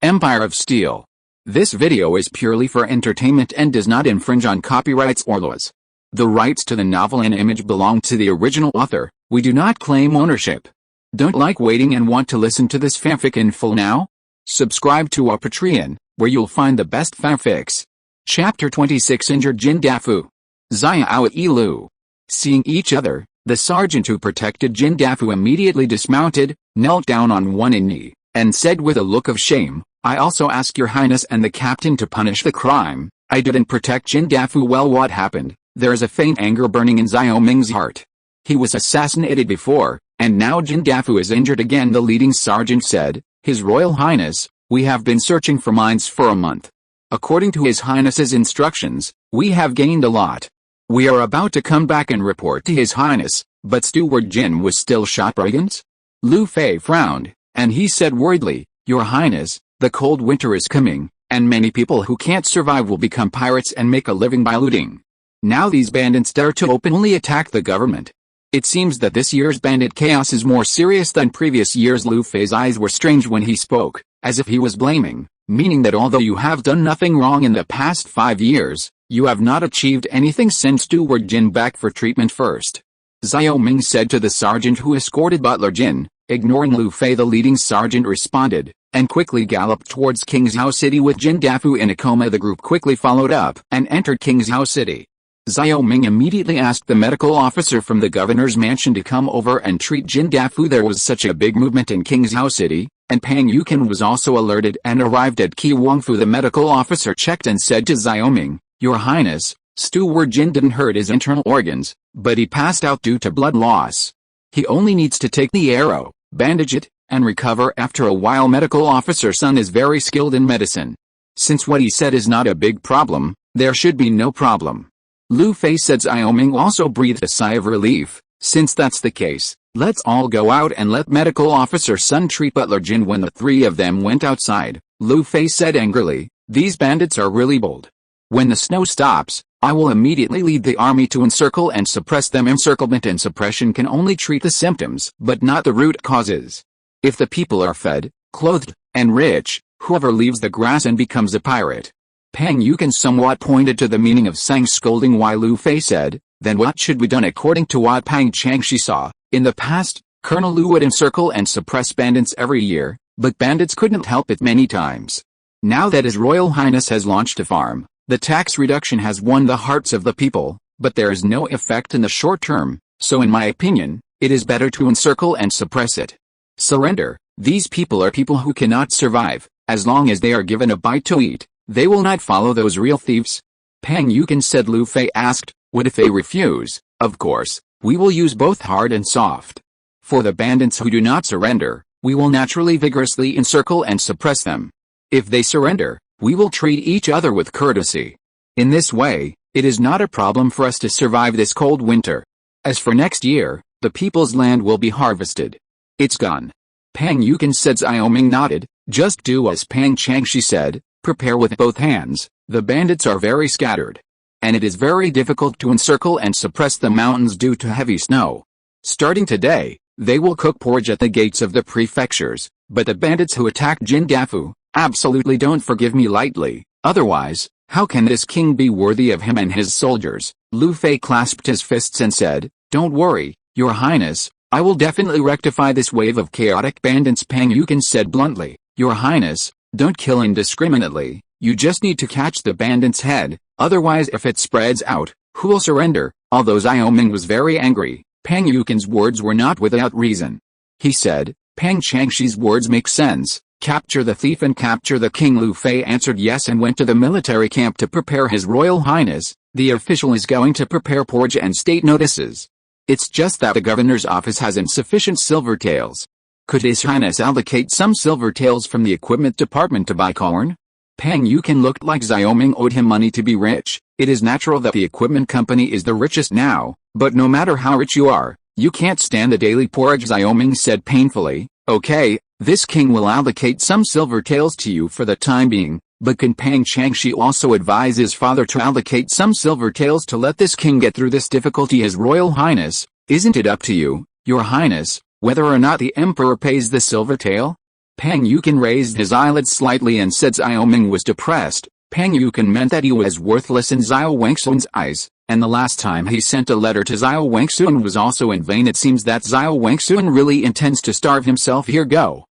Empire of Steel. This video is purely for entertainment and does not infringe on copyrights or laws. The rights to the novel and image belong to the original author. We do not claim ownership. Don't like waiting and want to listen to this fanfic in full now? Subscribe to our Patreon, where you'll find the best fanfics. Chapter 26 Injured Jindafu. Xiao Yilu. Seeing each other, the sergeant who protected Jindafu immediately dismounted, knelt down on one knee, and said with a look of shame, "I also ask your highness and the captain to punish the crime. I didn't protect Jindafu. Well, what happened?" There is a faint anger burning in Xiao Ming's heart. He was assassinated before, and now Jindafu is injured again. The leading sergeant said, "His Royal Highness, we have been searching for mines for a month. According to His Highness's instructions, we have gained a lot. We are about to come back and report to His Highness, but Steward Jin was still shot." Brigands? Lu Fei frowned, and he said worriedly, "Your Highness, the cold winter is coming, and many people who can't survive will become pirates and make a living by looting. Now these bandits dare to openly attack the government. It seems that this year's bandit chaos is more serious than previous years." Lu Fei's eyes were strange when he spoke, as if he was blaming, meaning that although you have done nothing wrong in the past 5 years, you have not achieved anything. Send Steward Jin back for treatment first. Xiao Ming said to the sergeant who escorted Butler Jin. Ignoring Lu Fei, the leading sergeant responded, and quickly galloped towards Kingzhou City with Jindafu in a coma. The group quickly followed up and entered Kingzhou City. Xiao Ming immediately asked the medical officer from the governor's mansion to come over and treat Jindafu. There was such a big movement in Kingzhou City, and Pang Yukin was also alerted and arrived at Qi Wangfu. The medical officer checked and said to Xiao Ming, "Your Highness, Steward Jin didn't hurt his internal organs, but he passed out due to blood loss. He only needs to take the arrow, bandage it, and recover after a while." Medical officer Sun is very skilled in medicine. Since what he said is not a big problem, there should be no problem. Lu Fei said. Xiao Ming also breathed a sigh of relief. "Since that's the case, let's all go out and let medical officer Sun treat Butler Jin." When the three of them went outside, Lu Fei said angrily, "These bandits are really bold. When the snow stops, I will immediately lead the army to encircle and suppress them." Encirclement and suppression can only treat the symptoms, but not the root causes. If the people are fed, clothed, and rich, whoever leaves the grass and becomes a pirate. Pang Yukin somewhat pointed to the meaning of Sang scolding, while Lu Fei said, "Then what should be done?" According to what Pang Changshi saw, in the past, Colonel Lu would encircle and suppress bandits every year, but bandits couldn't help it many times. Now that His Royal Highness has launched a farm, the tax reduction has won the hearts of the people, but there is no effect in the short term, so in my opinion, it is better to encircle and suppress it. Surrender. These people are people who cannot survive. As long as they are given a bite to eat, they will not follow those real thieves. Pang Yukin said. Lu Fei asked, "What if they refuse?" "Of course, we will use both hard and soft. For the bandits who do not surrender, we will naturally vigorously encircle and suppress them. If they surrender, we will treat each other with courtesy. In this way, it is not a problem for us to survive this cold winter. As for next year, the people's land will be harvested. It's gone." Pang Yukin said. Xiao Ming nodded. "Just do as Pang Changshi said, prepare with both hands. The bandits are very scattered, and it is very difficult to encircle and suppress the mountains due to heavy snow. Starting today, they will cook porridge at the gates of the prefectures, but the bandits who attacked Jindafu, absolutely don't forgive me lightly, otherwise, how can this king be worthy of him and his soldiers?" Lu Fei clasped his fists and said, "Don't worry, Your Highness, I will definitely rectify this wave of chaotic bandits." Pang Yukin said bluntly, "Your Highness, don't kill indiscriminately, you just need to catch the bandit's head, otherwise if it spreads out, who will surrender?" Although Xiao Ming was very angry, Pang Yukin's words were not without reason. He said, "Pang Changshi's words make sense. Capture the thief and capture the king." Lu Fei answered yes and went to the military camp to prepare. His Royal Highness, the official is going to prepare porridge and state notices. It's just that the governor's office has insufficient silver taels. Could His Highness allocate some silver taels from the equipment department to buy corn?" Pang Yukin looked like Xiao Ming owed him money to be rich. It is natural that the equipment company is the richest now, but no matter how rich you are, you can't stand the daily porridge. Xiao Ming said painfully, "Okay, this king will allocate some silver taels to you for the time being, but can Pang Changshi also advise his father to allocate some silver taels to let this king get through this difficulty?" "His Royal Highness, isn't it up to you, Your Highness, whether or not the emperor pays the silver tael?" Pang Yukin raised his eyelids slightly and said Xiao Ming was depressed. Pang Yukin meant that he was worthless in Xiao Wangsun's eyes, and the last time he sent a letter to Xiao Wangsun was also in vain. It seems that Xiao Wangsun really intends to starve himself here. Go,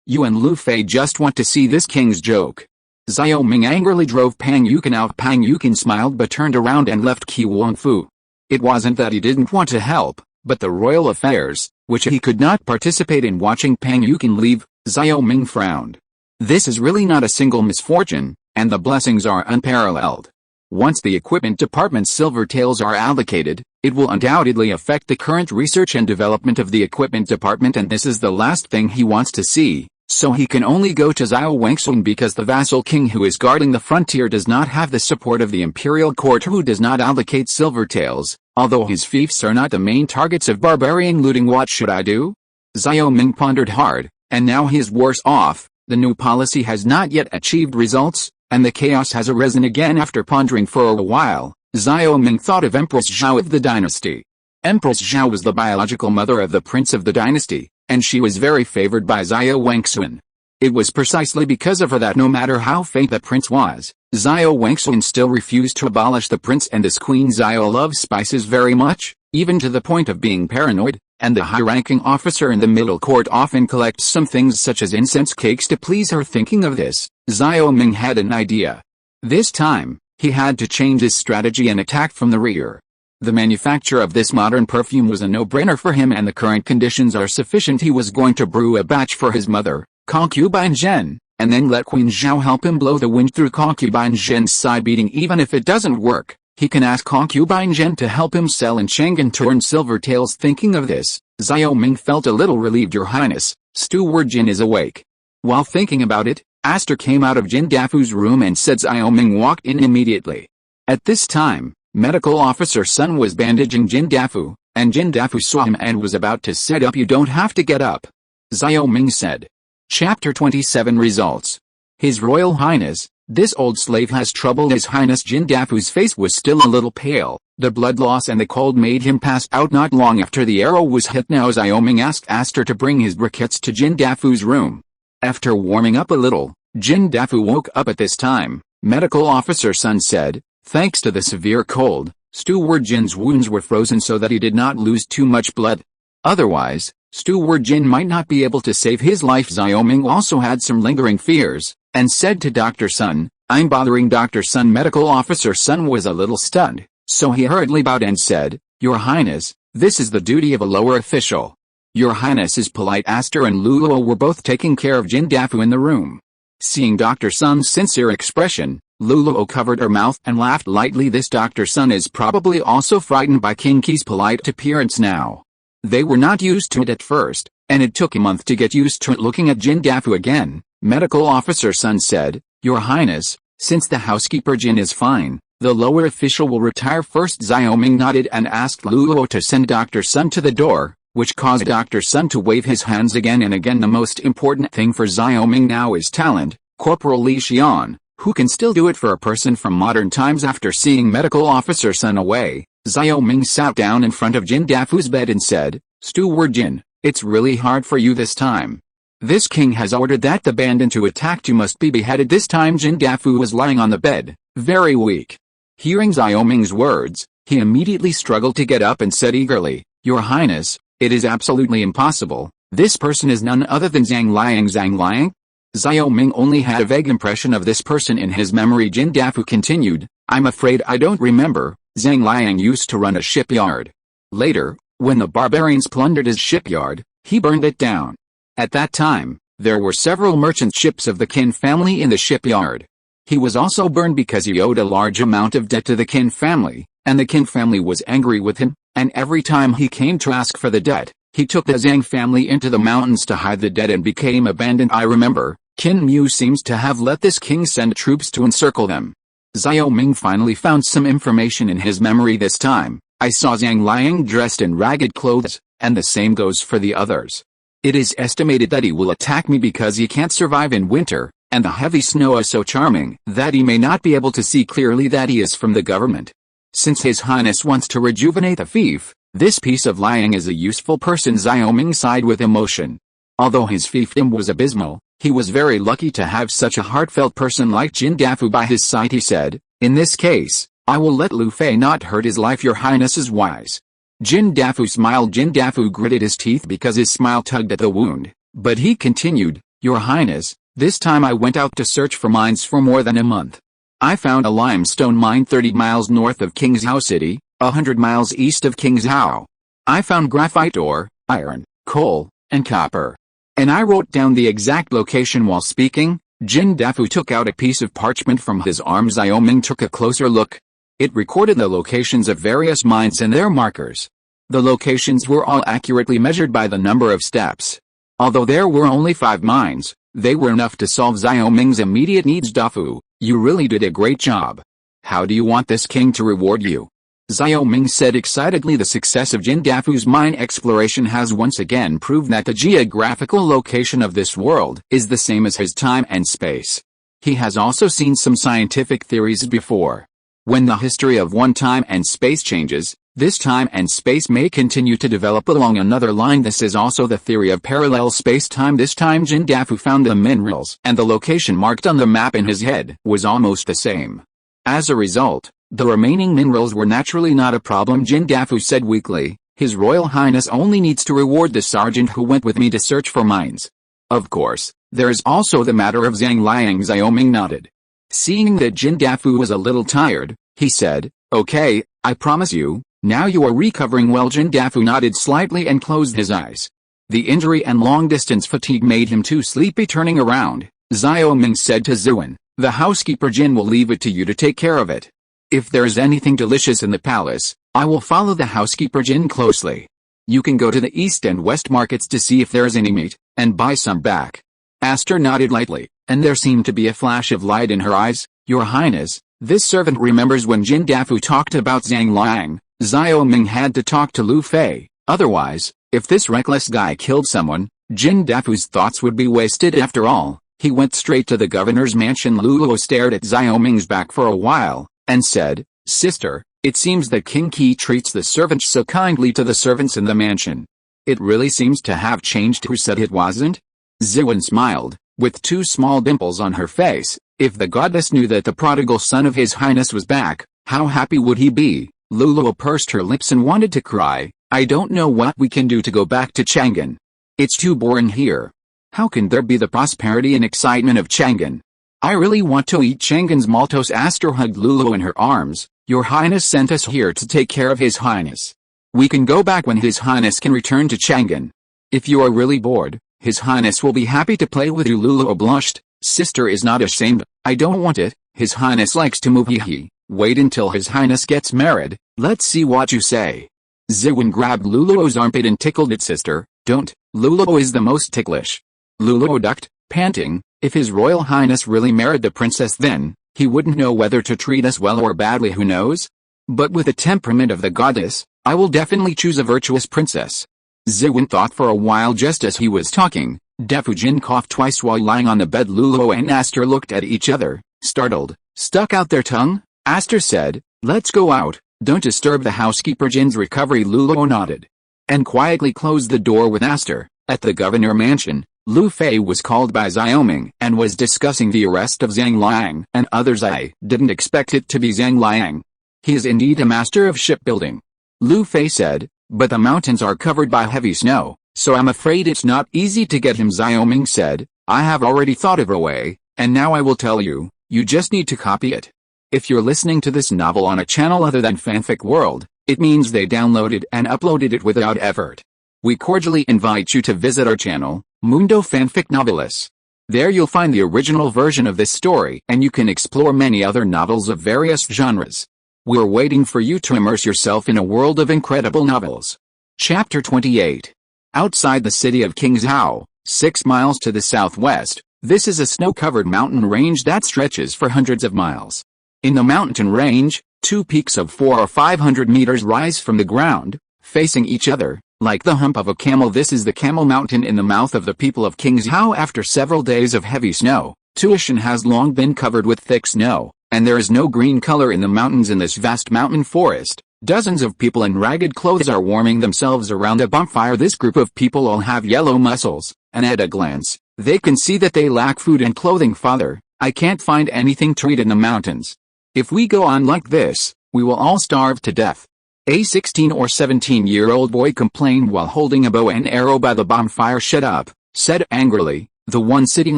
you and Lu Fei just want to see this king's joke. Xiao Ming angrily drove Pang Yukin out. Pang Yukin smiled but turned around and left Qi Wangfu. It wasn't that he didn't want to help, but the royal affairs, which he could not participate in. Watching Pang Yukin leave, Xiao Ming frowned. This is really not a single misfortune, and the blessings are unparalleled. Once the equipment department's silver taels are allocated, it will undoubtedly affect the current research and development of the equipment department, and this is the last thing he wants to see. So he can only go to Xiao Wangsun because the vassal king who is guarding the frontier does not have the support of the imperial court, who does not allocate silver taels, although his fiefs are not the main targets of barbarian looting. What should I do? Xiao Ming pondered hard, and now he is worse off. The new policy has not yet achieved results, and the chaos has arisen again. After pondering for a while, Xiao Ming thought of Empress Zhao of the dynasty. Empress Zhao was the biological mother of the prince of the dynasty, and she was very favored by Xiao Wangsun. It was precisely because of her that no matter how faint the prince was, Xiao Wangsun still refused to abolish the prince, and this Queen Xiao loves spices very much, even to the point of being paranoid, and the high-ranking officer in the middle court often collects some things such as incense cakes to please her. Thinking of this, Xiao Ming had an idea. This time, he had to change his strategy and attack from the rear. The manufacture of this modern perfume was a no-brainer for him, and the current conditions are sufficient. He was going to brew a batch for his mother, Concubine Zhen, and then let Queen Zhao help him blow the wind through Concubine Zhen's side. Beating, even if it doesn't work, he can ask Concubine Zhen to help him sell in Chang'an turn silver taels. Thinking of this, Xiao Ming felt a little relieved. Your Highness, Steward Jin is awake. While thinking about it, Aster came out of Jin Dafu's room and said Xiao Ming walked in immediately. At this time, Medical Officer Sun was bandaging Jin Dafu, and Jin Dafu saw him and was about to sit up. You don't have to get up, Xiao Ming said. Chapter 27 Results. His Royal Highness, this old slave has trouble. His Highness Jin Dafu's face was still a little pale. The blood loss and the cold made him pass out not long after the arrow was hit. Now Xiao Ming asked Aster to bring his briquettes to Jin Dafu's room. After warming up a little, Jin Dafu woke up. At this time, Medical Officer Sun said, thanks to the severe cold, Steward Jin's wounds were frozen so that he did not lose too much blood. Otherwise, Steward Jin might not be able to save his life. Xiao Ming also had some lingering fears, and said to Dr. Sun, I'm bothering Dr. Sun. Medical Officer Sun was a little stunned, so he hurriedly bowed and said, Your Highness, this is the duty of a lower official. Your Highness is polite. Aster and Luluo were both taking care of Jin Dafu in the room. Seeing Dr. Sun's sincere expression, Luluo covered her mouth and laughed lightly. This Dr. Sun is probably also frightened by King Qi's polite appearance now. They were not used to it at first, and it took a month to get used to it. Looking at Jin Dafu again, Medical Officer Sun said, Your Highness, since the housekeeper Jin is fine, the lower official will retire first. Xiao Ming nodded and asked Luluo to send Dr. Sun to the door, which caused Dr. Sun to wave his hands again and again. The most important thing for Xiao Ming now is talent. Corporal Li Xian, who can still do it for a person from modern times. After seeing Medical Officer Sun away, Xiao Ming sat down in front of Jin Dafu's bed and said, Steward Jin, it's really hard for you this time. This king has ordered that the bandit who attacked you must be beheaded. This time Jin Dafu was lying on the bed, very weak. Hearing Xiao Ming's words, he immediately struggled to get up and said eagerly, Your Highness, it is absolutely impossible. This person is none other than Zhang Liang. Zhang Liang? Xiao Ming only had a vague impression of this person in his memory. Jin Dafu continued, I'm afraid I don't remember. Zhang Liang used to run a shipyard. Later, when the barbarians plundered his shipyard, he burned it down. At that time, there were several merchant ships of the Qin family in the shipyard. He was also burned because he owed a large amount of debt to the Qin family, and the Qin family was angry with him, and every time he came to ask for the debt, he took the Zhang family into the mountains to hide the debt and became abandoned. I remember, Qin Mu seems to have let this king send troops to encircle them. Xiao Ming finally found some information in his memory this time. I saw Zhang Liang dressed in ragged clothes, and the same goes for the others. It is estimated that he will attack me because he can't survive in winter, and the heavy snow is so charming that he may not be able to see clearly that he is from the government. Since His Highness wants to rejuvenate the fief, this piece of Liang is a useful person. Xiao Ming sighed with emotion. Although his fiefdom was abysmal, he was very lucky to have such a heartfelt person like Jin Dafu by his side. He said, "In this case, I will let Lu Fei not hurt his life. Your Highness is wise." Jin Dafu smiled. Jin Dafu gritted his teeth because his smile tugged at the wound, but he continued, "Your Highness, this time I went out to search for mines for more than a month. I found a limestone mine 30 miles north of Qingzhou City, 100 miles east of Qingzhou. I found graphite ore, iron, coal, and copper. And I wrote down the exact location while speaking." Jin Dafu took out a piece of parchment from his arm. Xiao Ming took a closer look. It recorded the locations of various mines and their markers. The locations were all accurately measured by the number of steps. Although there were only 5 mines, they were enough to solve Xiao Ming's immediate needs. "Dafu, you really did a great job. How do you want this king to reward you?" Xiao Ming said excitedly. The success of Jin Dafu's mine exploration has once again proved that the geographical location of this world is the same as his time and space. He has also seen some scientific theories before. When the history of one time and space changes, this time and space may continue to develop along another line. This is also the theory of parallel space-time. This time Jin Dafu found the minerals, and the location marked on the map in his head was almost the same. As a result, the remaining minerals were naturally not a problem. Jin Dafu said weakly, "His Royal Highness only needs to reward the sergeant who went with me to search for mines. Of course, there is also the matter of Zhang Liang." Xiao Ming nodded. Seeing that Jin Dafu was a little tired, he said, "Okay, I promise you, now you are recovering well." Jin Dafu nodded slightly and closed his eyes. The injury and long-distance fatigue made him too sleepy. Turning around, Xiao Ming said to Zhuan, "The housekeeper Jin will leave it to you to take care of it. If there is anything delicious in the palace, I will follow the housekeeper Jin closely. You can go to the east and west markets to see if there is any meat, and buy some back." Aster nodded lightly, and there seemed to be a flash of light in her eyes. "Your Highness, this servant remembers when Jin Dafu talked about Zhang Liang. Xiao Ming had to talk to Lu Fei, otherwise, if this reckless guy killed someone, Jin Dafu's thoughts would be wasted. After all, he went straight to the governor's mansion." Luo stared at Xiao Ming's back for a while, and said, "Sister, it seems that King Qi treats the servants so kindly to the servants in the mansion. It really seems to have changed." "Who said it wasn't?" Zhuan smiled, with 2 small dimples on her face. "If the goddess knew that the prodigal son of His Highness was back, how happy would he be?" Luo pursed her lips and wanted to cry. "I don't know what we can do to go back to Chang'an. It's too boring here. How can there be the prosperity and excitement of Chang'an? I really want to eat Chang'an's maltos." Aster hugged Luo in her arms. "Your Highness sent us here to take care of His Highness. We can go back when His Highness can return to Chang'an. If you are really bored, His Highness will be happy to play with you." Luo blushed. "Sister is not ashamed. I don't want it. His Highness likes to move. Hee. Wait until His Highness gets married. Let's see what you say." Zhuan grabbed Luo's armpit and tickled it. "Sister, don't. Luo is the most ticklish." Luo ducked, panting. "If His Royal Highness really married the princess, then he wouldn't know whether to treat us well or badly. Who knows? But with the temperament of the goddess, I will definitely choose a virtuous princess." Zhuan thought for a while. Just as he was talking, Dafu Jin coughed twice while lying on the bed. Luo and Aster looked at each other, startled, stuck out their tongue. Aster said, "Let's go out. Don't disturb the housekeeper Jin's recovery." Luo nodded, and quietly closed the door with Aster. At the governor mansion, Lu Fei was called by Xiao Ming and was discussing the arrest of Zhang Liang and others. "I didn't expect it to be Zhang Liang. He is indeed a master of shipbuilding," Lu Fei said, "but the mountains are covered by heavy snow, so I'm afraid it's not easy to get him." Xiao Ming said, "I have already thought of a way, and now I will tell you. You just need to copy it. If you're listening to this novel on a channel other than Fanfic World, it means they downloaded and uploaded it without effort. We cordially invite you to visit our channel, Mundo Fanfic Novelis. There you'll find the original version of this story, and you can explore many other novels of various genres. We're waiting for you to immerse yourself in a world of incredible novels. Chapter 28. Outside the city of Qingzhou, 6 miles to the southwest, this is a snow-covered mountain range that stretches for hundreds of miles. In the mountain range, 2 peaks of 400 or 500 meters rise from the ground, facing each other, like the hump of a camel. This is the Camel Mountain in the mouth of the people of Qingzhou. After several days of heavy snow, Tuishan has long been covered with thick snow, and there is no green color in the mountains in this vast mountain forest. Dozens of people in ragged clothes are warming themselves around a bonfire. This group of people all have yellow muscles, and at a glance, they can see that they lack food and clothing. Father, I can't find anything to eat in the mountains. If we go on like this, we will all starve to death. A 16 or 17-year-old boy complained while holding a bow and arrow by the bonfire. Shut up, said angrily, the one sitting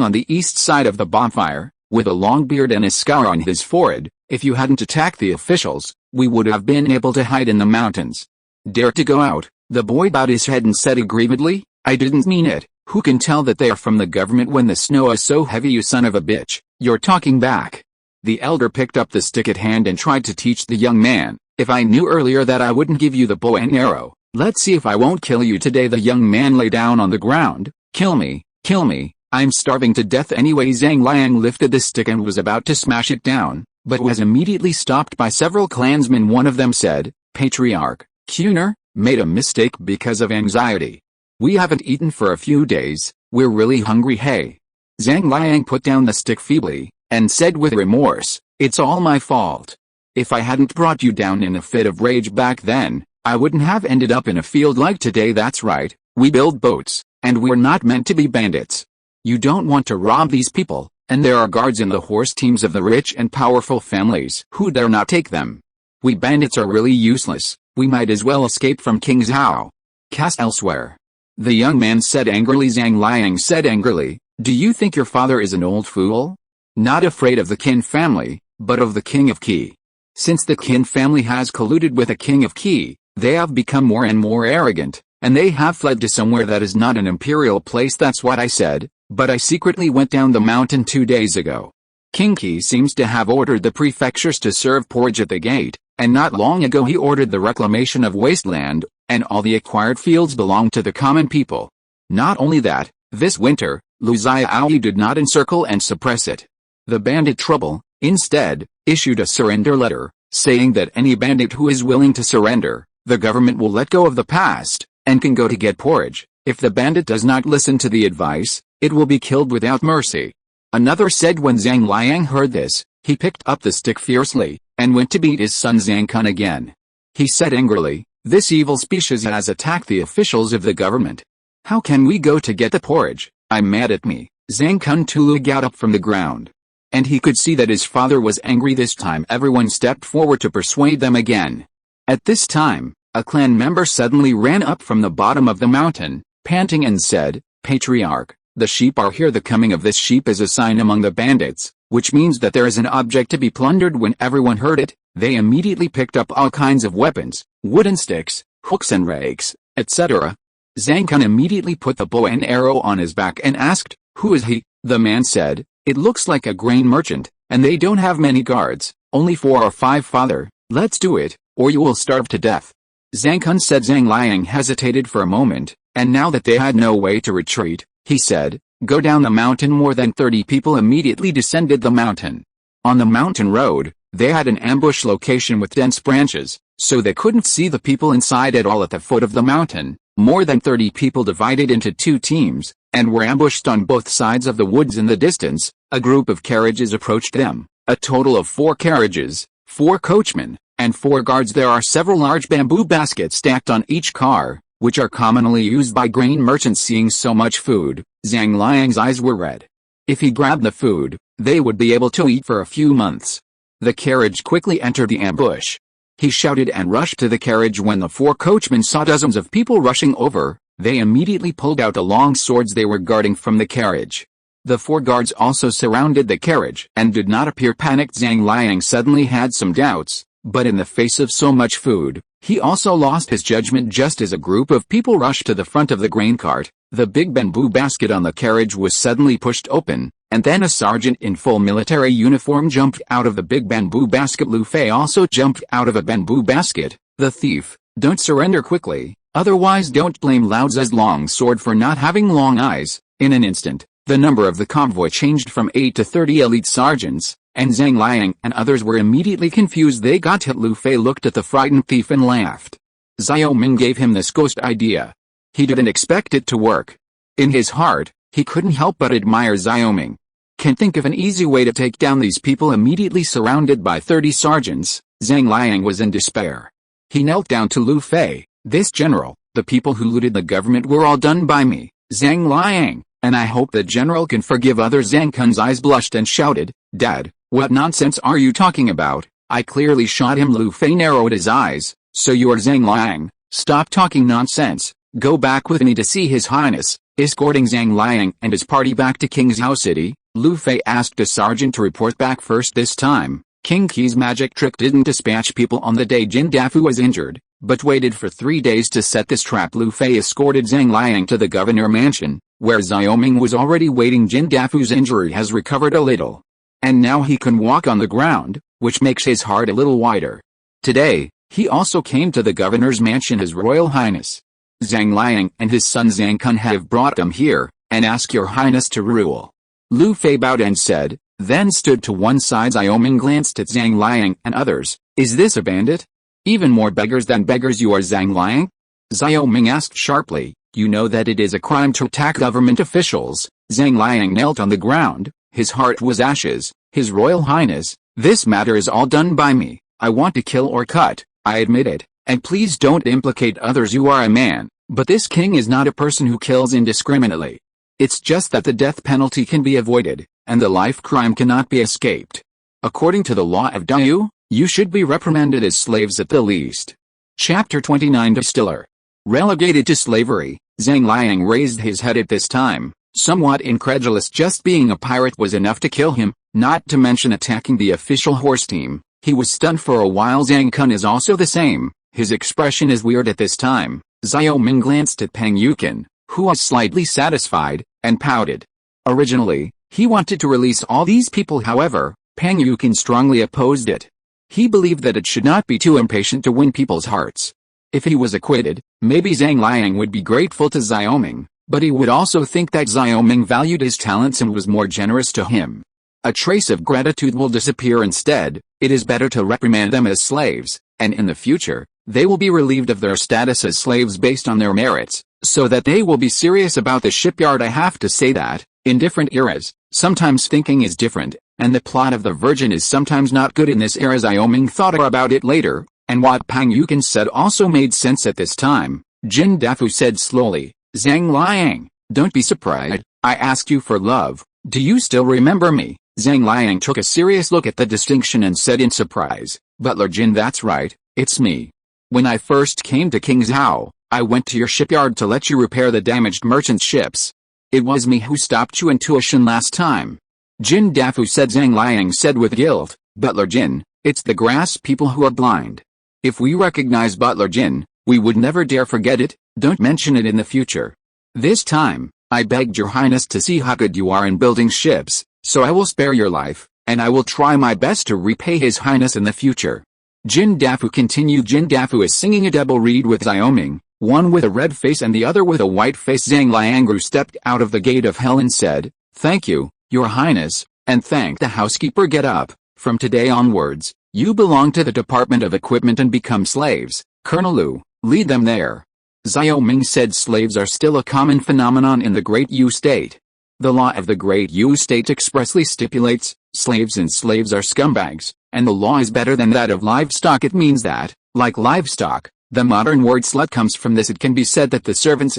on the east side of the bonfire, with a long beard and a scar on his forehead. If you hadn't attacked the officials, we would have been able to hide in the mountains. Dare to go out? The boy bowed his head and said aggrievedly, I didn't mean it. Who can tell that they are from the government when the snow is so heavy? You son of a bitch, you're talking back. The elder picked up the stick at hand and tried to teach the young man, if I knew earlier that I wouldn't give you the bow and arrow, let's see if I won't kill you today. The young man lay down on the ground. Kill me, I'm starving to death anyway. Zhang Liang lifted the stick and was about to smash it down, but was immediately stopped by several clansmen. One of them said, Patriarch Kuner made a mistake because of anxiety. We haven't eaten for a few days, we're really hungry. Hey. Zhang Liang put down the stick feebly, and said with remorse, it's all my fault. If I hadn't brought you down in a fit of rage back then, I wouldn't have ended up in a field like today. That's right, we build boats, and we're not meant to be bandits. You don't want to rob these people, and there are guards in the horse teams of the rich and powerful families who dare not take them. We bandits are really useless, we might as well escape from King Zhao. Cast elsewhere. The young man said angrily. Zhang Liang said angrily, do you think your father is an old fool? Not afraid of the Qin family, but of the King of Qi. Since the Qin family has colluded with the King of Qi, they have become more and more arrogant, and they have fled to somewhere that is not an imperial place. That's what I said, but I secretly went down the mountain 2 days ago. King Qi seems to have ordered the prefectures to serve porridge at the gate, and not long ago he ordered the reclamation of wasteland, and all the acquired fields belong to the common people. Not only that, this winter, Lu Xiaoyi did not encircle and suppress it. The bandit trouble, instead, issued a surrender letter, saying that any bandit who is willing to surrender, the government will let go of the past, and can go to get porridge. If the bandit does not listen to the advice, it will be killed without mercy. Another said. When Zhang Liang heard this, he picked up the stick fiercely, and went to beat his son Zhang Kun again. He said angrily, this evil species has attacked the officials of the government. How can we go to get the porridge? I'm mad at me. Zhang Kun too got up from the ground. And he could see that his father was angry. This time everyone stepped forward to persuade them again. At this time, a clan member suddenly ran up from the bottom of the mountain, panting, and said, Patriarch, the sheep are here. The coming of this sheep is a sign among the bandits, which means that there is an object to be plundered. When everyone heard it, they immediately picked up all kinds of weapons, wooden sticks, hooks and rakes, etc. Zhang Kun immediately put the bow and arrow on his back and asked, who is he? The man said, it looks like a grain merchant, and they don't have many guards, only 4 or 5. Father, let's do it, or you will starve to death. Zhang Kun said. Zhang Liang hesitated for a moment, and now that they had no way to retreat, he said, go down the mountain. More than 30 people immediately descended the mountain. On the mountain road, they had an ambush location with dense branches, so they couldn't see the people inside at all. At the foot of the mountain, more than 30 people divided into 2 teams, and were ambushed on both sides of the woods. In the distance, a group of carriages approached them, a total of 4 carriages, 4 coachmen, and 4 guards. There are several large bamboo baskets stacked on each car, which are commonly used by grain merchants. Seeing so much food, Zhang Liang's eyes were red. If he grabbed the food, they would be able to eat for a few months. The carriage quickly entered the ambush. He shouted and rushed to the carriage. When the 4 coachmen saw dozens of people rushing over, they immediately pulled out the long swords they were guarding from the carriage. The 4 guards also surrounded the carriage and did not appear panicked. Zhang Liang suddenly had some doubts, but in the face of so much food, he also lost his judgment. Just as a group of people rushed to the front of the grain cart, the big bamboo basket on the carriage was suddenly pushed open, and then a sergeant in full military uniform jumped out of the big bamboo basket. Lu Fei also jumped out of a bamboo basket. The thief, don't surrender quickly, otherwise don't blame Lao Tzu's long sword for not having long eyes. In an instant, the number of the convoy changed from 8 to 30 elite sergeants, and Zhang Liang and others were immediately confused. They got hit. Lu Fei looked at the frightened thief and laughed. Xiao Ming gave him this ghost idea. He didn't expect it to work. In his heart, he couldn't help but admire Xiao Ming. Can't think of an easy way to take down these people. Immediately surrounded by 30 sergeants, Zhang Liang was in despair. He knelt down to Lu Fei. "This general, the people who looted the government were all done by me, Zhang Liang, and I hope the general can forgive others." Zhang Kun's eyes blushed and shouted, "Dad, what nonsense are you talking about? I clearly shot him." Lu Fei narrowed his eyes. "So you're Zhang Liang? Stop talking nonsense. Go back with me to see His Highness." Escorting Zhang Liang and his party back to Qingzhou City, Lu Fei asked a sergeant to report back first. This time, King Qi's magic trick didn't dispatch people on the day Jin Dafu was injured, but waited for 3 days to set this trap. Lu Fei escorted Zhang Liang to the governor mansion, where Xiaoming was already waiting. Jin Dafu's injury has recovered a little, and now he can walk on the ground, which makes his heart a little wider. Today, he also came to the governor's mansion. "His Royal Highness, Zhang Liang and his son Zhang Kun have brought him here, and ask your highness to rule." Lu Fei bowed and said, then stood to one side. Xiaoming glanced at Zhang Liang and others. "Is this a bandit? Even more beggars than beggars you are, Zhang Liang?" Xiaoming asked sharply. "You know that it is a crime to attack government officials." Zhang Liang knelt on the ground. His heart was ashes. "His Royal Highness, this matter is all done by me. I want to kill or cut, I admit it, and please don't implicate others. You are a man, but this king is not a person who kills indiscriminately. It's just that the death penalty can be avoided, and the life crime cannot be escaped. According to the law of Dao, you should be reprimanded as slaves at the least." Chapter 29. Distiller. Relegated to slavery, Zhang Liang raised his head at this time, somewhat incredulous. Just being a pirate was enough to kill him, not to mention attacking the official horse team. He was stunned for a while. Zhang Kun is also the same. His expression is weird at this time. Xiaoming glanced at Peng Yukin, who was slightly satisfied, and pouted. Originally, he wanted to release all these people. However, Peng Yukin strongly opposed it. He believed that it should not be too impatient to win people's hearts. If he was acquitted, maybe Zhang Liang would be grateful to Xiaoming, but he would also think that Xiaoming valued his talents and was more generous to him. A trace of gratitude will disappear. Instead, it is better to reprimand them as slaves, and in the future, they will be relieved of their status as slaves based on their merits, so that they will be serious about the shipyard. I have to say that, in different eras, sometimes thinking is different, and the plot of The Virgin is sometimes not good in this era. Xiaoming thought about it later, and what Peng Yukin said also made sense at this time. Jin Dafu said slowly, "Zhang Liang, don't be surprised, I asked you for love. Do you still remember me?" Zhang Liang took a serious look at the distinction and said in surprise, "Butler Jin, that's right, it's me. When I first came to Qingzhou, I went to your shipyard to let you repair the damaged merchant ships. It was me who stopped you in Tuition last time." Jin Dafu said. Zhang Liang said with guilt, "Butler Jin, it's the grass people who are blind. If we recognize Butler Jin, we would never dare forget it. Don't mention it in the future. This time, I begged your highness to see how good you are in building ships, so I will spare your life, and I will try my best to repay his highness in the future." Jin Dafu continued. Jin Dafu is singing a double reed with Xiaoming, one with a red face and the other with a white face. Zhang Liang stepped out of the gate of hell and said, "Thank you, your highness, and thank the housekeeper. Get up. From today onwards, you belong to the Department of Equipment and become slaves. Colonel Lu, lead them there." Xiaoming said slaves are still a common phenomenon in the Great Yu State. The law of the Great Yu State expressly stipulates, slaves and slaves are scumbags, and the law is better than that of livestock. It means that, like livestock, the modern word slut comes from this. It can be said that the servants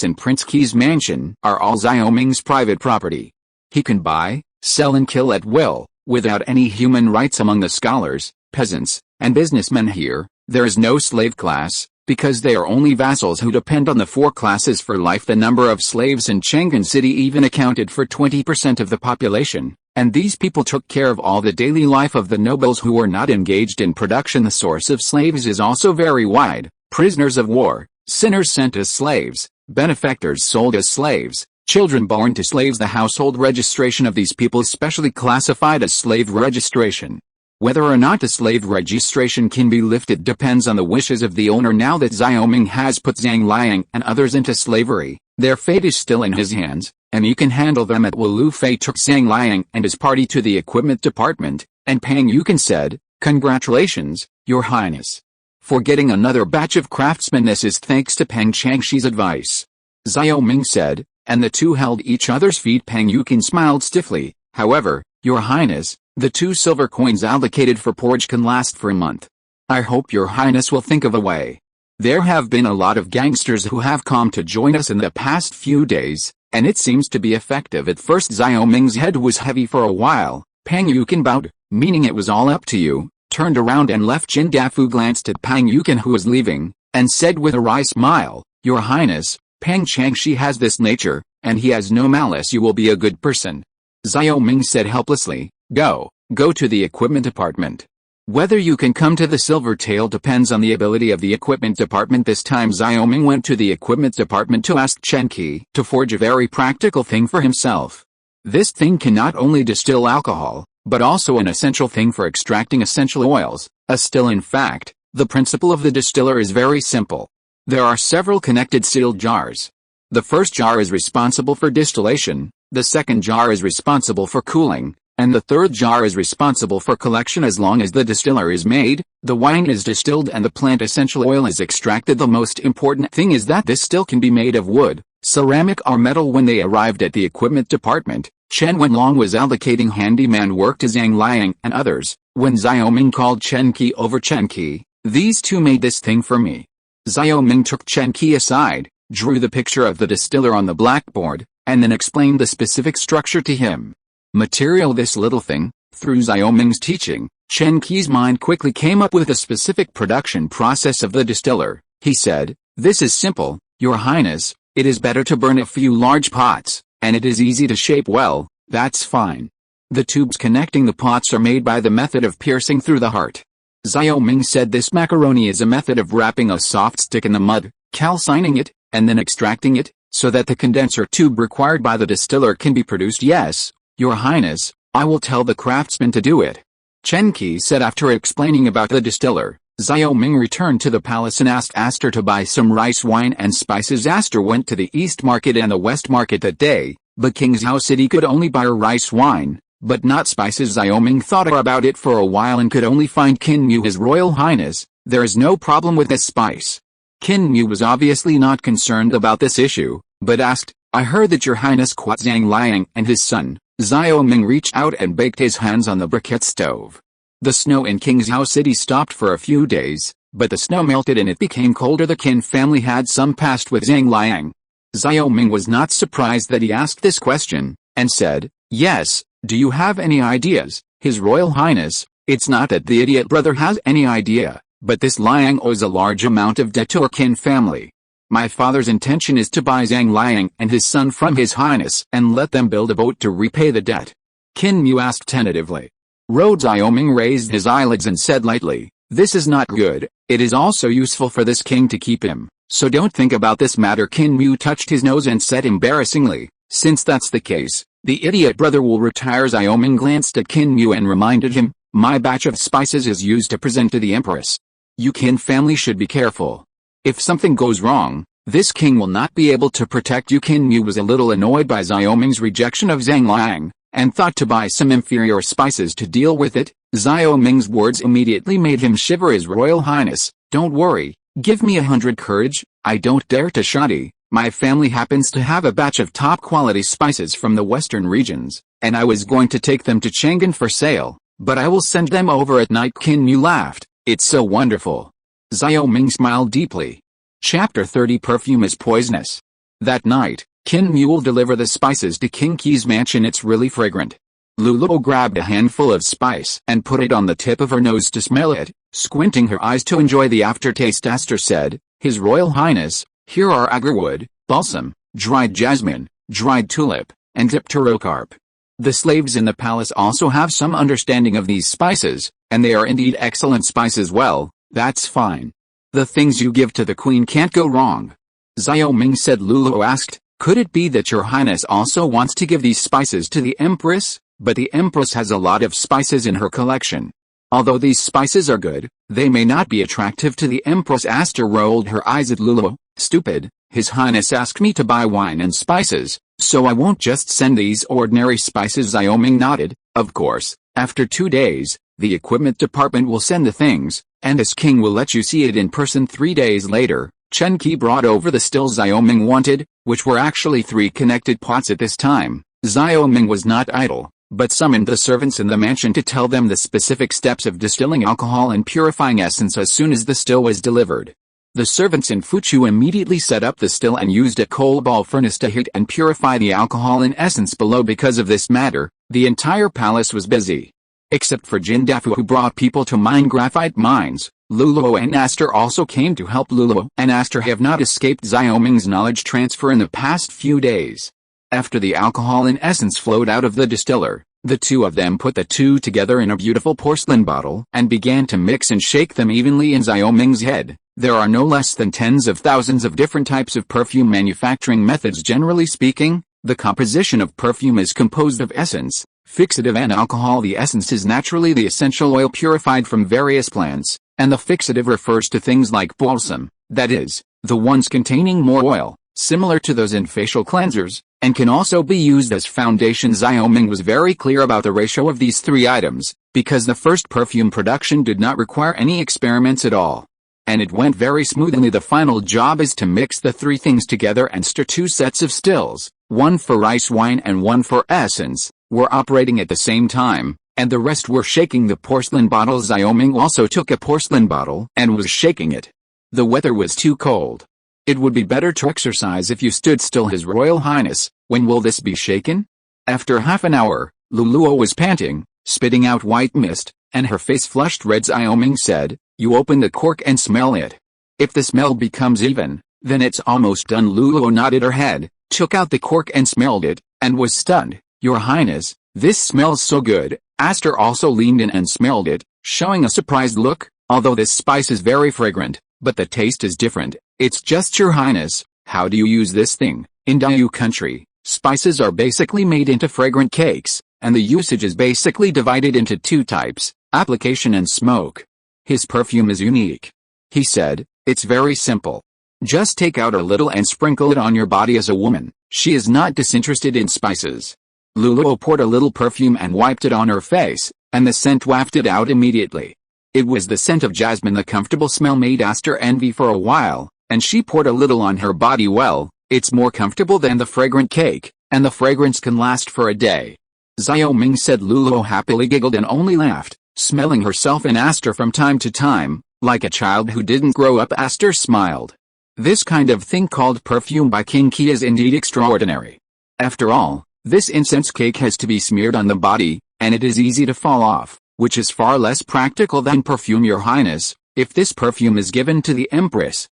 in Prince Qi's mansion are all Xiaoming's private property. He can buy, sell and kill at will, without any human rights. Among the scholars, peasants, and businessmen here, there is no slave class, because they are only vassals who depend on the four classes for life. The number of slaves in Chang'an City even accounted for 20% of the population, and these people took care of all the daily life of the nobles who were not engaged in production. The source of slaves is also very wide: prisoners of war, sinners sent as slaves, benefactors sold as slaves, children born to slaves. The household registration of these people is specially classified as slave registration. Whether or not the slave registration can be lifted depends on the wishes of the owner. Now that Xiaoming has put Zhang Liang and others into slavery, their fate is still in his hands, and he can handle them at will. Lu Fei took Zhang Liang and his party to the equipment department, and Peng Yukin said, "Congratulations, your highness, for getting another batch of craftsmen. This is thanks to Peng Changshi's advice." Xiaoming said, and the two held each other's feet. Peng Yukin smiled stiffly. "However, your highness, the 2 silver coins allocated for porridge can last for a month. I hope your highness will think of a way. There have been a lot of gangsters who have come to join us in the past few days, and it seems to be effective at first. Xiao Ming's head was heavy for a while. Pang Yukin bowed, meaning it was all up to you, turned around and left. Jin Dafu glanced at Pang Yukin, who was leaving, and said with a wry smile, Your Highness, Pang Changshi has this nature, and he has no malice. You will be a good person. Xiao Ming said helplessly, Go to the equipment department. Whether you can come to the Silver Tail depends on the ability of the equipment department. This time Xiao Ming went to the equipment department to ask Chen Qi to forge a very practical thing for himself. This thing can not only distill alcohol, but also an essential thing for extracting essential oils, a still. In fact, the principle of the distiller is very simple. There are several connected sealed jars. The first jar is responsible for distillation, the second jar is responsible for cooling, and the third jar is responsible for collection. As long as the distiller is made, the wine is distilled and the plant essential oil is extracted. The most important thing is that this still can be made of wood, ceramic or metal. When they arrived at the equipment department, Chen Wenlong was allocating handyman work to Zhang Liang and others. When Xiao Ming called Chen Qi over, Chen Qi, these two made this thing for me. Xiao Ming took Chen Qi aside, drew the picture of the distiller on the blackboard, and then explained the specific structure to him. Material. This little thing. Through Xiao Ming's teaching, Chen Qi's mind quickly came up with a specific production process of the distiller. He said, This is simple, Your Highness, it is better to burn a few large pots, and it is easy to shape well. That's fine. The tubes connecting the pots are made by the method of piercing through the heart. Xiao Ming said this macaroni is a method of wrapping a soft stick in the mud, calcining it, and then extracting it, so that the condenser tube required by the distiller can be produced. Yes, Your Highness, I will tell the craftsman to do it. Chen Qi said after explaining about the distiller. Xiao Ming returned to the palace and asked Aster to buy some rice wine and spices. Aster went to the East Market and the West Market that day, but King Zhao said he could only buy rice wine, but not spices. Xiao Ming thought about it for a while and could only find Qin Mu. His Royal Highness, there is no problem with this spice. Qin Mu was obviously not concerned about this issue, but asked, I heard that Your Highness caught Zhang Liang and his son. Xiao Ming reached out and baked his hands on the briquette stove. The snow in Qingzhou City stopped for a few days, but the snow melted and it became colder. The Qin family had some past with Zhang Liang. Xiao Ming was not surprised that he asked this question, and said, Yes, do you have any ideas, His Royal Highness? It's not that the idiot brother has any idea, but this Liang owes a large amount of debt to our Qin family. My father's intention is to buy Zhang Liang and his son from His Highness and let them build a boat to repay the debt. Qin Mu asked tentatively. Xiao Ming raised his eyelids and said lightly, This is not good, it is also useful for this king to keep him, so don't think about this matter. Qin Mu touched his nose and said embarrassingly, Since that's the case, the idiot brother will retire. Xiao Ming glanced at Qin Mu and reminded him, My batch of spices is used to present to the Empress. You Qin family should be careful. If something goes wrong, this king will not be able to protect you. Qin Mu was a little annoyed by Xiao Ming's rejection of Zhang Liang, and thought to buy some inferior spices to deal with it. Xiao Ming's words immediately made him shiver. His Royal Highness, don't worry, give me 100 courage, I don't dare to shoddy. My family happens to have a batch of top-quality spices from the western regions, and I was going to take them to Chang'an for sale, but I will send them over at night. Qin Mu laughed, It's so wonderful. Xiao Ming smiled deeply. Chapter 30. Perfume is poisonous. That night, Qin Mu will deliver the spices to King Qi's mansion. It's really fragrant. Luluo grabbed a handful of spice and put it on the tip of her nose to smell it, squinting her eyes to enjoy the aftertaste. Aster said, His Royal Highness, here are agarwood, balsam, dried jasmine, dried tulip, and dipterocarp. The slaves in the palace also have some understanding of these spices, and they are indeed excellent spices. Well, that's fine. The things you give to the queen can't go wrong. Xiao Ming said. Luluo asked, Could it be that Your Highness also wants to give these spices to the Empress? But the Empress has a lot of spices in her collection. Although these spices are good, they may not be attractive to the Empress. Aster rolled her eyes at Luluo. Stupid, His Highness asked me to buy wine and spices, so I won't just send these ordinary spices. Xiao Ming nodded. Of course, after 2 days, the equipment department will send the things, and this king will let you see it in person. 3 days later, Chen Qi brought over the stills Xiao Ming wanted, which were actually 3 connected pots at this time. Xiao Ming was not idle. but summoned the servants in the mansion to tell them the specific steps of distilling alcohol and purifying essence as soon as the still was delivered. The servants in Fuchu immediately set up the still and used a coal ball furnace to heat and purify the alcohol in essence below. Because of this matter, the entire palace was busy. Except for Jindafu, who brought people to mine graphite mines, Luluo and Aster also came to help. Luluo and Aster have not escaped Xiaoming's knowledge transfer in the past few days. After the alcohol in essence flowed out of the distiller, the two of them put the two together in a beautiful porcelain bottle and began to mix and shake them evenly in Xiaoming's head. There are no less than tens of thousands of different types of perfume manufacturing methods. Generally speaking, the composition of perfume is composed of essence, fixative and alcohol. The essence is naturally the essential oil purified from various plants, and the fixative refers to things like balsam, that is, the ones containing more oil, similar to those in facial cleansers, and can also be used as foundation. Xiaoming was very clear about the ratio of these three items, because the first perfume production did not require any experiments at all. And it went very smoothly. The final job is to mix the three things together and stir two sets of stills, one for rice wine and one for essence, were operating at the same time, and the rest were shaking the porcelain bottle. Xiaoming also took a porcelain bottle and was shaking it. The weather was too cold. It would be better to exercise if you stood still, His Royal Highness. When will this be shaken? After half an hour, Luluo was panting, spitting out white mist, and her face flushed red. Xiaoming said, "You open the cork and smell it. If the smell becomes even, then it's almost done." Luluo nodded her head, took out the cork and smelled it, and was stunned. "Your Highness, this smells so good." Aster also leaned in and smelled it, showing a surprised look. "Although this spice is very fragrant, but the taste is different." "It's just, Your Highness, how do you use this thing?" "In Diu country, spices are basically made into fragrant cakes, and the usage is basically divided into two types, application and smoke. His perfume is unique," he said. "It's very simple. Just take out a little and sprinkle it on your body." As a woman, she is not disinterested in spices. Luluo poured a little perfume and wiped it on her face, and the scent wafted out immediately. It was the scent of jasmine. The comfortable smell made Aster envy for a while, and she poured a little on her body. "Well, it's more comfortable than the fragrant cake, and the fragrance can last for a day," Xiaoming said. Luluo happily giggled and only laughed, smelling herself and Aster from time to time, like a child who didn't grow up. Aster smiled. This kind of thing called perfume by King Qi is indeed extraordinary. After all, this incense cake has to be smeared on the body, and it is easy to fall off, which is far less practical than perfume. Your Highness, if this perfume is given to the Empress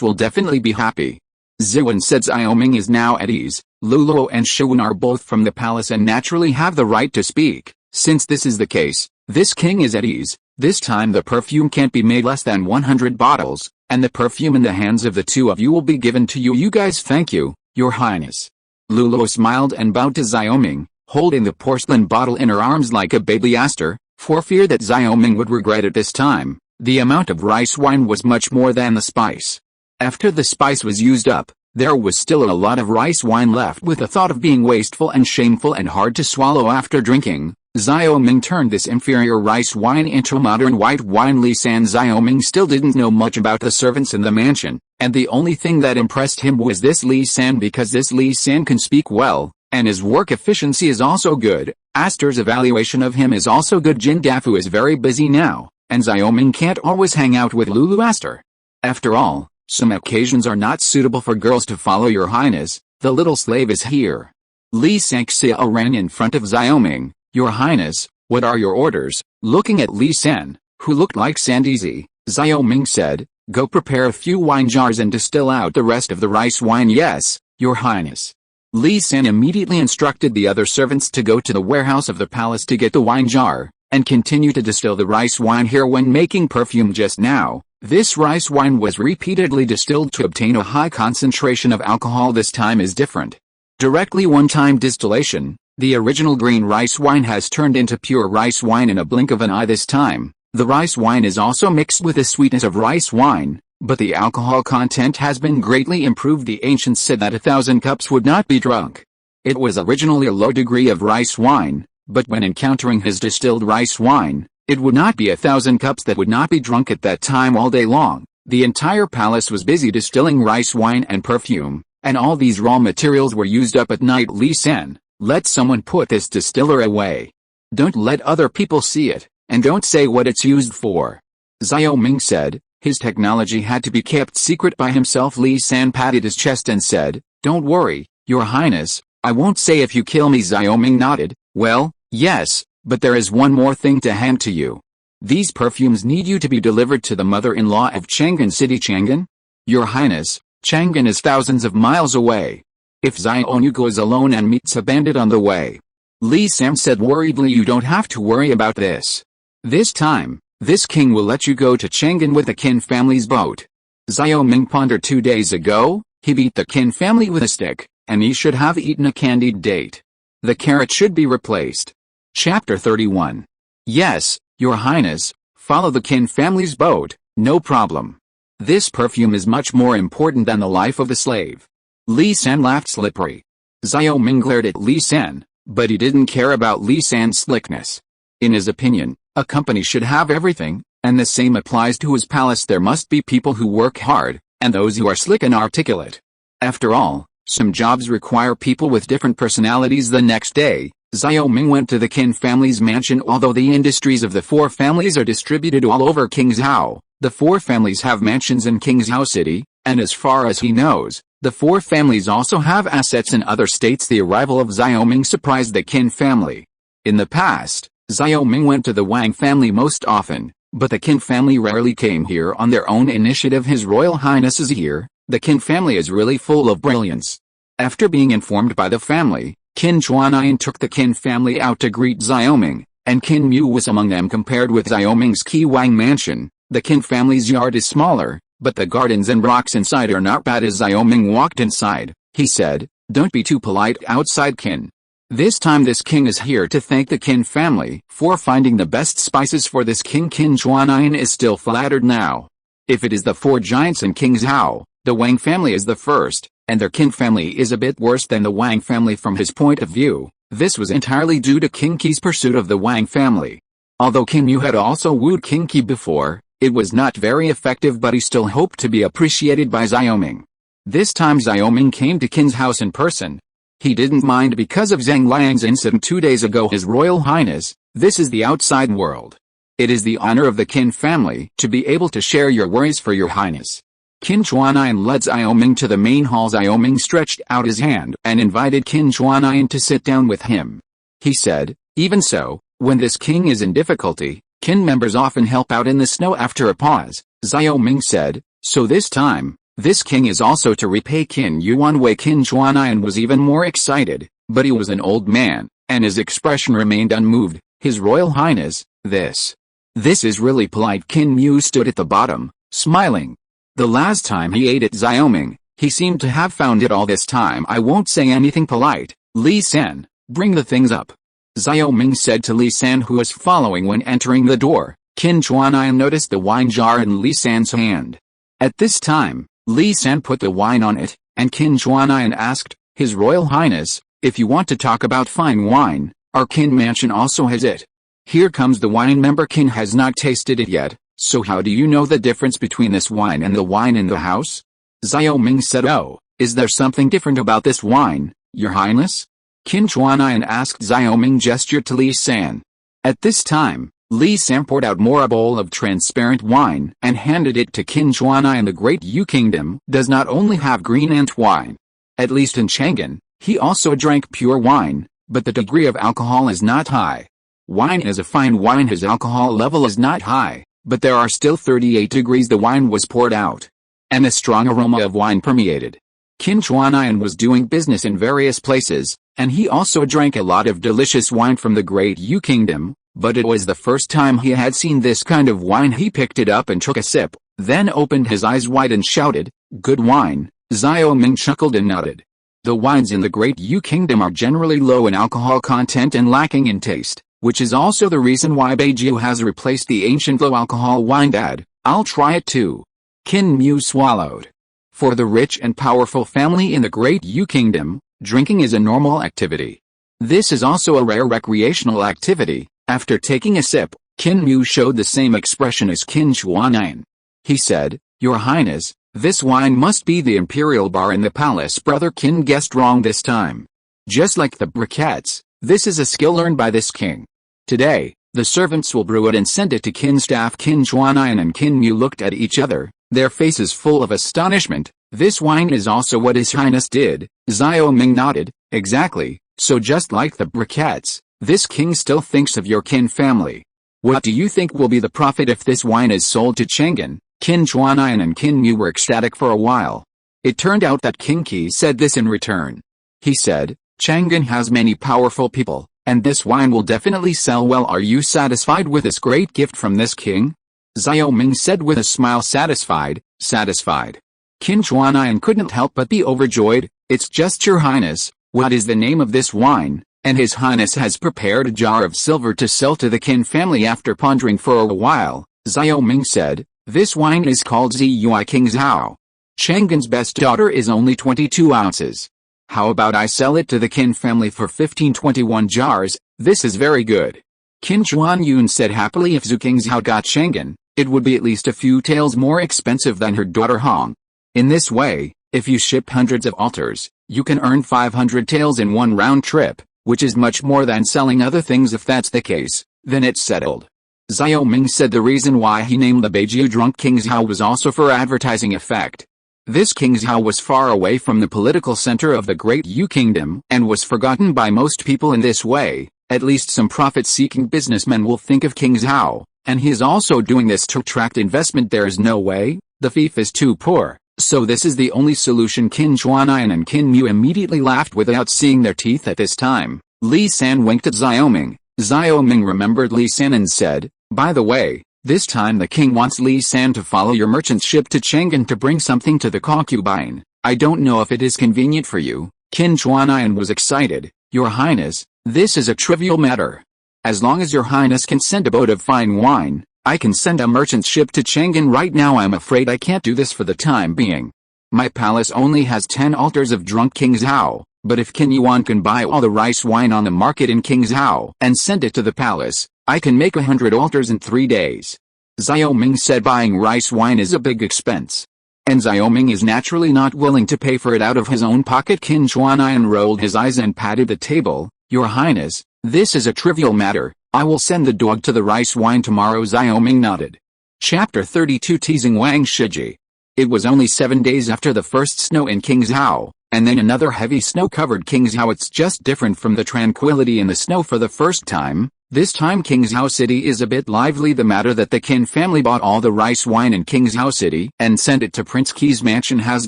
will definitely be happy. Ziwen said. Xiaoming is now at ease. Luluo and Shiwen are both from the palace and naturally have the right to speak. Since this is the case, this king is at ease. This time the perfume can't be made less than 100 bottles, and the perfume in the hands of the two of you will be given to you. You guys, thank you, Your Highness. Luluo smiled and bowed to Xiaoming, holding the porcelain bottle in her arms like a baby. Aster, for fear that Xiaoming would regret it this time, the amount of rice wine was much more than the spice. After the spice was used up, there was still a lot of rice wine left. With the thought of being wasteful and shameful and hard to swallow after drinking, Xiaoming turned this inferior rice wine into modern white wine. Li San. Xiaoming still didn't know much about the servants in the mansion, and the only thing that impressed him was this Li San, because this Li San can speak well, and his work efficiency is also good. Aster's evaluation of him is also good. Jindafu is very busy now, and Xiaoming can't always hang out with Lulu. Aster. After all, some occasions are not suitable for girls to follow. Your Highness, the little slave is here. Li Sanxia ran in front of Xiaoming. Your Highness, what are your orders? Looking at Li San, who looked like Sandizi, Xiaoming said, go prepare a few wine jars and distill out the rest of the rice wine. Yes, Your Highness. Li San immediately instructed the other servants to go to the warehouse of the palace to get the wine jar, and continue to distill the rice wine here. When making perfume just now, this rice wine was repeatedly distilled to obtain a high concentration of alcohol. This time is different. Directly one-time distillation, the original green rice wine has turned into pure rice wine in a blink of an eye. This time, the rice wine is also mixed with the sweetness of rice wine, but the alcohol content has been greatly improved. The ancients said that 1,000 cups would not be drunk. It was originally a low degree of rice wine, but when encountering his distilled rice wine, it would not be 1,000 cups that would not be drunk at that time all day long. The entire palace was busy distilling rice wine and perfume, and all these raw materials were used up at night. Li San, Let someone put this distiller away. Don't let other people see it, and don't say what it's used for. Xiao Ming said. His technology had to be kept secret by himself. Li San patted his chest and said, "Don't worry, Your Highness, I won't say if you kill me." Xiao Ming nodded. "Well, yes, but there is one more thing to hand to you. These perfumes need you to be delivered to the mother-in-law of Chang'an City." "Chang'an? Your Highness, Chang'an is thousands of miles away. If Xiaoyu goes alone and meets a bandit on the way," Li Sam said worriedly, "you don't have to worry about this. This time, this king will let you go to Chang'an with the Qin family's boat." Xiao Ming pondered. 2 days ago, he beat the Qin family with a stick, and he should have eaten a candied date. The carrot should be replaced. Chapter 31. "Yes, Your Highness, follow the Qin family's boat, no problem. This perfume is much more important than the life of the slave." Li San laughed slippery. Xiao Ming glared at Li San, but he didn't care about Li San's slickness. In his opinion, a company should have everything, and the same applies to his palace. There must be people who work hard, and those who are slick and articulate. After all, some jobs require people with different personalities. The next day, Xiao Ming went to the Qin family's mansion. Although the industries of the four families are distributed all over Qingzhou, the four families have mansions in Qingzhou City, and as far as he knows, the four families also have assets in other states. The arrival of Xiao Ming surprised the Qin family. In the past, Xiao Ming went to the Wang family most often, but the Qin family rarely came here on their own initiative. His Royal Highness is here. The Qin family is really full of brilliance. After being informed by the family, Qin Chuanian took the Qin family out to greet Xiao Ming, and Qin Mu was among them. Compared with Xiao Ming's Qi Wang mansion, the Qin family's yard is smaller, but the gardens and rocks inside are not bad. As Xiao Ming walked inside, he said, "Don't be too polite outside, Qin. This time this king is here to thank the Qin family for finding the best spices for this king." Qin Chuanian is still flattered now. If it is the four giants in Qingzhou, the Wang family is the first, and their Qin family is a bit worse than the Wang family. From his point of view, this was entirely due to King Qi's pursuit of the Wang family. Although Qin Mu had also wooed King Qi before, it was not very effective, but he still hoped to be appreciated by Xiao Ming. This time Xiao Ming came to Qin's house in person. He didn't mind because of Zhang Liang's incident 2 days ago. "His Royal Highness, this is the outside world. It is the honor of the Qin family to be able to share your worries for Your Highness." Qin Chuanian led Xiao Ming to the main hall. Xiao Ming stretched out his hand and invited Qin Chuanian to sit down with him. He said, "Even so, when this king is in difficulty, Qin members often help out in the snow." After a pause, Xiao Ming said, "So this time, this king is also to repay Qin Yuan Wei." Qin Chuanian was even more excited, but he was an old man, and his expression remained unmoved. "His Royal Highness, this is really polite." Qin Mu stood at the bottom, smiling. The last time he ate at Xiao Ming, he seemed to have found it all. "This time I won't say anything polite. Li San, bring the things up," Xiao Ming said to Li San, who was following. When entering the door, Qin Chuanian noticed the wine jar in Li San's hand. At this time, Li San put the wine on it, and Qin Chuanian asked, "His Royal Highness, if you want to talk about fine wine, our Qin mansion also has it. Here comes the wine." Member Qin has not tasted it yet, so how do you know the difference between this wine and the wine in the house? Xiao Ming said, "Oh, is there something different about this wine, Your Highness?" Qin Chuanian asked. Xiao Ming gestured to Li San. At this time, Li San poured out more a bowl of transparent wine and handed it to Qin Chuanian. "The Great Yu Kingdom does not only have green ant wine. At least in Chang'an, he also drank pure wine, but the degree of alcohol is not high. Wine is a fine wine. His alcohol level is not high, but there are still 38 degrees." The wine was poured out, and a strong aroma of wine permeated. Qin Chuanian was doing business in various places, and he also drank a lot of delicious wine from the Great Yu Kingdom, but it was the first time he had seen this kind of wine. He picked it up and took a sip, then opened his eyes wide and shouted, "Good wine." Xiao Ming chuckled and nodded. The wines in the Great Yu Kingdom are generally low in alcohol content and lacking in taste, which is also the reason why Beijiu has replaced the ancient low-alcohol wine. "Dad, I'll try it too." Qin Mu swallowed. For the rich and powerful family in the Great Yu Kingdom, drinking is a normal activity. This is also a rare recreational activity. After taking a sip, Qin Mu showed the same expression as Qin Chuanian. He said, "Your Highness, this wine must be the imperial bar in the palace." Brother Qin guessed wrong this time. Just like the briquettes, this is a skill learned by this king. Today, the servants will brew it and send it to Qin staff. Qin Juanian and Qin Mu looked at each other, their faces full of astonishment. This wine is also what His Highness did. Xiao Ming nodded. Exactly, so just like the briquettes, this king still thinks of your Qin family. What do you think will be the profit if this wine is sold to Chang'an? Qin Juanian and Qin Mu were ecstatic for a while. It turned out that King Qi said this in return. He said, Chang'an has many powerful people, and this wine will definitely sell well. Are you satisfied with this great gift from this king? Xiao Ming said with a smile. Satisfied, satisfied. Qin Juanian couldn't help but be overjoyed. It's just your highness, what is the name of this wine? And His Highness has prepared a jar of silver to sell to the Qin family. After pondering for a while, Xiao Ming said, this wine is called Ziyue King Zhao. Chang'an's best daughter is only 22 ounces. How about I sell it to the Qin family for 15-21 jars? This is very good. Qin Juanyun said happily. If Zhu Qingzhao got Chang'an, it would be at least a few taels more expensive than her daughter Hong. In this way, if you ship hundreds of altars, you can earn 500 taels in one round trip, which is much more than selling other things. If that's the case, then it's settled. Xiao Ming said the reason why he named the Beiju drunk Qingzhao was also for advertising effect. This Qingzhao was far away from the political center of the Great Yu Kingdom and was forgotten by most people. In this way, at least some profit-seeking businessmen will think of Qingzhao, and he is also doing this to attract investment. There is no way, the fief is too poor, so this is the only solution. Qin Juanian and Qin Mu immediately laughed without seeing their teeth at this time. Li San winked at Xiao Ming. Xiao Ming remembered Li San and said, by the way, this time the king wants Li San to follow your merchant ship to Chang'an to bring something to the concubine. I don't know if it is convenient for you. Qin Juanian was excited. Your Highness, this is a trivial matter. As long as your Highness can send a boat of fine wine, I can send a merchant ship to Chang'an right now. I'm afraid I can't do this for the time being. My palace only has 10 altars of drunk Qingzhao, but if Qin Yuan can buy all the rice wine on the market in Qingzhao and send it to the palace, I can make 100 altars in 3 days. Xiao Ming said buying rice wine is a big expense. And Xiao Ming is naturally not willing to pay for it out of his own pocket. Qin Juanian rolled his eyes and patted the table. Your Highness, this is a trivial matter. I will send the dog to the rice wine tomorrow. Xiao Ming nodded. Chapter 32 Teasing Wang Shiji. It was only 7 days after the first snow in Qingzhao, and then another heavy snow covered Qingzhao. It's just different from the tranquility in the snow for the first time. This time Qingzhao City is a bit lively. The matter that the Qin family bought all the rice wine in Qingzhao City and sent it to Prince Qi's mansion has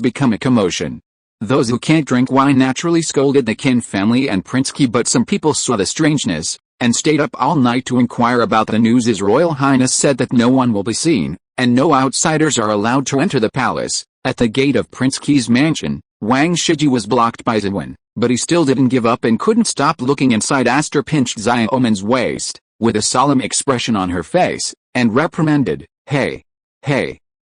become a commotion. Those who can't drink wine naturally scolded the Qin family and Prince Qi, but some people saw the strangeness and stayed up all night to inquire about the news. His Royal Highness said that no one will be seen, and no outsiders are allowed to enter the palace. At the gate of Prince Qi's mansion, Wang Shiji was blocked by Ziwen, but he still didn't give up and couldn't stop looking inside. Aster pinched Xiao Ming's waist, with a solemn expression on her face, and reprimanded, Hey!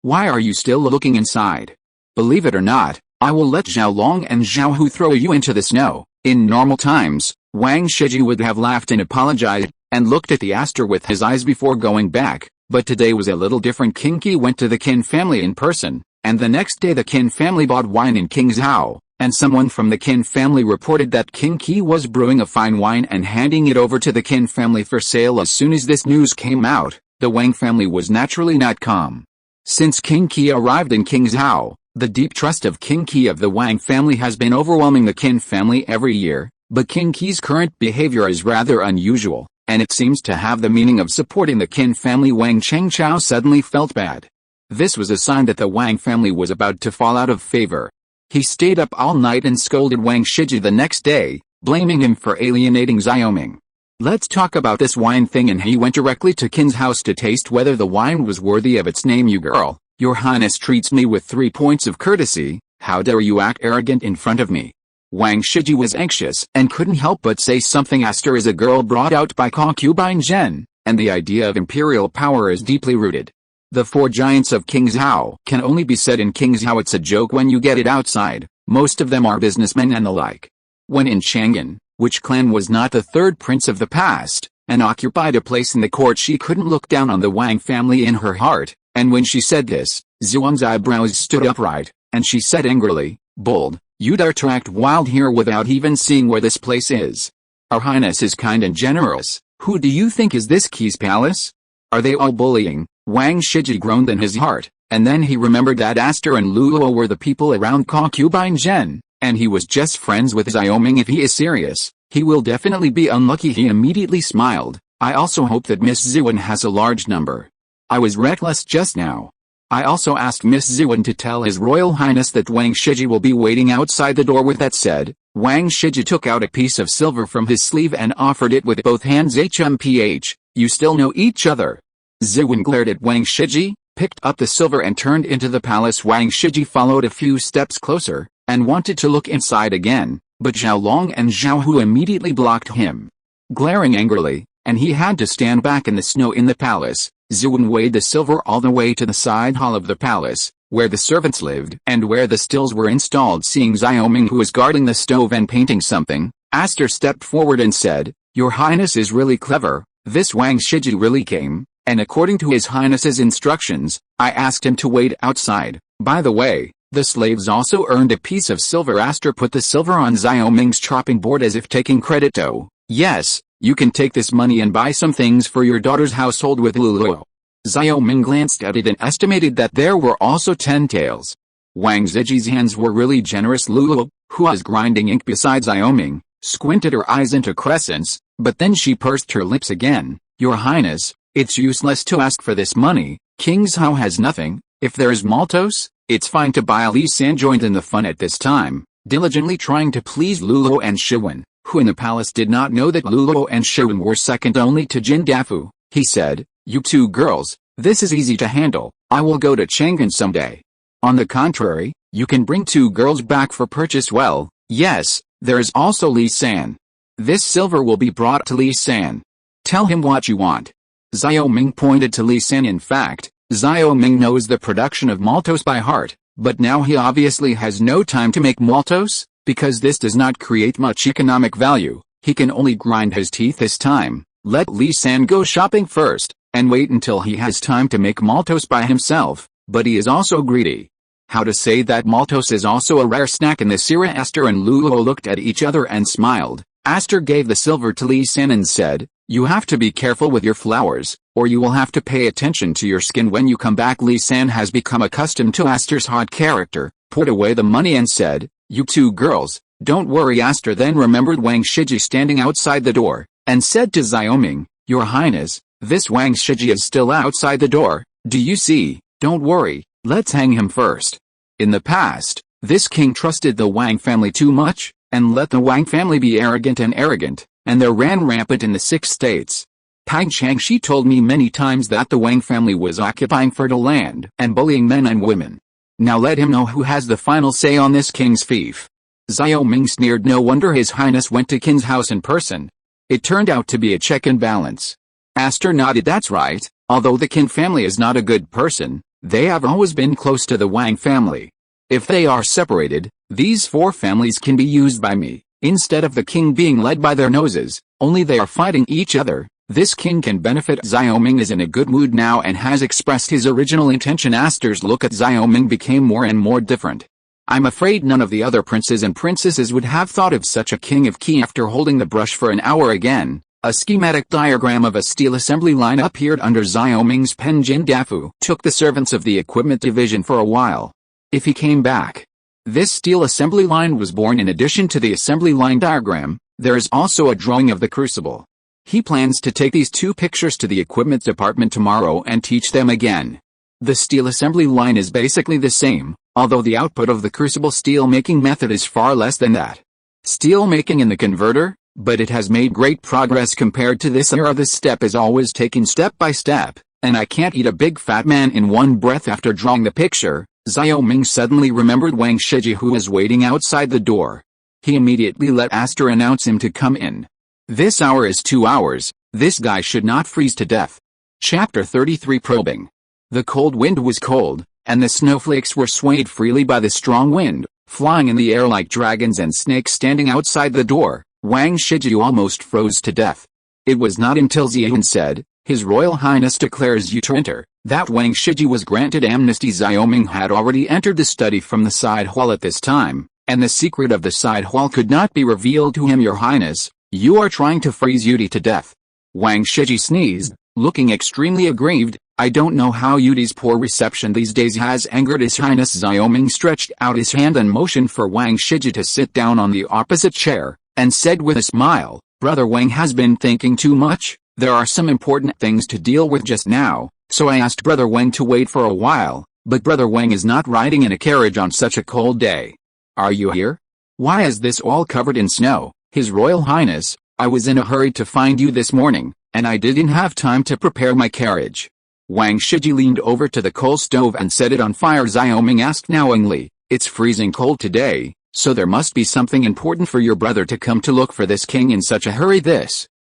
Why are you still looking inside? Believe it or not, I will let Zhao Long and Zhao Hu throw you into the snow. In normal times, Wang Shiji would have laughed and apologized, and looked at the Aster with his eyes before going back, but today was a little different. King Qi went to the Qin family in person, and the next day the Qin family bought wine in Qingzhao, and someone from the Qin family reported that King Qi was brewing a fine wine and handing it over to the Qin family for sale. As soon as this news came out, the Wang family was naturally not calm. Since King Qi arrived in Qingzhao, the deep trust of King Qi of the Wang family has been overwhelming the Qin family every year, but King Qi's current behavior is rather unusual, and it seems to have the meaning of supporting the Qin family. Wang Chengchao suddenly felt bad. This was a sign that the Wang family was about to fall out of favor. He stayed up all night and scolded Wang Shiji the next day, blaming him for alienating Xiao Ming. Let's talk about this wine thing. And he went directly to Qin's house to taste whether the wine was worthy of its name. You girl, your Highness treats me with 3 points of courtesy. How dare you act arrogant in front of me? Wang Shiji was anxious and couldn't help but say something. Aster is a girl brought out by concubine Zhen, and the idea of imperial power is deeply rooted. The 4 giants of Qingzhao can only be said in Qingzhao. It's a joke when you get it outside. Most of them are businessmen and the like. When in Chang'an, which clan was not the 3rd prince of the past, and occupied a place in the court, she couldn't look down on the Wang family in her heart, and when she said this, Zhuang's eyebrows stood upright, and she said angrily, Bold, You dare to act wild here without even seeing where this place is. Our Highness is kind and generous. Who do you think is this Key's palace? Are they all bullying? Wang Shiji groaned in his heart, and then he remembered that Aster and Luo were the people around concubine Zhen, and he was just friends with Xiaoming. If he is serious, he will definitely be unlucky. He immediately smiled. I also hope that Miss Ziwen has a large number. I was reckless just now. I also asked Miss Ziwen to tell His Royal Highness that Wang Shiji will be waiting outside the door. With that said, Wang Shiji took out a piece of silver from his sleeve and offered it with both hands. HMPH, you still know each other. Ziwen glared at Wang Shiji, picked up the silver and turned into the palace. Wang Shiji followed a few steps closer, and wanted to look inside again, but Zhao Long and Zhao Hu immediately blocked him. Glaring angrily, and he had to stand back in the snow in the palace, Ziwen weighed the silver all the way to the side hall of the palace, where the servants lived and where the stills were installed. Seeing Xiaoming, who was guarding the stove and painting something, Aster stepped forward and said, Your Highness is really clever. This Wang Shiji really came, and according to His Highness's instructions, I asked him to wait outside. By the way, the slaves also earned a piece of silver. Aster put the silver on Xiaoming's chopping board as if taking credit. Oh, yes, you can take this money and buy some things for your daughter's household with Luo. Xiaoming glanced at it and estimated that there were also 10 taels. Wang Ziji's hands were really generous. Luo, who was grinding ink beside Xiaoming, squinted her eyes into crescents, but then she pursed her lips again. Your Highness, it's useless to ask for this money. King Zhao has nothing. If there is Maltos, it's fine to buy. Li San joined in the fun at this time, diligently trying to please Luo and Shiwen, who in the palace did not know that Luo and Shiwen were second only to Jin Dafu. He said, You two girls, this is easy to handle. I will go to Chang'an someday. On the contrary, you can bring 2 girls back for purchase. Well, yes, there is also Li San. This silver will be brought to Li San. Tell him what you want. Xiaoming pointed to Li San. In fact, Xiaoming knows the production of maltose by heart, but now he obviously has no time to make maltose, because this does not create much economic value. He can only grind his teeth this time. Let Li San go shopping first, and wait until he has time to make maltose by himself, but he is also greedy. How to say that maltose is also a rare snack in this era? Aster and Luo looked at each other and smiled. Aster gave the silver to Li San and said, You have to be careful with your flowers, or you will have to pay attention to your skin when you come back. Li San has become accustomed to Aster's hot character, put away the money and said, You 2 girls, don't worry. Aster then remembered Wang Shiji standing outside the door, and said to Xiaoming, Your Highness, this Wang Shiji is still outside the door. Do you see? Don't worry, let's hang him first. In the past, this king trusted the Wang family too much, and let the Wang family be arrogant, and they ran rampant in the 6 states. Pang Changshi told me many times that the Wang family was occupying fertile land and bullying men and women. Now let him know who has the final say on this king's fief. Xiaoming sneered. No wonder His Highness went to Qin's house in person. It turned out to be a check and balance. Aster nodded. That's right, although the Qin family is not a good person, they have always been close to the Wang family. If they are separated, these 4 families can be used by me, instead of the king being led by their noses. Only they are fighting each other. This king can benefit. Xiaoming is in a good mood now and has expressed his original intention. Aster's look at Xiaoming became more and more different. I'm afraid none of the other princes and princesses would have thought of such a king of Qi. After holding the brush for an hour again, a schematic diagram of a steel assembly line appeared under Xiaoming's pen. Jin Dafu took the servants of the equipment division for a while. If he came back, this steel assembly line was born. In addition to the assembly line diagram, there is also a drawing of the crucible. He plans to take these 2 pictures to the equipment department tomorrow and teach them again. The steel assembly line is basically the same, although the output of the crucible steel making method is far less than that steel making in the converter, but it has made great progress compared to this era. This step is always taken step by step, and I can't eat a big fat man in one breath. After drawing the picture, Xiaoming suddenly remembered Wang Shiji, who was waiting outside the door. He immediately let Aster announce him to come in. This hour is 2 hours, this guy should not freeze to death. Chapter 33 Probing. The cold wind was cold, and the snowflakes were swayed freely by the strong wind, flying in the air like dragons and snakes. Standing outside the door, Wang Shiji almost froze to death. It was not until Xian said, His Royal Highness declares you to enter, that Wang Shiji was granted amnesty. Xiaoming had already entered the study from the side hall at this time, and the secret of the side hall could not be revealed to him. Your Highness, you are trying to freeze Yudi to death. Wang Shiji sneezed, looking extremely aggrieved. I don't know how Yudi's poor reception these days has angered His Highness. Xiaoming stretched out his hand and motioned for Wang Shiji to sit down on the opposite chair, and said with a smile, Brother Wang has been thinking too much. There are some important things to deal with just now, so I asked Brother Wang to wait for a while, but Brother Wang is not riding in a carriage on such a cold day. Are you here? Why is this all covered in snow? His Royal Highness, I was in a hurry to find you this morning, and I didn't have time to prepare my carriage. Wang Shiji leaned over to the coal stove and set it on fire. Xiaoming asked knowingly, it's freezing cold today, so there must be something important for your brother to come to look for this king in such a hurry.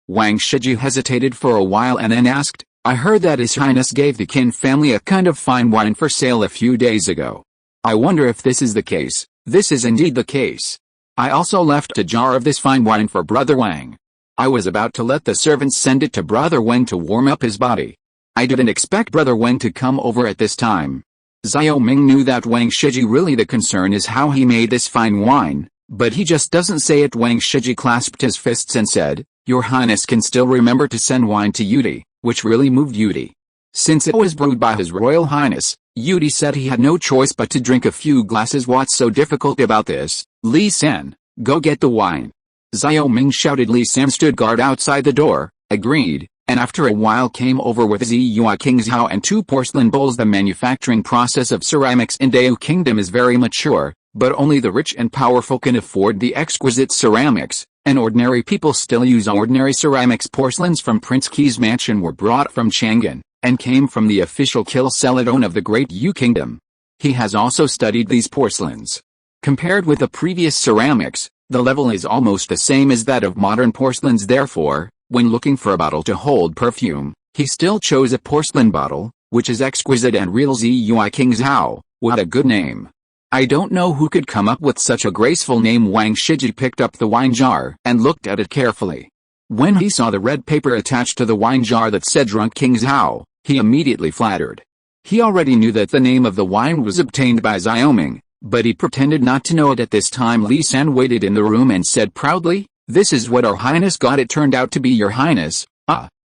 Wang Shiji hesitated for a while and then asked, I heard that His Highness gave the Qin family a kind of fine wine for sale a few days ago. I wonder if this is the case. This is indeed the case. I also left a jar of this fine wine for Brother Wang. I was about to let the servants send it to Brother Wang to warm up his body. I didn't expect Brother Wang to come over at this time. Xiaoming knew that Wang Shiji really the concern is how he made this fine wine, but he just doesn't say it. Wang Shiji clasped his fists and said, Your Highness can still remember to send wine to Yudi, which really moved Yudi. Since it was brewed by His Royal Highness, Yudi said he had no choice but to drink a few glasses. What's so difficult about this? Li San, go get the wine. Xiaoming shouted. Li San stood guard outside the door, agreed, and after a while came over with Ziyue Kingzhao and 2 porcelain bowls. The manufacturing process of ceramics in Dao Kingdom is very mature, but only the rich and powerful can afford the exquisite ceramics, and ordinary people still use ordinary ceramics. Porcelains from Prince Qi's mansion were brought from Chang'an, and came from the official Kill Celadon of the Great Yu Kingdom. He has also studied these porcelains. Compared with the previous ceramics, the level is almost the same as that of modern porcelains. Therefore, when looking for a bottle to hold perfume, he still chose a porcelain bottle, which is exquisite and real. Ziyue Kingzhao, what a good name. I don't know who could come up with such a graceful name. Wang Shiji picked up the wine jar and looked at it carefully. When he saw the red paper attached to the wine jar that said Drunk Kingzhao, he immediately flattered. He already knew that the name of the wine was obtained by Xiaoming, but he pretended not to know it at this time. Li San waited in the room and said proudly, This is what our Highness got. It turned out to be your Highness.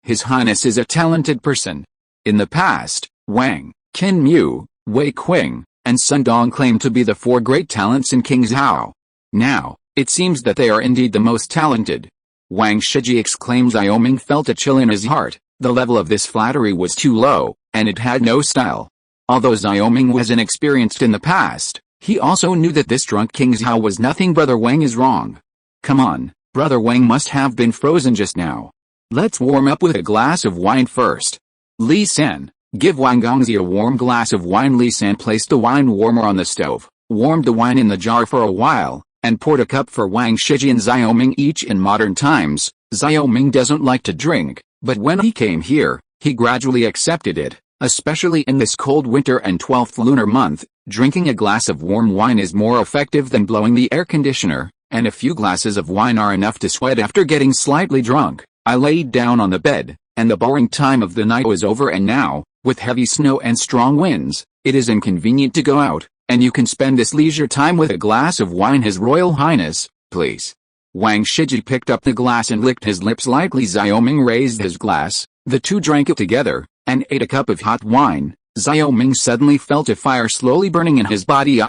His Highness is a talented person. In the past, Wang, Qin Mu, Wei Qing, and Sun Dong claimed to be the 4 great talents in Kingzhao. Now, it seems that they are indeed the most talented. Wang Shiji exclaimed. Xiaoming felt a chill in his heart. The level of this flattery was too low, and it had no style. Although Xiaoming was inexperienced in the past, he also knew that this Drunk Kingzhao was nothing. Brother Wang is wrong. Come on, Brother Wang must have been frozen just now. Let's warm up with a glass of wine first. Li San, give Wang Gongzi a warm glass of wine. Li San placed the wine warmer on the stove, warmed the wine in the jar for a while, and poured a cup for Wang Shiji and Xiaoming each. In modern times, Xiaoming doesn't like to drink, but when he came here, he gradually accepted it, especially in this cold winter and 12th lunar month. Drinking a glass of warm wine is more effective than blowing the air conditioner, and a few glasses of wine are enough to sweat after getting slightly drunk. I laid down on the bed, and the boring time of the night was over, and now, with heavy snow and strong winds, it is inconvenient to go out, and you can spend this leisure time with a glass of wine. His Royal Highness, please. Wang Shiji picked up the glass and licked his lips lightly. Xiaoming raised his glass, the two drank it together, and ate a cup of hot wine. Xiaoming suddenly felt a fire slowly burning in his body.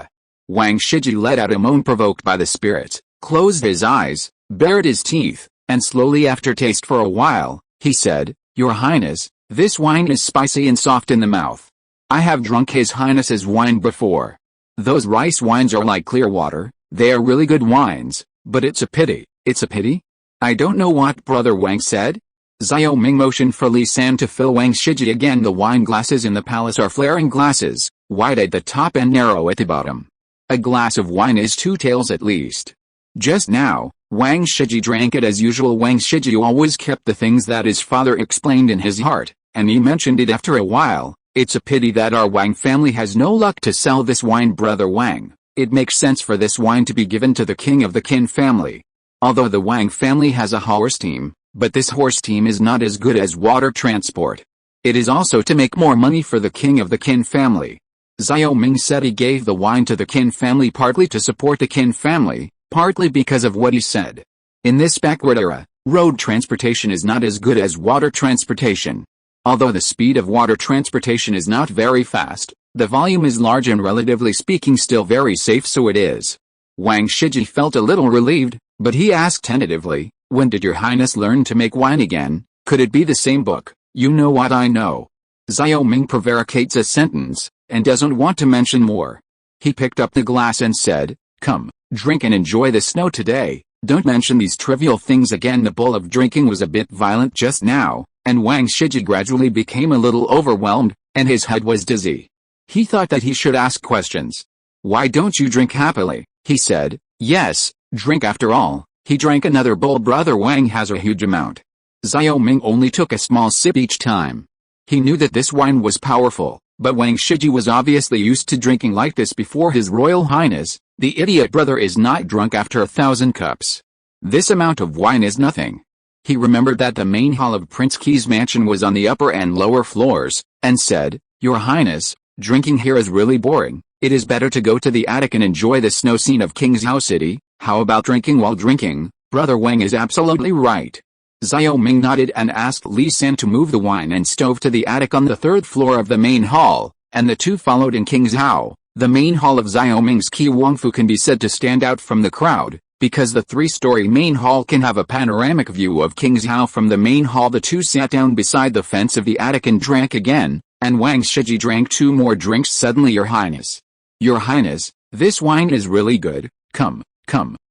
Wang Shiji let out a moan provoked by the spirit, closed his eyes, bared his teeth, and slowly after taste for a while, he said, Your Highness, this wine is spicy and soft in the mouth. I have drunk His Highness's wine before. Those rice wines are like clear water, they are really good wines, but it's a pity. It's a pity? I don't know what Brother Wang said. Xiaoming motioned for Li San to fill Wang Shiji again. The wine glasses in the palace are flaring glasses, wide at the top and narrow at the bottom. A glass of wine is 2 taels at least. Just now, Wang Shiji drank it as usual. Wang Shiji always kept the things that his father explained in his heart, and he mentioned it after a while. It's a pity that our Wang family has no luck to sell this wine. Brother Wang, it makes sense for this wine to be given to the king of the Qin family. Although the Wang family has a horse team, but this horse team is not as good as water transport. It is also to make more money for the king of the Qin family. Xiao Ming said he gave the wine to the Qin family partly to support the Qin family, partly because of what he said. In this backward era, road transportation is not as good as water transportation. Although the speed of water transportation is not very fast, the volume is large and relatively speaking still very safe, so it is. Wang Shiji felt a little relieved, but he asked tentatively, "When did your highness learn to make wine again? Could it be the same book? You know what I know." Xiao Ming prevaricates a sentence, and doesn't want to mention more. He picked up the glass and said, "Come, drink and enjoy the snow today. Don't mention these trivial things again." The bull of drinking was a bit violent just now, and Wang Shiji gradually became a little overwhelmed, and his head was dizzy. He thought that he should ask questions. "Why don't you drink happily?" he said. "Yes, drink after all." He drank another bowl. Brother Wang has a huge amount. Xiao Ming only took a small sip each time. He knew that this wine was powerful, but Wang Shiji was obviously used to drinking like this before His Royal Highness. The idiot brother is not drunk after 1,000 cups. This amount of wine is nothing. He remembered that the main hall of Prince Qi's mansion was on the upper and lower floors, and said, "Your Highness, drinking here is really boring. It is better to go to the attic and enjoy the snow scene of Qingzhou City. How about drinking while drinking?" Brother Wang is absolutely right. Xiao Ming nodded and asked Li San to move the wine and stove to the attic on the 3rd floor of the main hall, and the two followed in Qingzhou. The main hall of Xiao Ming's Qi Wangfu can be said to stand out from the crowd, because the 3-story main hall can have a panoramic view of Qingzhou from the main hall. The two sat down beside the fence of the attic and drank again, and Wang Shiji drank 2 more drinks. Suddenly, "Your Highness. Your Highness, this wine is really good. Come,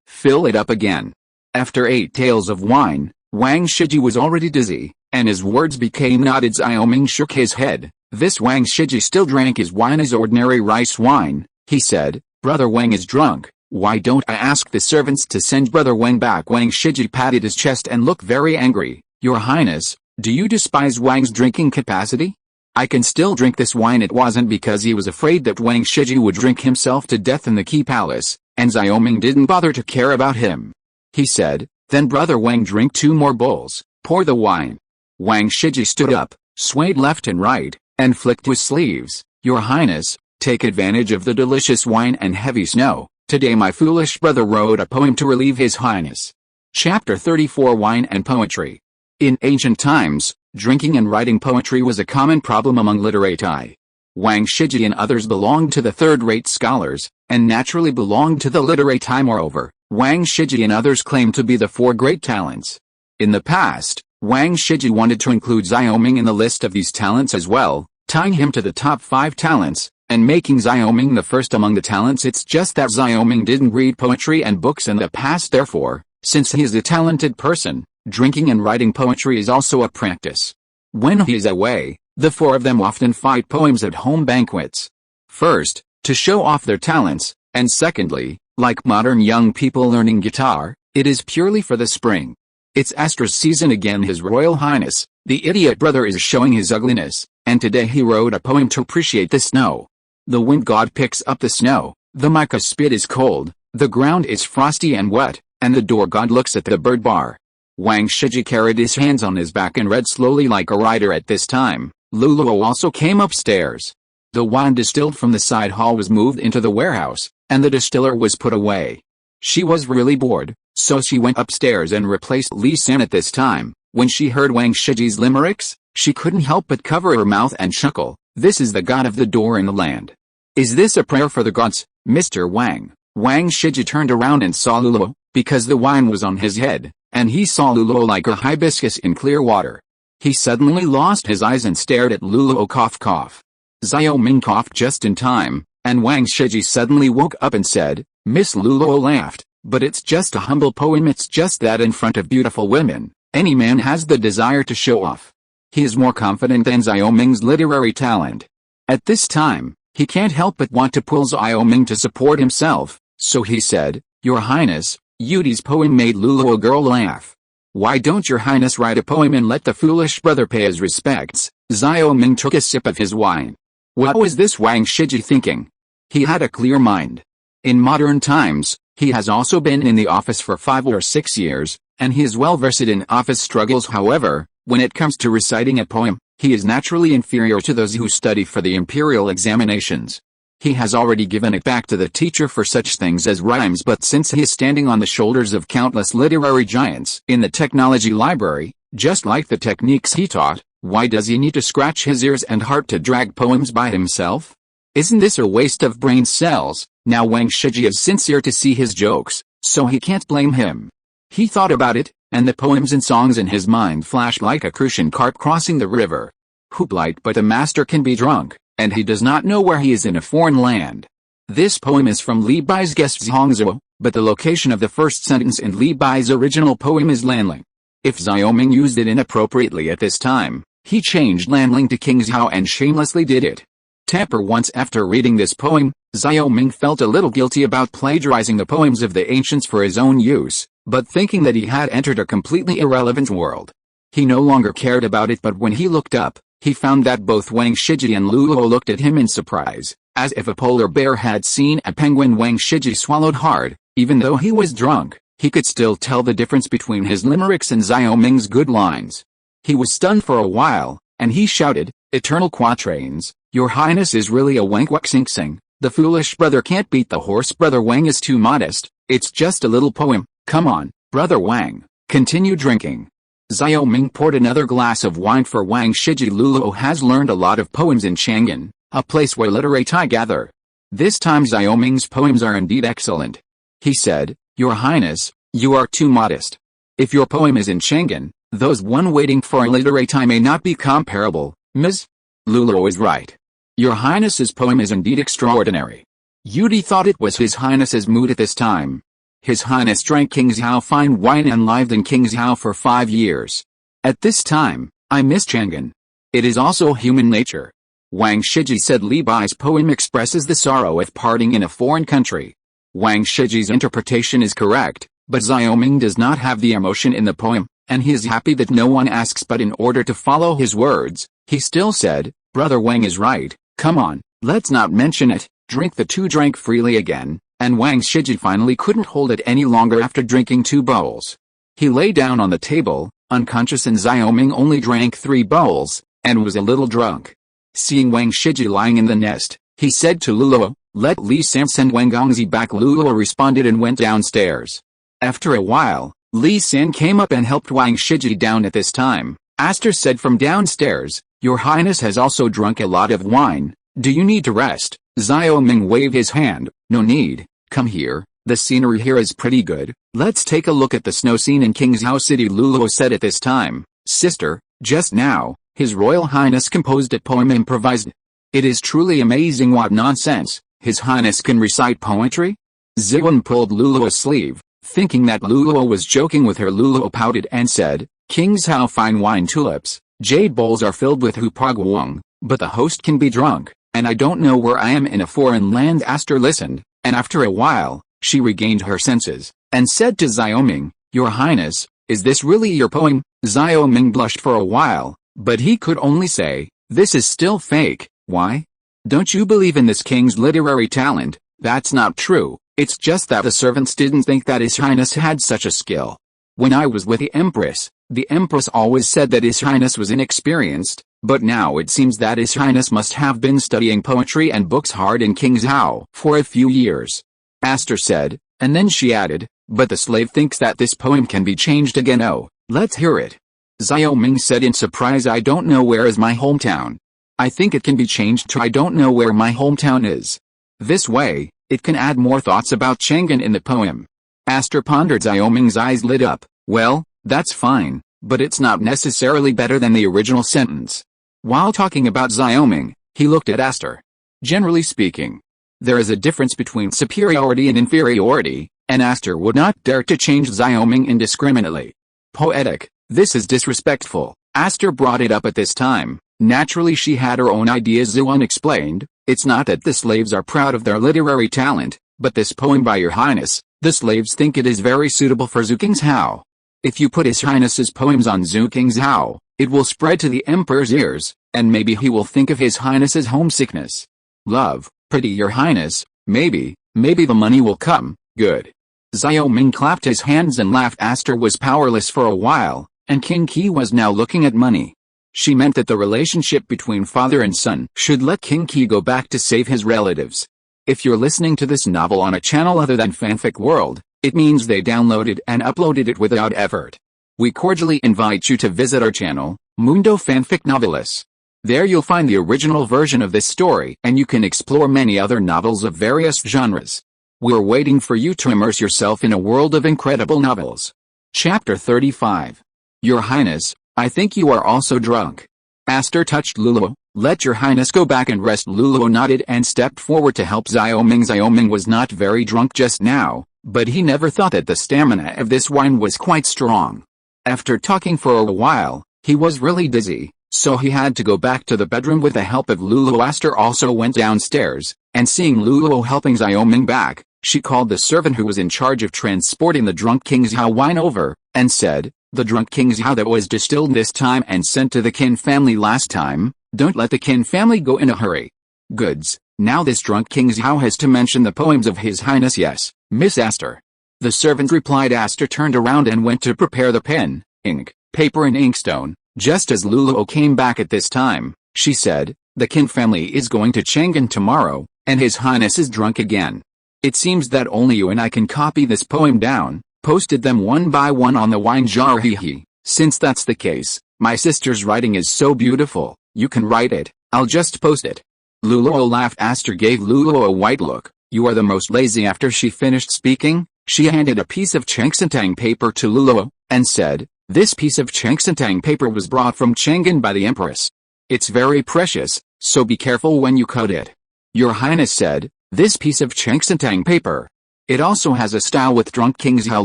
fill it up again." After 8 taels of wine, Wang Shiji was already dizzy, and his words became nodded. Xiao Ming shook his head. This Wang Shiji still drank his wine as ordinary rice wine. He said, "Brother Wang is drunk. Why don't I ask the servants to send Brother Wang back?" Wang Shiji patted his chest and looked very angry. "Your Highness, do you despise Wang's drinking capacity? I can still drink this wine." It wasn't because he was afraid that Wang Shiji would drink himself to death in the Qi Palace, and Xiao Ming didn't bother to care about him. He said, "Then Brother Wang, drink 2 more bowls. Pour the wine." Wang Shiji stood up, swayed left and right, and flicked his sleeves. "Your Highness, take advantage of the delicious wine and heavy snow. Today my foolish brother wrote a poem to relieve His Highness." Chapter 34 Wine and Poetry. In ancient times, drinking and writing poetry was a common problem among literati. Wang Shiji and others belonged to the third-rate scholars, and naturally belonged to the literati. Moreover, Wang Shiji and others claimed to be the 4 great talents. In the past, Wang Shiji wanted to include Xiao Ming in the list of these talents as well, tying him to the top 5 talents, and making Xiao Ming the first among the talents. It's just that Xiao Ming didn't read poetry and books in the past. Therefore, since he is a talented person, drinking and writing poetry is also a practice. When he is away, the 4 of them often fight poems at home banquets. First, to show off their talents, and secondly, like modern young people learning guitar, it is purely for the spring. It's Astra's season again. His Royal Highness, the idiot brother, is showing his ugliness, and today he wrote a poem to appreciate the snow. The wind god picks up the snow, the mica spit is cold, the ground is frosty and wet, and the door god looks at the bird bar. Wang Shiji carried his hands on his back and read slowly like a rider. At this time, Luluo also came upstairs. The wine distilled from the side hall was moved into the warehouse, and the distiller was put away. She was really bored, so she went upstairs and replaced Li San. At this time, when she heard Wang Shiji's limericks, she couldn't help but cover her mouth and chuckle. "This is the god of the door in the land. Is this a prayer for the gods, Mr. Wang?" Wang Shiji turned around and saw Luluo, because the wine was on his head, and he saw Luluo like a hibiscus in clear water. He suddenly lost his eyes and stared at Luluo. Cough. Xiao Ming coughed just in time, and Wang Shiji suddenly woke up and said, Miss Luluo laughed, "But it's just a humble poem. It's just that in front of beautiful women, any man has the desire to show off." He is more confident than Xiao Ming's literary talent. At this time, he can't help but want to pull Xiao Ming to support himself, so he said, "Your Highness, Yudi's poem made Luluo girl laugh. Why don't your Highness write a poem and let the foolish brother pay his respects?" Xiao Ming took a sip of his wine. What was this Wang Shiji thinking? He had a clear mind. In modern times, he has also been in the office for 5 or 6 years, and he is well versed in office struggles. However, when it comes to reciting a poem, he is naturally inferior to those who study for the imperial examinations. He has already given it back to the teacher for such things as rhymes, but since he is standing on the shoulders of countless literary giants in the technology library, just like the techniques he taught, why does he need to scratch his ears and heart to drag poems by himself? Isn't this a waste of brain cells? Now Wang Shiji is sincere to see his jokes, so he can't blame him. He thought about it, and the poems and songs in his mind flashed like a crucian cart crossing the river. Hoplite, but the master can be drunk, and he does not know where he is in a foreign land. This poem is from Li Bai's guest Zhongzhou, but the location of the first sentence in Li Bai's original poem is Lanling. If Xiaoming used it inappropriately at this time, he changed Lanling to King Zhao and shamelessly did it. Temper once after reading this poem, Xiaoming felt a little guilty about plagiarizing the poems of the ancients for his own use, but thinking that he had entered a completely irrelevant world. He no longer cared about it, but when he looked up, he found that both Wang Shiji and Luo looked at him in surprise, as if a polar bear had seen a penguin. Wang Shiji swallowed hard. Even though he was drunk, he could still tell the difference between his limericks and Xiaoming's good lines. He was stunned for a while, and he shouted, "Eternal quatrains, your highness is really a wank wak sing sing. The foolish brother can't beat the horse. Brother Wang is too modest, it's just a little poem. Come on, brother Wang, continue drinking." Xiaoming poured another glass of wine for Wang Shiji. Luo has learned a lot of poems in Chang'an, a place where literati gather. This time Xiaoming's poems are indeed excellent. He said, "Your Highness, you are too modest. If your poem is in Chang'an, those one waiting for a literati may not be comparable, Ms. Luo is right. Your Highness's poem is indeed extraordinary." Yudi thought it was His Highness's mood at this time. His Highness drank King Zhao fine wine and lived in King Zhao for 5 years. At this time, I miss Chang'an. It is also human nature. Wang Shiji said Li Bai's poem expresses the sorrow of parting in a foreign country. Wang Shiji's interpretation is correct, but Xiaoming does not have the emotion in the poem, and he is happy that no one asks. But in order to follow his words, he still said, "Brother Wang is right, come on, let's not mention it." Drink. The two drank freely again, and Wang Shiji finally couldn't hold it any longer after drinking 2 bowls. He lay down on the table, unconscious, and Xiaoming only drank 3 bowls, and was a little drunk. Seeing Wang Shiji lying in the nest, he said to Luo, "Let Li Sam send Wang Gongzi back." Luo responded and went downstairs. After a while, Li San came up and helped Wang Shiji down. At this time, Aster said from downstairs, "Your Highness has also drunk a lot of wine. Do you need to rest?" Xiaoming waved his hand. "No need. Come here, the scenery here is pretty good. Let's take a look at the snow scene in King Zhao City." Luo said at this time, "Sister, just now, His Royal Highness composed a poem improvised. It is truly amazing." "What nonsense, His Highness can recite poetry?" Ziwan pulled Luo's sleeve, thinking that Luo was joking with her. Luo pouted and said, "King Zhao fine wine tulips, jade bowls are filled with hupaguang, but the host can be drunk, and I don't know where I am in a foreign land." Aster listened, and after a while, she regained her senses, and said to Xiaoming, "Your Highness, is this really your poem?" Xiaoming blushed for a while, but he could only say, "This is still fake." "Why? Don't you believe in this king's literary talent?" "That's not true, it's just that the servants didn't think that His Highness had such a skill. When I was with the Empress always said that His Highness was inexperienced, but now it seems that His Highness must have been studying poetry and books hard in King Zhao for a few years." Aster said, and then she added, "But the slave thinks that this poem can be changed again. Oh, let's hear it." Xiaoming said in surprise, "I don't know where is my hometown. I think it can be changed to I don't know where my hometown is. This way, it can add more thoughts about Chang'an in the poem." Aster pondered. Xiaoming's eyes lit up. "Well, that's fine, but it's not necessarily better than the original sentence." While talking about Xiaoming, he looked at Aster. Generally speaking, there is a difference between superiority and inferiority, and Aster would not dare to change Xiaoming indiscriminately. "Poetic, this is disrespectful." Aster brought it up at this time. Naturally she had her own ideas. Ziwan explained, "It's not that the slaves are proud of their literary talent, but this poem by Your Highness, the slaves think it is very suitable for Zhu King Zhao. If you put His Highness's poems on Zhu King Zhao, it will spread to the Emperor's ears, and maybe he will think of His Highness's homesickness. Love, pretty Your Highness, maybe the money will come." "Good." Xiaoming clapped his hands and laughed. Aster was powerless for a while, and King Qi was now looking at money. She meant that the relationship between father and son should let King Qi go back to save his relatives, If you're listening to this novel on a channel other than Fanfic World, it means they downloaded and uploaded it without effort. We cordially invite you to visit our channel, Mundo Fanfic Novelis. There you'll find the original version of this story and you can explore many other novels of various genres. We're waiting for you to immerse yourself in a world of incredible novels. Chapter 35. Your Highness, I think you are also drunk. Aster touched Luluo. Let your highness go back and rest. Luluo nodded and stepped forward to help Xiaoming. Xiaoming was not very drunk just now, but he never thought that the stamina of this wine was quite strong. After talking for a while, he was really dizzy, so he had to go back to the bedroom with the help of Luluo. Aster also went downstairs, and seeing Luluo helping Xiaoming back, she called the servant who was in charge of transporting the drunk King Xiao wine over, and said, "The drunk King Xiao that was distilled this time and sent to the Qin family last time, don't let the Qin family go in a hurry." Goods. Now this drunk King Xiao has to mention the poems of His Highness. Yes, Miss Aster. The servant replied. Aster turned around and went to prepare the pen, ink, paper and inkstone. Just as Luluo came back at this time, she said, "The Qin family is going to Chang'an tomorrow, and His Highness is drunk again. It seems that only you and I can copy this poem down, posted them one by one on the wine jar. Hee. Since that's the case, my sister's writing is so beautiful. You can write it, I'll just post it." Luluo laughed. Aster gave Luluo a white look. "You are the most lazy." After she finished speaking, she handed a piece of Changxintang paper to Luluo, and said, "This piece of Changxintang paper was brought from Chang'an by the Empress. It's very precious, so be careful when you cut it." Your Highness said, "This piece of Changxintang paper. It also has a style with drunk King Xiao."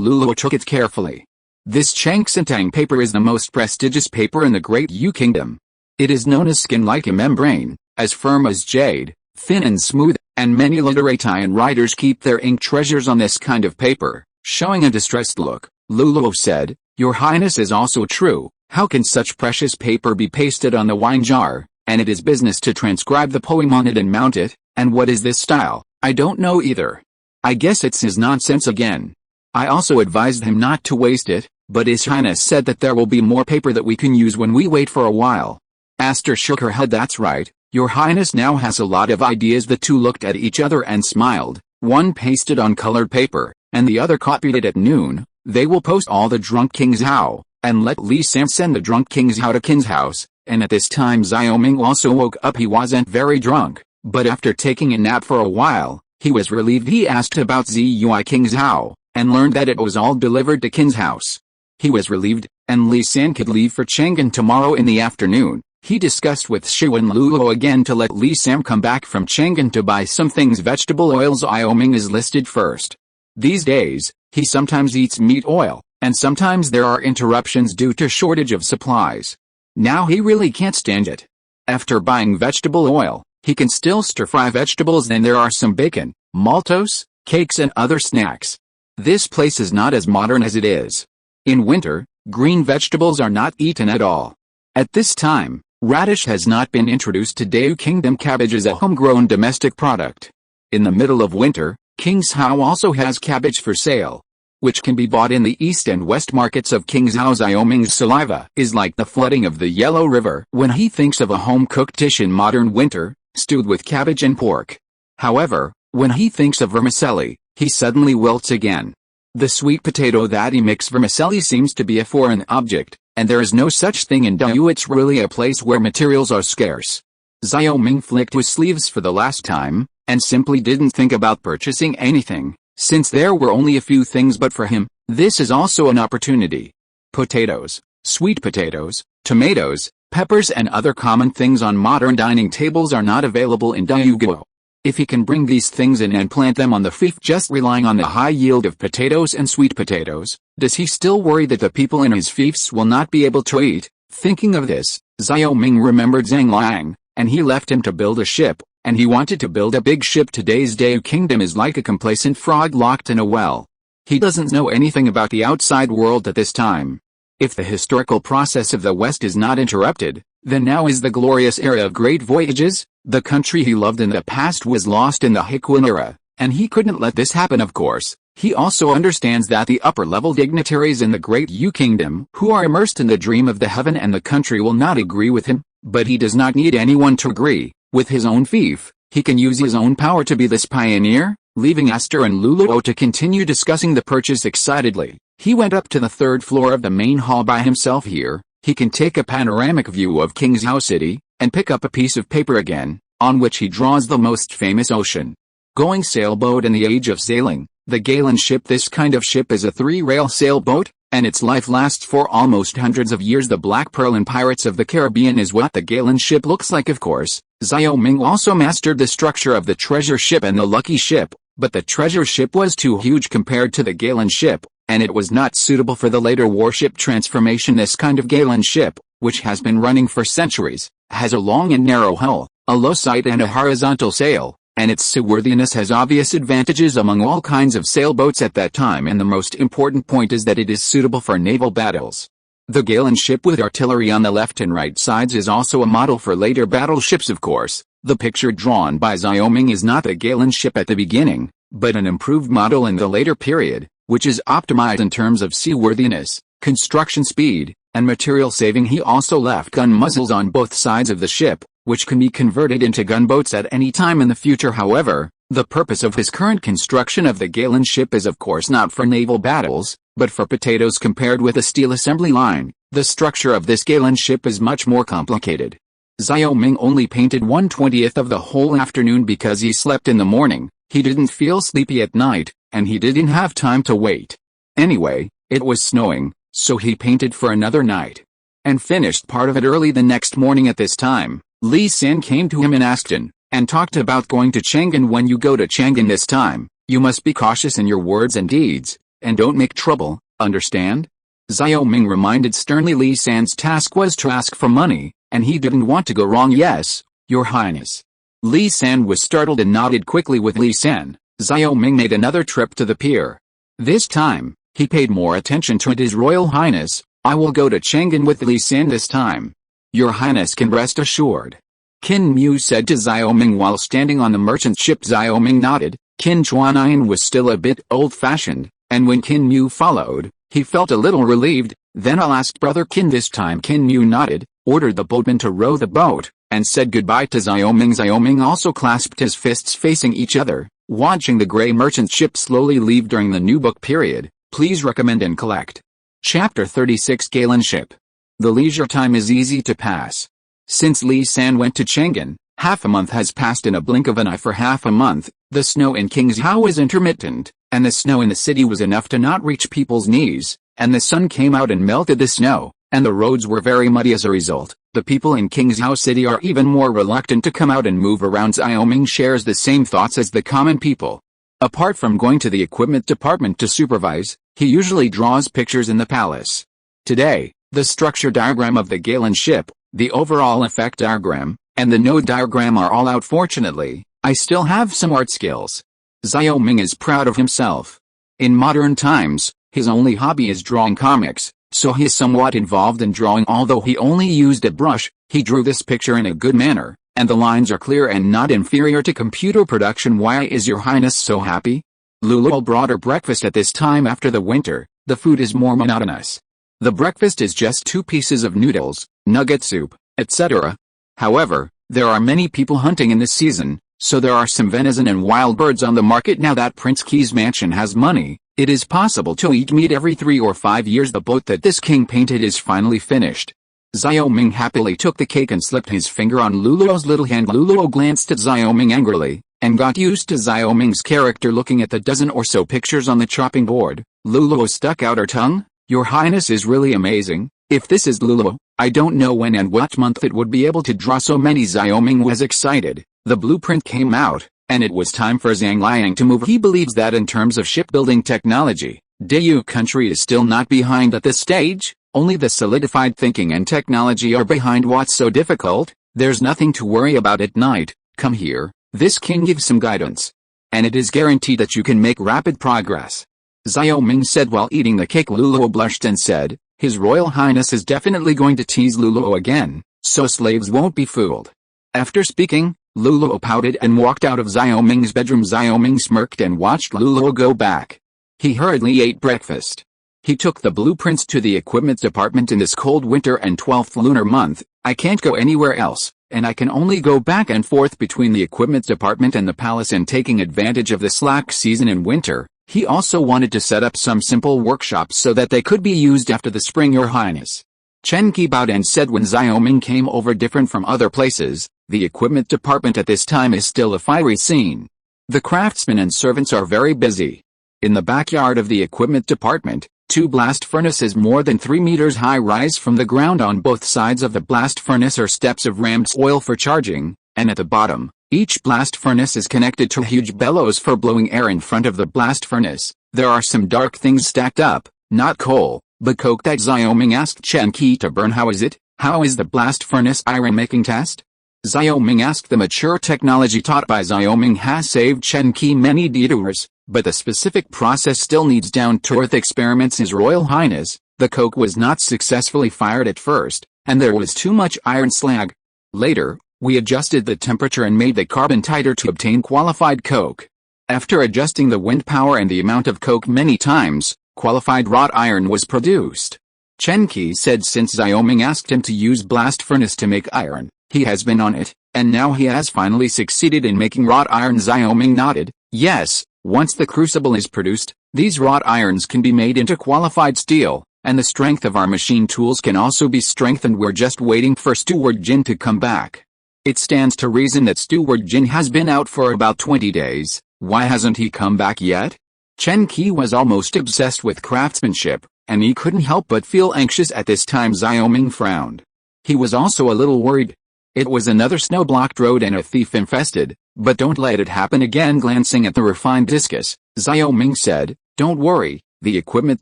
Luluo took it carefully. "This Changxintang paper is the most prestigious paper in the Great Yu Kingdom. It is known as skin like a membrane, as firm as jade, thin and smooth, and many literati and writers keep their ink treasures on this kind of paper." Showing a distressed look, Luluo said, "Your Highness is also true. How can such precious paper be pasted on the wine jar, and it is business to transcribe the poem on it and mount it, and what is this style? I don't know either. I guess it's his nonsense again." I also advised him not to waste it, but His Highness said that there will be more paper that we can use when we wait for a while. Aster shook her head. "That's right, Your Highness now has a lot of ideas." The two looked at each other and smiled. One pasted on colored paper, and the other copied it at noon. They will post all the drunk King Xiao, and let Li Sam send the drunk King Xiao to Qin's house. And at this time Xiaoming also woke up. He wasn't very drunk, but after taking a nap for a while, he was relieved. He asked about Ziyue King Xiao, and learned that it was all delivered to Qin's house. He was relieved, and Li San could leave for Chang'an tomorrow in the afternoon. He discussed with Shu and Luluo again to let Li Sam come back from Chang'an to buy some things. Vegetable oils. Xiaoming is listed first. These days, he sometimes eats meat oil, and sometimes there are interruptions due to shortage of supplies. Now he really can't stand it. After buying vegetable oil, he can still stir-fry vegetables. Then there are some bacon, maltos, cakes and other snacks. This place is not as modern as it is. In winter, green vegetables are not eaten at all. At this time, radish has not been introduced to Dayu Kingdom. Cabbage is a homegrown domestic product. In the middle of winter, King Xiao also has cabbage for sale, which can be bought in the east and west markets of King Xiao. Xiaoming's saliva is like the flooding of the Yellow River when he thinks of a home-cooked dish in modern winter, stewed with cabbage and pork. However, when he thinks of vermicelli, he suddenly wilts again. The sweet potato that he mixes vermicelli seems to be a foreign object, and there is no such thing in Dayu. It's really a place where materials are scarce. Xiaoming flicked his sleeves for the last time, and simply didn't think about purchasing anything, since there were only a few things. But for him, this is also an opportunity. Potatoes, sweet potatoes, tomatoes, peppers and other common things on modern dining tables are not available in Dayu. If he can bring these things in and plant them on the fief just relying on the high yield of potatoes and sweet potatoes, does he still worry that the people in his fiefs will not be able to eat? Thinking of this, Xiaoming remembered Zhang Liang, and he left him to build a ship, and he wanted to build a big ship. Today's Dayu Kingdom is like a complacent frog locked in a well. He doesn't know anything about the outside world at this time. If the historical process of the West is not interrupted, then now is the glorious era of great voyages. The country he loved in the past was lost in the Hequan era, and he couldn't let this happen. Of course, he also understands that the upper-level dignitaries in the Great Yu Kingdom who are immersed in the dream of the heaven and the country will not agree with him, but he does not need anyone to agree. With his own fief, He can use his own power to be this pioneer, leaving Esther and Luluo to continue discussing the purchase excitedly. He went up to the third floor of the main hall by himself. Here, he can take a panoramic view of King's Hao City, and pick up a piece of paper again, on which he draws the most famous ocean-going sailboat in the age of sailing, the Galen ship. This kind of ship is a 3-rail sailboat, and its life lasts for almost hundreds of years. The Black Pearl in Pirates of the Caribbean is what the Galen ship looks like. Of course, Xiao Ming also mastered the structure of the treasure ship and the lucky ship, but the treasure ship was too huge compared to the Galen ship, and it was not suitable for the later warship transformation. This kind of Galen ship, which has been running for centuries, has a long and narrow hull, a low sight and a horizontal sail, and its seaworthiness has obvious advantages among all kinds of sailboats at that time, and the most important point is that it is suitable for naval battles. The Galen ship with artillery on the left and right sides is also a model for later battleships. Of course, the picture drawn by Xiao Ming is not the Galen ship at the beginning, but an improved model in the later period, which is optimized in terms of seaworthiness, construction speed, and material saving. He also left gun muzzles on both sides of the ship, which can be converted into gunboats at any time in the future. However, the purpose of his current construction of the Galen ship is of course not for naval battles, but for potatoes. Compared with a steel assembly line, the structure of this Galen ship is much more complicated. Xiao Ming only painted 1/20th of the whole afternoon because he slept in the morning. He didn't feel sleepy at night, and he didn't have time to wait. Anyway, it was snowing, so he painted for another night, and finished part of it early the next morning. At this time, Li San came to him in Aston, and talked about going to Chang'an. When you go to Chang'an this time, you must be cautious in your words and deeds, and don't make trouble, understand? Xiao Ming reminded sternly. Li San's task was to ask for money, and he didn't want to go wrong. Yes, Your Highness. Li San was startled and nodded quickly. With Li San, Xiao Ming made another trip to the pier. This time, he paid more attention to it. His Royal Highness, I will go to Chang'an with Li San this time. Your Highness can rest assured. Qin Mu said to Xiao Ming while standing on the merchant ship. Xiao Ming nodded. Qin Chuanian was still a bit old-fashioned, and when Qin Mu followed, he felt a little relieved. Then I'll ask Brother Qin this time. Qin Mu nodded, ordered the boatman to row the boat, and said goodbye to Xiao Ming. Xiao Ming also clasped his fists facing each other, watching the gray merchant ship slowly leave. During the new book period, please recommend and collect. Chapter 36 Galen Ship. The leisure time is easy to pass. Since Li San went to Chang'an, half a month has passed in a blink of an eye. For half a month, the snow in King's Hao was intermittent, and the snow in the city was enough to not reach people's knees, and the sun came out and melted the snow, and the roads were very muddy. As a result, the people in King's Hao City are even more reluctant to come out and move around. Xiao Ming shares the same thoughts as the common people. Apart from going to the equipment department to supervise, he usually draws pictures in the palace. Today, the structure diagram of the Galen ship, the overall effect diagram, and the node diagram are all out. Fortunately, I still have some art skills. Xiao Ming is proud of himself. In modern times, his only hobby is drawing comics, so he is somewhat involved in drawing. Although he only used a brush, he drew this picture in a good manner, and the lines are clear and not inferior to computer production. Why is Your Highness so happy? Luluo brought her breakfast at this time. After the winter, the food is more monotonous. The breakfast is just 2 pieces of noodles, nugget soup, etc. However, there are many people hunting in this season, so there are some venison and wild birds on the market. Now that Prince Key's mansion has money, it is possible to eat meat every 3 or 5 years. The boat that this king painted is finally finished. Xiao Ming happily took the cake and slipped his finger on Luluo's little hand. Luluo glanced at Xiao Ming angrily, and got used to Xiao Ming's character. Looking at the dozen or so pictures on the chopping board, Luluo stuck out her tongue. Your Highness is really amazing. If this is Luluo, I don't know when and what month it would be able to draw so many. Xiao Ming was excited. The blueprint came out, and it was time for Zhang Liang to move. He believes that in terms of shipbuilding technology, Dayu country is still not behind at this stage. Only the solidified thinking and technology are behind. What's so difficult? There's nothing to worry about at night. Come here. This king gives some guidance, and it is guaranteed that you can make rapid progress. Xiao Ming said while eating the cake. Luluo blushed and said, His Royal Highness is definitely going to tease Luluo again, so slaves won't be fooled. After speaking, Luluo pouted and walked out of Xiao Ming's bedroom. Xiao Ming smirked and watched Luluo go back. He hurriedly ate breakfast. He took the blueprints to the equipment department. In this cold winter and 12th lunar month, I can't go anywhere else. and I can only go back and forth between the equipment department and the palace and taking advantage of the slack season in winter. He also wanted to set up some simple workshops so that they could be used after the spring, Your Highness. Chen Qi bowed and said, when Xiaoming came over, different from other places, the equipment department at this time is still a fiery scene. The craftsmen and servants are very busy. In the backyard of the equipment department, 2 blast furnaces more than 3 meters high rise from the ground. On both sides of the blast furnace are steps of rammed oil for charging, and at the bottom, each blast furnace is connected to huge bellows for blowing air. In front of the blast furnace, there are some dark things stacked up, not coal, but coke that Xiaoming asked Chen Qi to burn. How is it? How is the blast furnace iron making test? Xiaoming asked. The mature technology taught by Xiaoming has saved Chen Qi many detours, but the specific process still needs down-to-earth experiments. His Royal Highness, the coke was not successfully fired at first, and there was too much iron slag. Later, we adjusted the temperature and made the carbon tighter to obtain qualified coke. After adjusting the wind power and the amount of coke many times, qualified wrought iron was produced. Chen Qi said since Xiaoming asked him to use blast furnace to make iron, he has been on it, and now he has finally succeeded in making wrought iron. Xiaoming nodded. Yes, once the crucible is produced, these wrought irons can be made into qualified steel, and the strength of our machine tools can also be strengthened. We're just waiting for Steward Jin to come back. It stands to reason that Steward Jin has been out for about 20 days. Why hasn't he come back yet? Chen Qi was almost obsessed with craftsmanship, and he couldn't help but feel anxious at this time. Xiaoming frowned. He was also a little worried. It was another snow-blocked road and a thief infested, but don't let it happen again. Glancing at the refined discus, Xiaoming said, don't worry, the equipment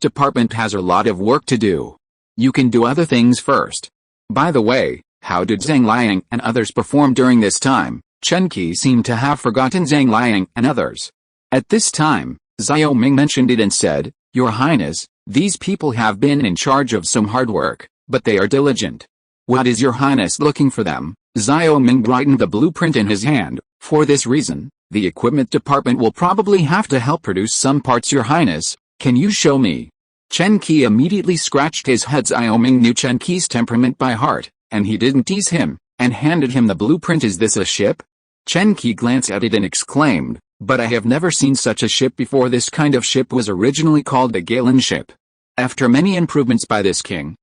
department has a lot of work to do. You can do other things first. By the way, how did Zhang Liang and others perform during this time? Chen Qi seemed to have forgotten Zhang Liang and others. At this time, Xiaoming mentioned it and said, Your Highness, these people have been in charge of some hard work, but they are diligent. What is Your Highness looking for them? Xiaoming brightened the blueprint in his hand. For this reason, the equipment department will probably have to help produce some parts. Your Highness, can you show me? Chen Qi immediately scratched his head. Xiaoming knew Chen Qi's temperament by heart, and he didn't tease him, and handed him the blueprint. Is this a ship? Chen Qi glanced at it and exclaimed, but I have never seen such a ship before. This kind of ship was originally called the Galen ship. After many improvements by this king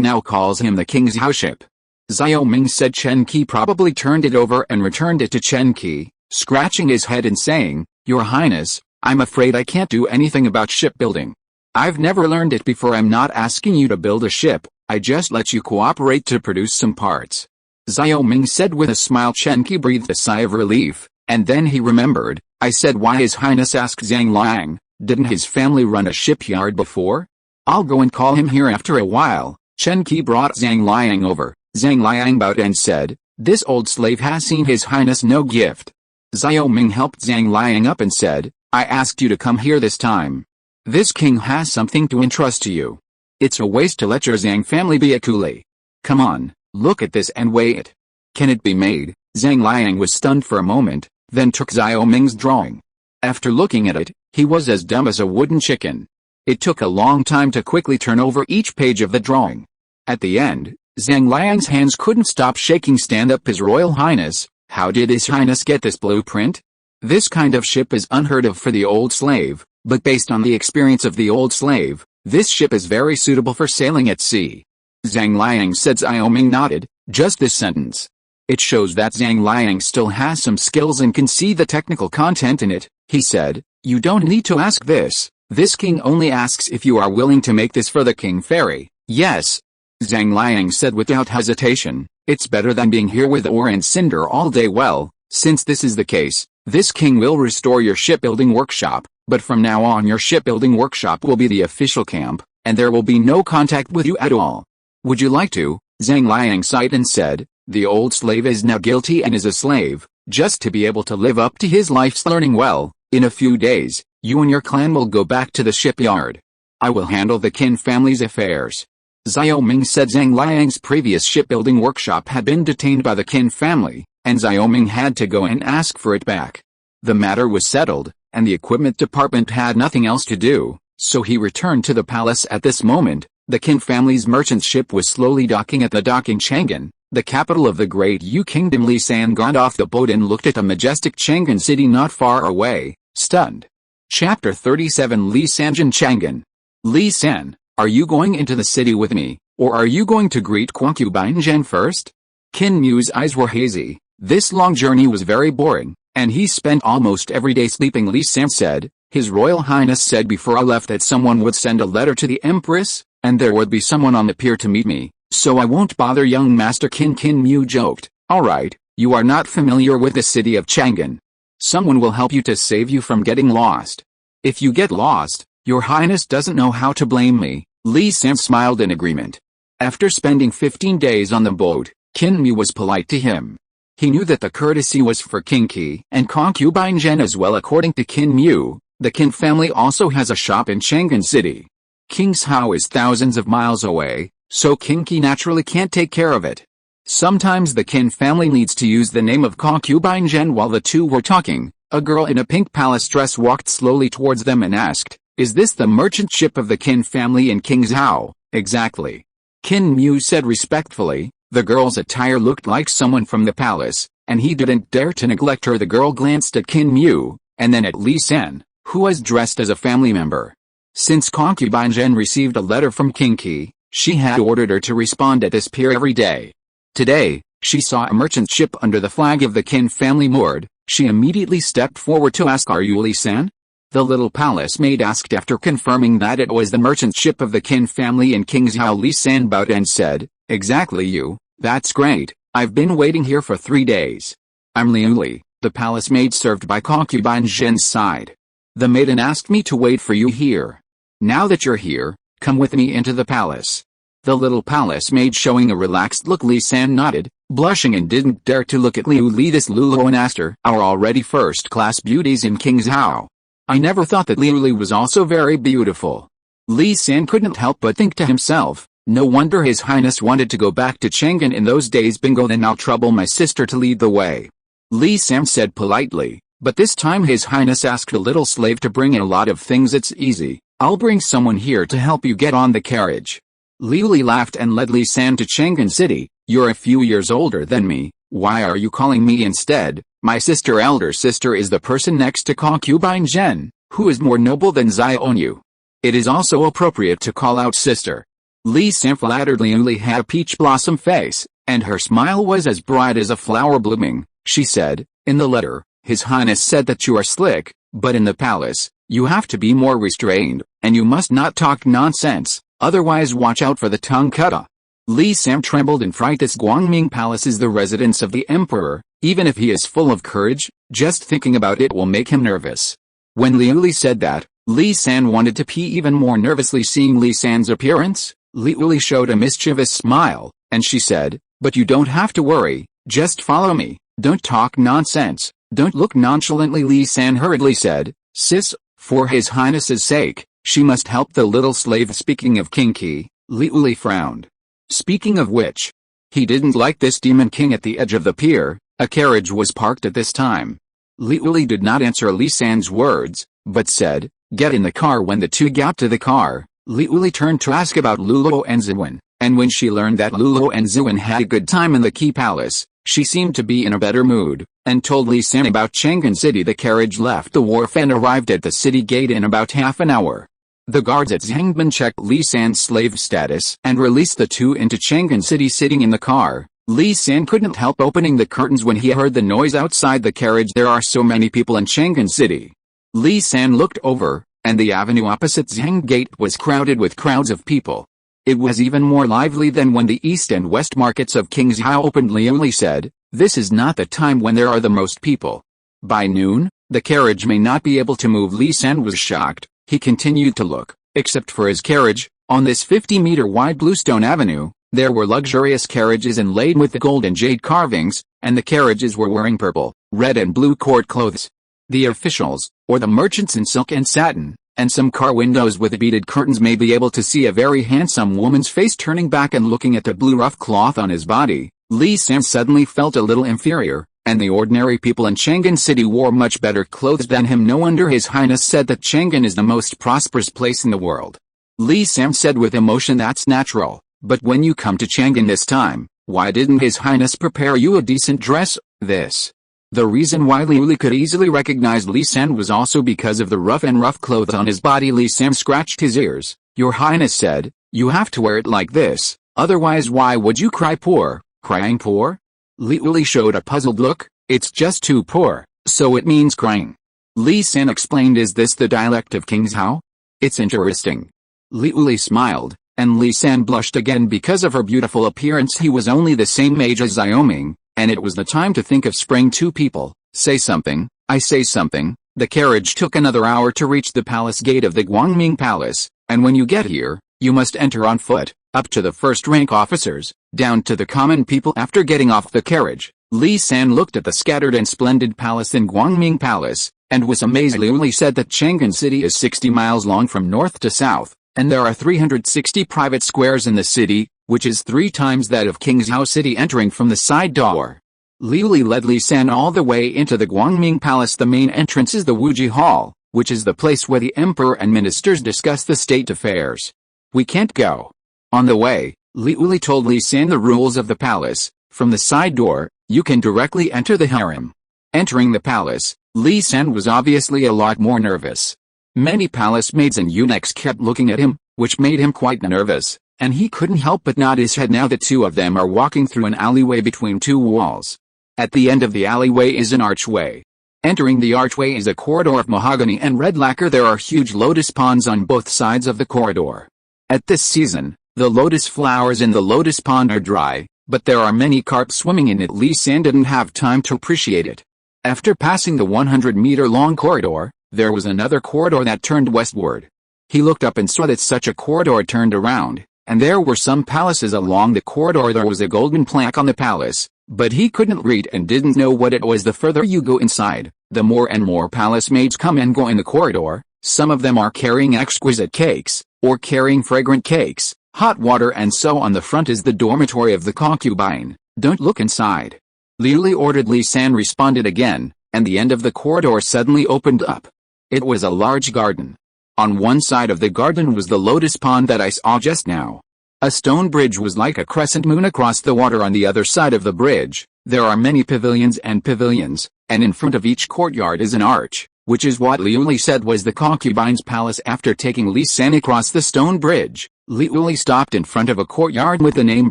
now calls him the King's Hao ship. Xiaoming said. Chen Qi probably turned it over and returned it to Chen Qi, scratching his head and saying, Your Highness, I'm afraid I can't do anything about shipbuilding. I've never learned it before. I'm not asking you to build a ship, I just let you cooperate to produce some parts. Xiaoming said with a smile. Chen Qi breathed a sigh of relief, and then he remembered. I said why His Highness asked Zhang Liang, didn't his family run a shipyard before? I'll go and call him here. After a while, Chen Qi brought Zhang Liang over. Zhang Liang bowed and said, This old slave has seen His Highness no gift. Xiaoming helped Zhang Liang up and said, I asked you to come here this time. This king has something to entrust to you. It's a waste to let your Zhang family be a coolie. Come on, look at this and weigh it. Can it be made? Zhang Liang was stunned for a moment, then took Xiaoming's drawing. After looking at it, he was as dumb as a wooden chicken. It took a long time to quickly turn over each page of the drawing. At the end, Zhang Liang's hands couldn't stop shaking. Stand up, His Royal Highness, how did His Highness get this blueprint? This kind of ship is unheard of for the old slave, but based on the experience of the old slave, this ship is very suitable for sailing at sea. Zhang Liang said. Xiaoming nodded. Just this sentence. It shows that Zhang Liang still has some skills and can see the technical content in it. He said, You don't need to ask this. This king only asks if you are willing to make this for the king fairy. Yes. Zhang Liang said without hesitation, It's better than being here with ore and cinder all day. Well, since this is the case, this king will restore your shipbuilding workshop, but from now on your shipbuilding workshop will be the official camp, and there will be no contact with you at all. Would you like to? Zhang Liang sighed and said, The old slave is now guilty and is a slave, just to be able to live up to his life's learning. Well, in a few days, you and your clan will go back to the shipyard. I will handle the Qin family's affairs. Xiaoming said. Zhang Liang's previous shipbuilding workshop had been detained by the Qin family, and Xiaoming had to go and ask for it back. The matter was settled, and the equipment department had nothing else to do, so he returned to the palace. At this moment, the Qin family's merchant ship was slowly docking at the dock in Chang'an, the capital of the Great Yu Kingdom. Li San got off the boat and looked at the majestic Chang'an city not far away, stunned. Chapter 37 Li Sanjin Chang'an. Li San, are you going into the city with me, or are you going to greet concubine Zhen first? Qin Mu's eyes were hazy. This long journey was very boring, and he spent almost every day sleeping. Li San said, His Royal Highness said before I left that someone would send a letter to the Empress, and there would be someone on the pier to meet me, so I won't bother young Master Qin. Qin Mu joked, alright, you are not familiar with the city of Chang'an. Someone will help you to save you from getting lost. If you get lost, your Highness doesn't know how to blame me. Li San smiled in agreement. After spending 15 days on the boat, Qin Mu was polite to him. He knew that the courtesy was for King Qi and concubine Zhen as well. According to Qin Mu, the Qin family also has a shop in Chang'an City. King's Hao is thousands of miles away, so King Qi naturally can't take care of it. Sometimes the Qin family needs to use the name of concubine Zhen. While the two were talking, a girl in a pink palace dress walked slowly towards them and asked, Is this the merchant ship of the Qin family in King's Hao? Exactly. Qin Mu said respectfully. The girl's attire looked like someone from the palace, and he didn't dare to neglect her. The girl glanced at Qin Mu, and then at Li San, who was dressed as a family member. Since concubine Zhen received a letter from King Qi, she had ordered her to respond at this pier every day. Today, she saw a merchant ship under the flag of the Qin family moored. She immediately stepped forward to ask, Are you Li San? The little palace maid asked. After confirming that it was the merchant ship of the Qin family in King's Hao, Li San bowed and said, Exactly you, that's great, I've been waiting here for 3 days. I'm Liu Li, the palace maid served by concubine Zhen's side. The maiden asked me to wait for you here. Now that you're here, come with me into the palace. The little palace maid showing a relaxed look. Li San nodded, blushing and didn't dare to look at Liu Li. This Luo and Aster are already first-class beauties in King's Hao. I never thought that Liu Li was also very beautiful. Li San couldn't help but think to himself, no wonder His Highness wanted to go back to Chang'an in those days. Bingo, then I'll trouble my sister to lead the way. Li San said politely, but this time His Highness asked a little slave to bring in a lot of things. It's easy, I'll bring someone here to help you get on the carriage. Liu Li laughed and led Li San to Chang'an City. You're a few years older than me, why are you calling me instead? My elder sister is the person next to concubine Zhen, who is more noble than Xiaoyu. It is also appropriate to call out sister. Li San flattered. Liu Li had a peach blossom face, and her smile was as bright as a flower blooming. She said, In the letter, His Highness said that you are slick, but in the palace, you have to be more restrained, and you must not talk nonsense, otherwise watch out for the tongue cutter. Li San trembled in fright. This Guangming Palace is the residence of the emperor. Even if he is full of courage, just thinking about it will make him nervous. When Liu Li said that, Li San wanted to pee even more nervously. Seeing Li San's appearance, Liu Li showed a mischievous smile, and she said, But you don't have to worry, just follow me, don't talk nonsense, don't look nonchalantly. Li San hurriedly said, Sis, for His Highness's sake, she must help the little slave. Speaking of King Qi, Liu Li frowned. Speaking of which, he didn't like this demon king. At the edge of the pier, a carriage was parked at this time. Liu Li did not answer Li San's words, but said, Get in the car. When the two got to the car, Liu Li turned to ask about Luo and Ziwen, and when she learned that Luo and Ziwen had a good time in the Qi Palace, she seemed to be in a better mood, and told Li San about Chang'an City. The carriage left the wharf and arrived at the city gate in about half an hour. The guards at Zhangban checked Li San's slave status and released the two into Chang'an City. Sitting in the car, Li San couldn't help opening the curtains when he heard the noise outside the carriage. There are so many people in Chang'an City. Li San looked over, and the avenue opposite Zhang Gate was crowded with crowds of people. It was even more lively than when the east and west markets of King's Hao opened. Liu Li said, This is not the time when there are the most people. By noon, the carriage may not be able to move. Li San was shocked. He continued to look. Except for his carriage, on this 50-meter wide bluestone avenue, there were luxurious carriages inlaid with the gold and jade carvings, and the carriages were wearing purple, red and blue court clothes. The officials, or the merchants in silk and satin, and some car windows with beaded curtains may be able to see a very handsome woman's face turning back and looking at the blue rough cloth on his body. Li San suddenly felt a little inferior, and the ordinary people in Chang'an City wore much better clothes than him. No wonder His Highness said that Chang'an is the most prosperous place in the world. Li San said with emotion, That's natural, but when you come to Chang'an this time, Why didn't His Highness prepare you a decent dress? The reason why Li Uli could easily recognize Li San was also because of the rough clothes on his body. Li San scratched his ears. Your Highness said, you have to wear it like this, otherwise why would you cry poor? Crying poor? Li Uli showed a puzzled look. It's just too poor, so it means crying. Li San explained. Is this the dialect of King's Hao? It's interesting. Li Uli smiled, and Li San blushed again because of her beautiful appearance. He was only the same age as Xiaoming, and it was the time to think of spring. Two people, say something, I say something. The carriage took another hour to reach the palace gate of the Guangming Palace, and when you get here, you must enter on foot, up to the first-rank officers, down to the common people. After getting off the carriage, Li San looked at the scattered and splendid palace in Guangming Palace, and was amazed. Li Uli said that Chang'an City is 60 miles long from north to south, and there are 360 private squares in the city, which is 3 times that of King's Hao City. Entering from the side door, Li Uli led Li San all the way into the Guangming Palace. The main entrance is the Wuji Hall, which is the place where the emperor and ministers discuss the state affairs. We can't go. On the way, Li Uli told Li San the rules of the palace. From the side door, you can directly enter the harem. Entering the palace, Li San was obviously a lot more nervous. Many palace maids and eunuchs kept looking at him, which made him quite nervous, and he couldn't help but nod his head. Now the two of them are walking through an alleyway between 2 walls. At the end of the alleyway is an archway. Entering the archway is a corridor of mahogany and red lacquer. There are huge lotus ponds on both sides of the corridor. At this season, the lotus flowers in the lotus pond are dry, but there are many carp swimming in it. Li San didn't have time to appreciate it. After passing the 100-meter-long corridor, there was another corridor that turned westward. He looked up and saw that such a corridor turned around, and there were some palaces along the corridor. There was a golden plaque on the palace, but he couldn't read and didn't know what it was. The further you go inside, the more and more palace maids come and go in the corridor. Some of them are carrying exquisite cakes, or carrying fragrant cakes, hot water, and so on. The front is the dormitory of the concubine. Don't look inside. Li Uli ordered. Li San responded again, and the end of the corridor suddenly opened up. It was a large garden. On one side of the garden was the lotus pond that I saw just now. A stone bridge was like a crescent moon across the water. On the other side of the bridge, there are many pavilions, and in front of each courtyard is an arch, which is what Li Uli said was the concubine's palace. After taking Li San across the stone bridge, Li Uli stopped in front of a courtyard with the name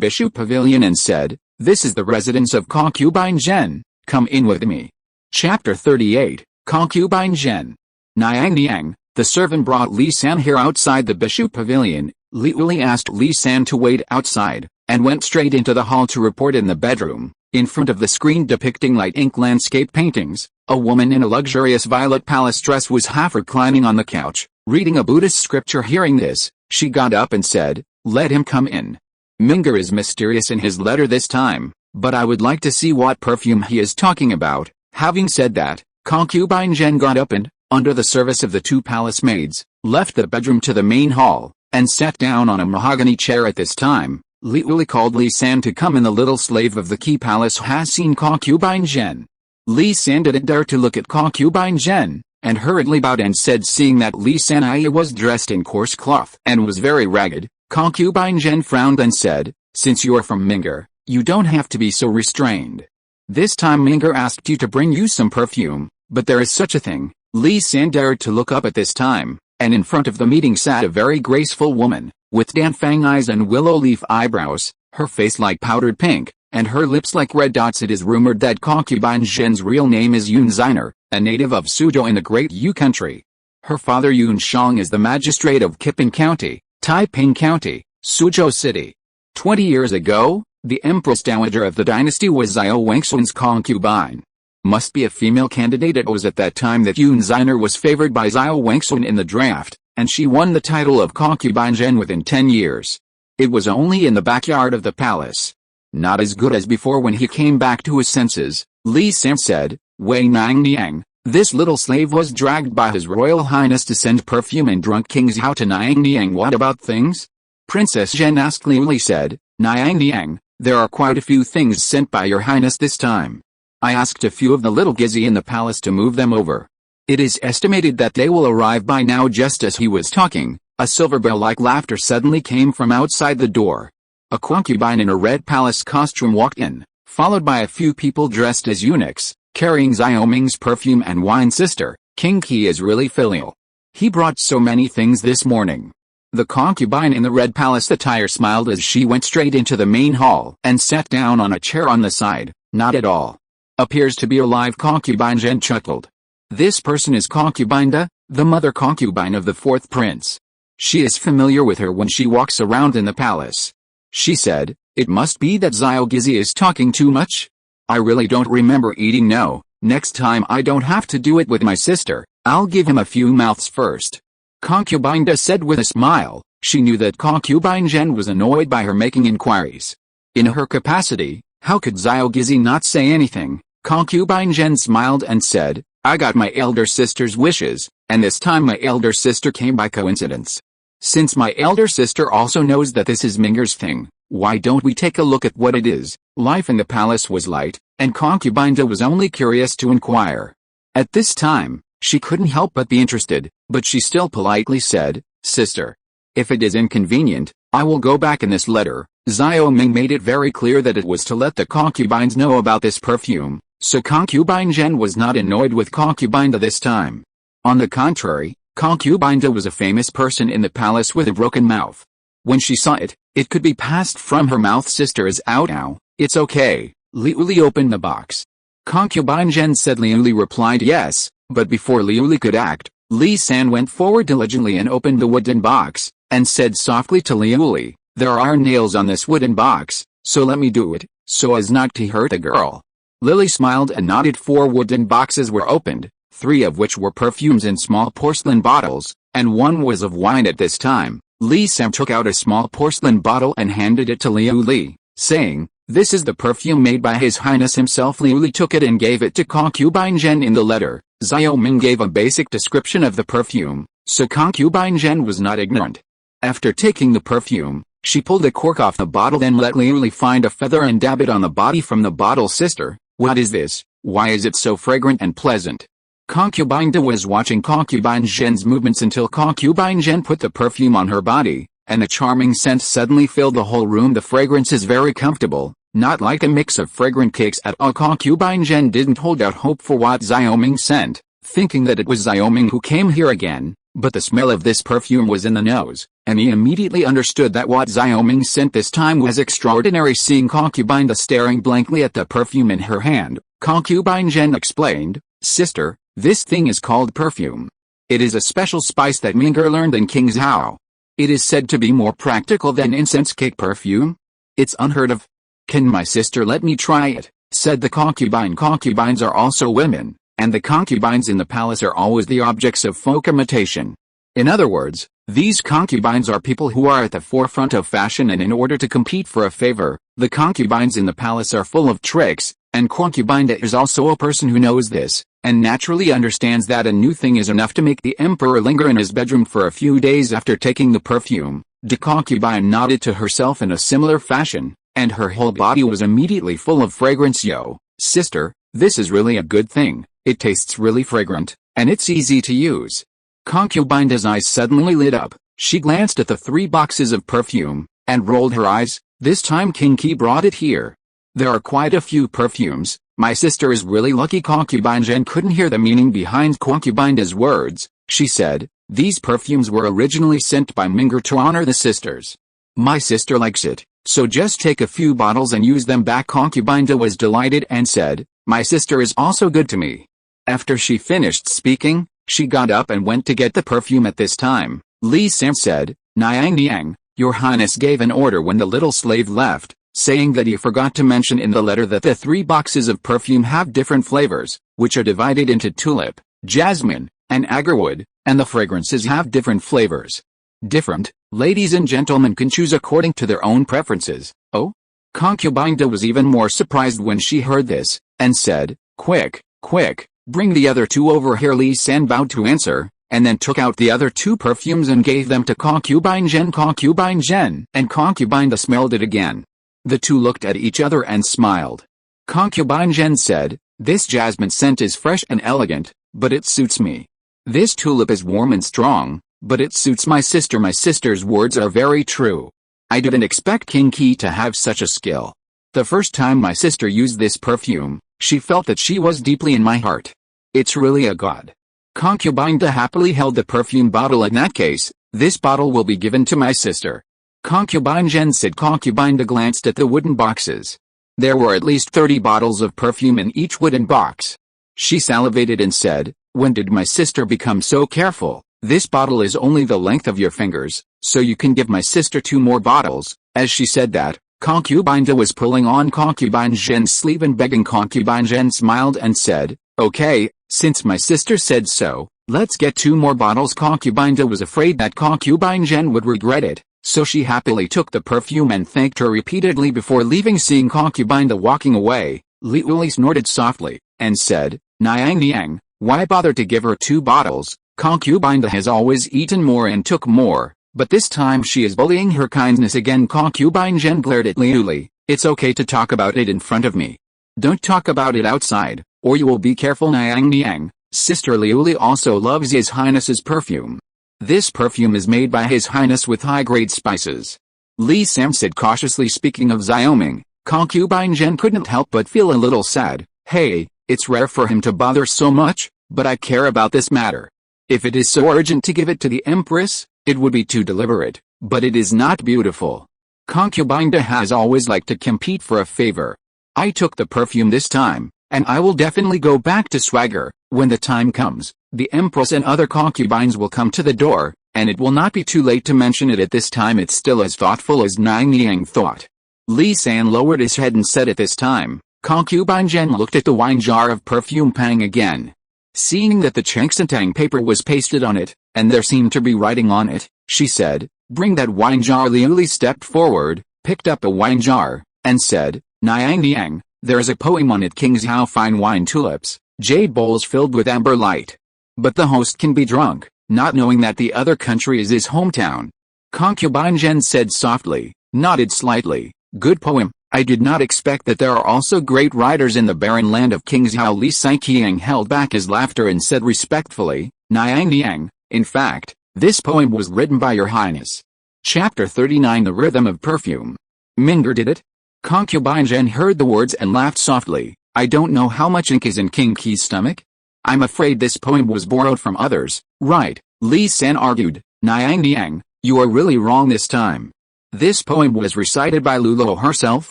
Bishu Pavilion and said, "This is the residence of concubine Zhen, come in with me." Chapter 38, Concubine Zhen. Niang, the servant brought Li San here outside the Bishu Pavilion. Li Uli asked Li San to wait outside, and went straight into the hall to report. In the bedroom, in front of the screen depicting light ink landscape paintings, a woman in a luxurious violet palace dress was half reclining on the couch, reading a Buddhist scripture. Hearing this, she got up and said, "Let him come in. Ming'er is mysterious in his letter this time, but I would like to see what perfume he is talking about." Having said that, concubine Zhen got up and, under the service of the 2 palace maids, left the bedroom to the main hall, and sat down on a mahogany chair. At this time, Li Uli called Li San to come in. The little slave of the key palace has seen concubine Zhen. Li San didn't dare to look at concubine Zhen, and hurriedly bowed and said, seeing that Li San was dressed in coarse cloth and was very ragged, concubine Zhen frowned and said, "Since you're from Ming'er, you don't have to be so restrained. This time Ming'er asked you to bring you some perfume, but there is such a thing." Li San dared to look up at this time, and in front of the meeting sat a very graceful woman, with danfang eyes and willow leaf eyebrows, her face like powdered pink, and her lips like red dots. It is rumored that concubine Zhen's real name is Yun Ziner, a native of Suzhou in the Great Yu country. Her father Yun Shang is the magistrate of Qiping County, Taiping County, Suzhou City. 20 years ago, the Empress Dowager of the dynasty was Xiao Wangsun's concubine. Must be a female candidate. It was at that time that Yun Ziner was favored by Xiao Wangsun in the draft, and she won the title of concubine Zhen within 10 years. It was only in the backyard of the palace. Not as good as before. When he came back to his senses, Li San said, "Wei Niang, this little slave was dragged by His Royal Highness to send perfume and drunk King's Hao to Niang. What about things?" Princess Zhen asked. Li Uli said, "Niang, there are quite a few things sent by your highness this time. I asked a few of the little Gizi in the palace to move them over. It is estimated that they will arrive by now." Just as he was talking, a silver bell-like laughter suddenly came from outside the door. A concubine in a red palace costume walked in, followed by a few people dressed as eunuchs, carrying Xiao Ming's perfume and wine. Sister, King Qi is really filial. He brought so many things this morning. The concubine in the red palace attire smiled as she went straight into the main hall and sat down on a chair on the side. Not at all. Appears to be a live concubine. Zhen chuckled. This person is Concubine Da, the mother concubine of the fourth prince. She is familiar with her when she walks around in the palace. She said, it must be that Xiao Gizi is talking too much? I really don't remember eating. No, next time I don't have to do it with my sister, I'll give him a few mouths first. Concubine Da said with a smile. She knew that Concubine Zhen was annoyed by her making inquiries. In her capacity, how could Xiao Gizi not say anything? Concubine Zhen smiled and said, I got my elder sister's wishes, and this time my elder sister came by coincidence. Since my elder sister also knows that this is Minger's thing, why don't we take a look at what it is? Life in the palace was light, and Concubine Da was only curious to inquire. At this time, she couldn't help but be interested, but she still politely said, Sister, if it is inconvenient, I will go back. In this letter, Xiao Ming made it very clear that it was to let the concubines know about this perfume, so Concubine Zhen was not annoyed with Concubine Da this time. On the contrary, Concubine Da was a famous person in the palace with a broken mouth. When she saw it, it could be passed from her mouth. Sister is out now, it's okay. Liu Li opened the box. Concubine Zhen said. Liu Li replied yes, but before Liu Li could act, Li San went forward diligently and opened the wooden box, and said softly to Liu Li, there are nails on this wooden box, so let me do it, so as not to hurt a girl. Lily smiled and nodded. 4 wooden boxes were opened, 3 of which were perfumes in small porcelain bottles, and 1 was of wine. At this time, Li San took out a small porcelain bottle and handed it to Liu Li, saying, this is the perfume made by His Highness himself. Liu Li took it and gave it to Concubine Zhen. In the letter, Xiao Ming gave a basic description of the perfume, so Concubine Zhen was not ignorant. After taking the perfume, she pulled the cork off the bottle, then let Liu Li find a feather and dab it on the body from the bottle. Sister, what is this? Why is it so fragrant and pleasant? Concubine Da was watching Concubine Zhen's movements until Concubine Zhen put the perfume on her body, and the charming scent suddenly filled the whole room. The fragrance is very comfortable, not like a mix of fragrant cakes at all. Concubine Zhen didn't hold out hope for what Xiao Ming sent, thinking that it was Xiao Ming who came here again, but the smell of this perfume was in the nose, and he immediately understood that what Xiao Ming sent this time was extraordinary. Seeing Concubine Da staring blankly at the perfume in her hand, Concubine Zhen explained, Sister, this thing is called perfume. It is a special spice that Minger learned in King Zhao. It is said to be more practical than incense cake perfume. It's unheard of. Can my sister let me try it? Said the concubine. Concubines are also women, and the concubines in the palace are always the objects of folk imitation. In other words, these concubines are people who are at the forefront of fashion, and in order to compete for a favor, the concubines in the palace are full of tricks, and Concubine is also a person who knows this, and naturally understands that a new thing is enough to make the emperor linger in his bedroom for a few days after taking the perfume. The concubine nodded to herself in a similar fashion, and her whole body was immediately full of fragrance. Yo, sister, this is really a good thing, it tastes really fragrant, and it's easy to use. Concubine's eyes suddenly lit up. She glanced at the 3 boxes of perfume, and rolled her eyes. This time King Qi brought it here. There are quite a few perfumes. My sister is really lucky. Concubine Zhen couldn't hear the meaning behind Concubine's words. She said, these perfumes were originally sent by Minger to honor the sisters. My sister likes it, so just take a few bottles and use them back. Concubine was delighted and said, my sister is also good to me. After she finished speaking, she got up and went to get the perfume. At this time, Li Sam said, Niang Niang, your highness gave an order when the little slave left, saying that he forgot to mention in the letter that the 3 boxes of perfume have different flavors, which are divided into tulip, jasmine, and agarwood, and the fragrances have different flavors. Different, ladies and gentlemen can choose according to their own preferences. Oh? Concubine was even more surprised when she heard this, and said, quick, quick, bring the other 2 over here. Li San bowed to answer, and then took out the other 2 perfumes and gave them to Concubine Zhen. Concubine Zhen and Concubine smelled it again. The 2 looked at each other and smiled. Concubine Zhen said, this jasmine scent is fresh and elegant, but it suits me. This tulip is warm and strong, but it suits my sister. My sister's words are very true. I didn't expect King Ki to have such a skill. The first time my sister used this perfume, she felt that she was deeply in my heart. It's really a god. Concubine Da happily held the perfume bottle. In that case, this bottle will be given to my sister. Concubine Zhen said. Concubine Da glanced at the wooden boxes. There were at least 30 bottles of perfume in each wooden box. She salivated and said, when did my sister become so careful? This bottle is only the length of your fingers, so you can give my sister 2 more bottles. As she said that, Concubine Da was pulling on Concubine Zhen's sleeve and begging. Concubine Zhen smiled and said, okay, since my sister said so, let's get 2 more bottles. Concubine Da was afraid that Concubine Zhen would regret it, so she happily took the perfume and thanked her repeatedly before leaving. Seeing Concubine Da walking away, Li Uli snorted softly, and said, Niang Niang, why bother to give her 2 bottles? Concubine Da has always eaten more and took more, but this time she is bullying her kindness again. Concubine Zhen glared at Li Uli. It's okay to talk about it in front of me. Don't talk about it outside, or you will be careful. Niang Niang, Sister Li Uli also loves His Highness's perfume. This perfume is made by His Highness with high-grade spices. Li Sam said cautiously. Speaking of Xiaoming, Concubine Zhen couldn't help but feel a little sad. Hey, it's rare for him to bother so much, but I care about this matter. If it is so urgent to give it to the Empress, it would be too deliberate, but it is not beautiful. Concubine Da has always liked to compete for a favor. I took the perfume this time, and I will definitely go back to swagger. When the time comes, the Empress and other concubines will come to the door, and it will not be too late to mention it. At this time it's still as thoughtful as Niang Niang thought. Li San lowered his head and said, at this time, Concubine Zhen looked at the wine jar of perfume Pang again. Seeing that the Chengxintang paper was pasted on it, and there seemed to be writing on it, she said, bring that wine jar. Li Uli stepped forward, picked up a wine jar, and said, Niang Niang, there is a poem on it. King Zhao fine wine tulips, jade bowls filled with amber light. But the host can be drunk, not knowing that the other country is his hometown. Concubine Zhen said softly, nodded slightly, good poem. I did not expect that there are also great writers in the barren land of King Zhao. Li Saiqiang held back his laughter and said respectfully, Niang Niang, in fact, this poem was written by your highness. Chapter 39 The Rhythm of Perfume. Minger did it? Concubine Zhen heard the words and laughed softly. I don't know how much ink is in King Ki's stomach. I'm afraid this poem was borrowed from others, right? Li San argued. Niang Niang, you are really wrong this time. This poem was recited by Lulo herself.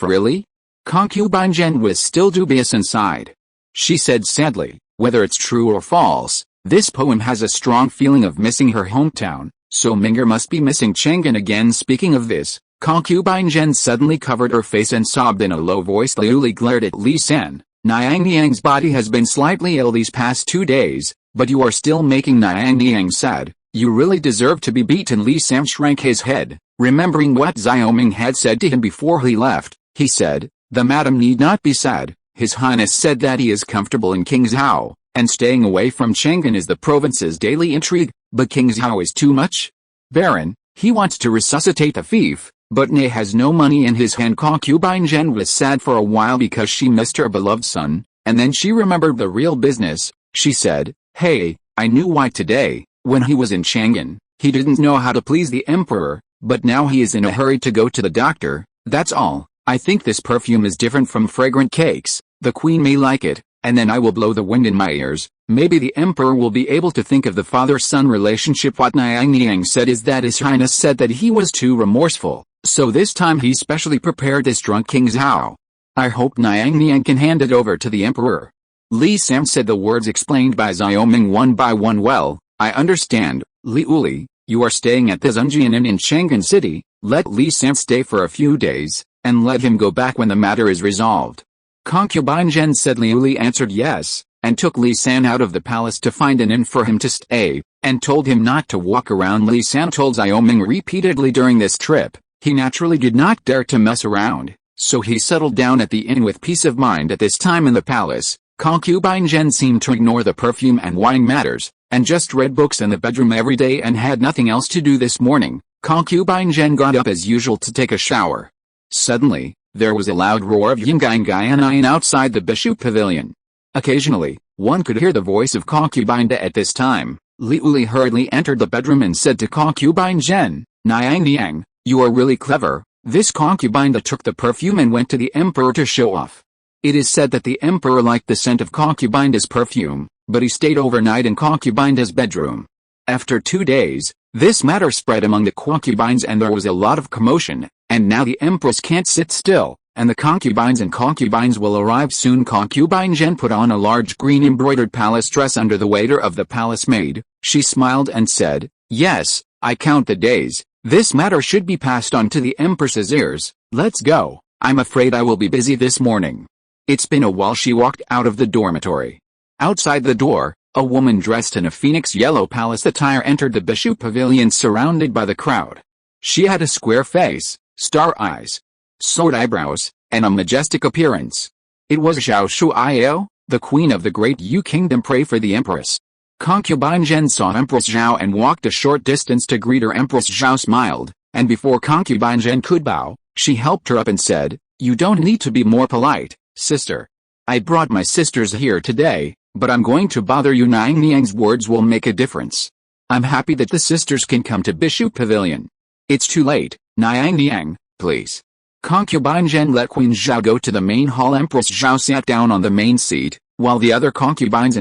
Really? Concubine Zhen was still dubious inside. She said sadly, whether it's true or false, this poem has a strong feeling of missing her hometown, so Minger must be missing Chang'an again. Speaking of this, Concubine Zhen suddenly covered her face and sobbed in a low voice. Li Uli glared at Li San. Niang Niang's body has been slightly ill these past 2 days, but you are still making Niang Niang sad. You really deserve to be beaten. Li Sam shrank his head, remembering what Xiaoming had said to him before he left. He said, the madam need not be sad. His Highness said that he is comfortable in King Zhao, and staying away from Chang'an is the province's daily intrigue, but King Zhao is too much. Baron, he wants to resuscitate the thief, but Ne has no money in his hand. Concubine Zhen was sad for a while because she missed her beloved son, and then she remembered the real business. She said, hey, I knew why today. When he was in Chang'an, he didn't know how to please the emperor, but now he is in a hurry to go to the doctor. That's all. I think this perfume is different from fragrant cakes. The queen may like it, and then I will blow the wind in my ears. Maybe the emperor will be able to think of the father-son relationship. What Niang Niang said is that His Highness said that he was too remorseful, so this time he specially prepared this drunk King Zhao. I hope Niang Niang can hand it over to the emperor. Li Sam said the words explained by Xiaoming one by one. Well, I understand, Li Uli, you are staying at the Zunjian Inn in Chang'an City. Let Li Sam stay for a few days, and let him go back when the matter is resolved. Concubine Zhen said. Li Uli answered yes, and took Li San out of the palace to find an inn for him to stay, and told him not to walk around. Li San told Xiaoming repeatedly during this trip, he naturally did not dare to mess around, so he settled down at the inn with peace of mind. At this time in the palace, Concubine Zhen seemed to ignore the perfume and wine matters, and just read books in the bedroom every day and had nothing else to do. This morning, Concubine Zhen got up as usual to take a shower. Suddenly, there was a loud roar of Yingain outside the Bishu pavilion. Occasionally, one could hear the voice of Concubine Da. At this time, Li Uli hurriedly entered the bedroom and said to Concubine Zhen, Niang Niang, you are really clever, This concubine took the perfume and went to the emperor to show off. It is said that the emperor liked the scent of concubine's perfume, but he stayed overnight in concubine's bedroom. After 2 days, this matter spread among the concubines and there was a lot of commotion, and now the empress can't sit still, and the concubines will arrive soon. Concubine Zhen put on a large green embroidered palace dress under the waiter of the palace maid. She smiled and said, "Yes, I count the days. This matter should be passed on to the empress's ears. Let's go. I'm afraid I will be busy this morning." It's been a while. She walked out of the dormitory. Outside the door, a woman dressed in a phoenix yellow palace attire entered the Bishu pavilion surrounded by the crowd. She had a square face, star eyes, sword eyebrows, and a majestic appearance. It was Zhao Shuiao, the queen of the great Yu kingdom. Pray for the empress. Concubine Zhen saw Empress Zhao and walked a short distance to greet her. Empress Zhao smiled, and before Concubine Zhen could bow, she helped her up and said, "You don't need to be more polite, sister. I brought my sisters here today, but I'm going to bother you." Niang Niang's words will make a difference. I'm happy that the sisters can come to Bishu Pavilion. It's too late, Niang Niang, please. Concubine Zhen let Queen Zhao go to the main hall. Empress Zhao sat down on the main seat, while the other concubines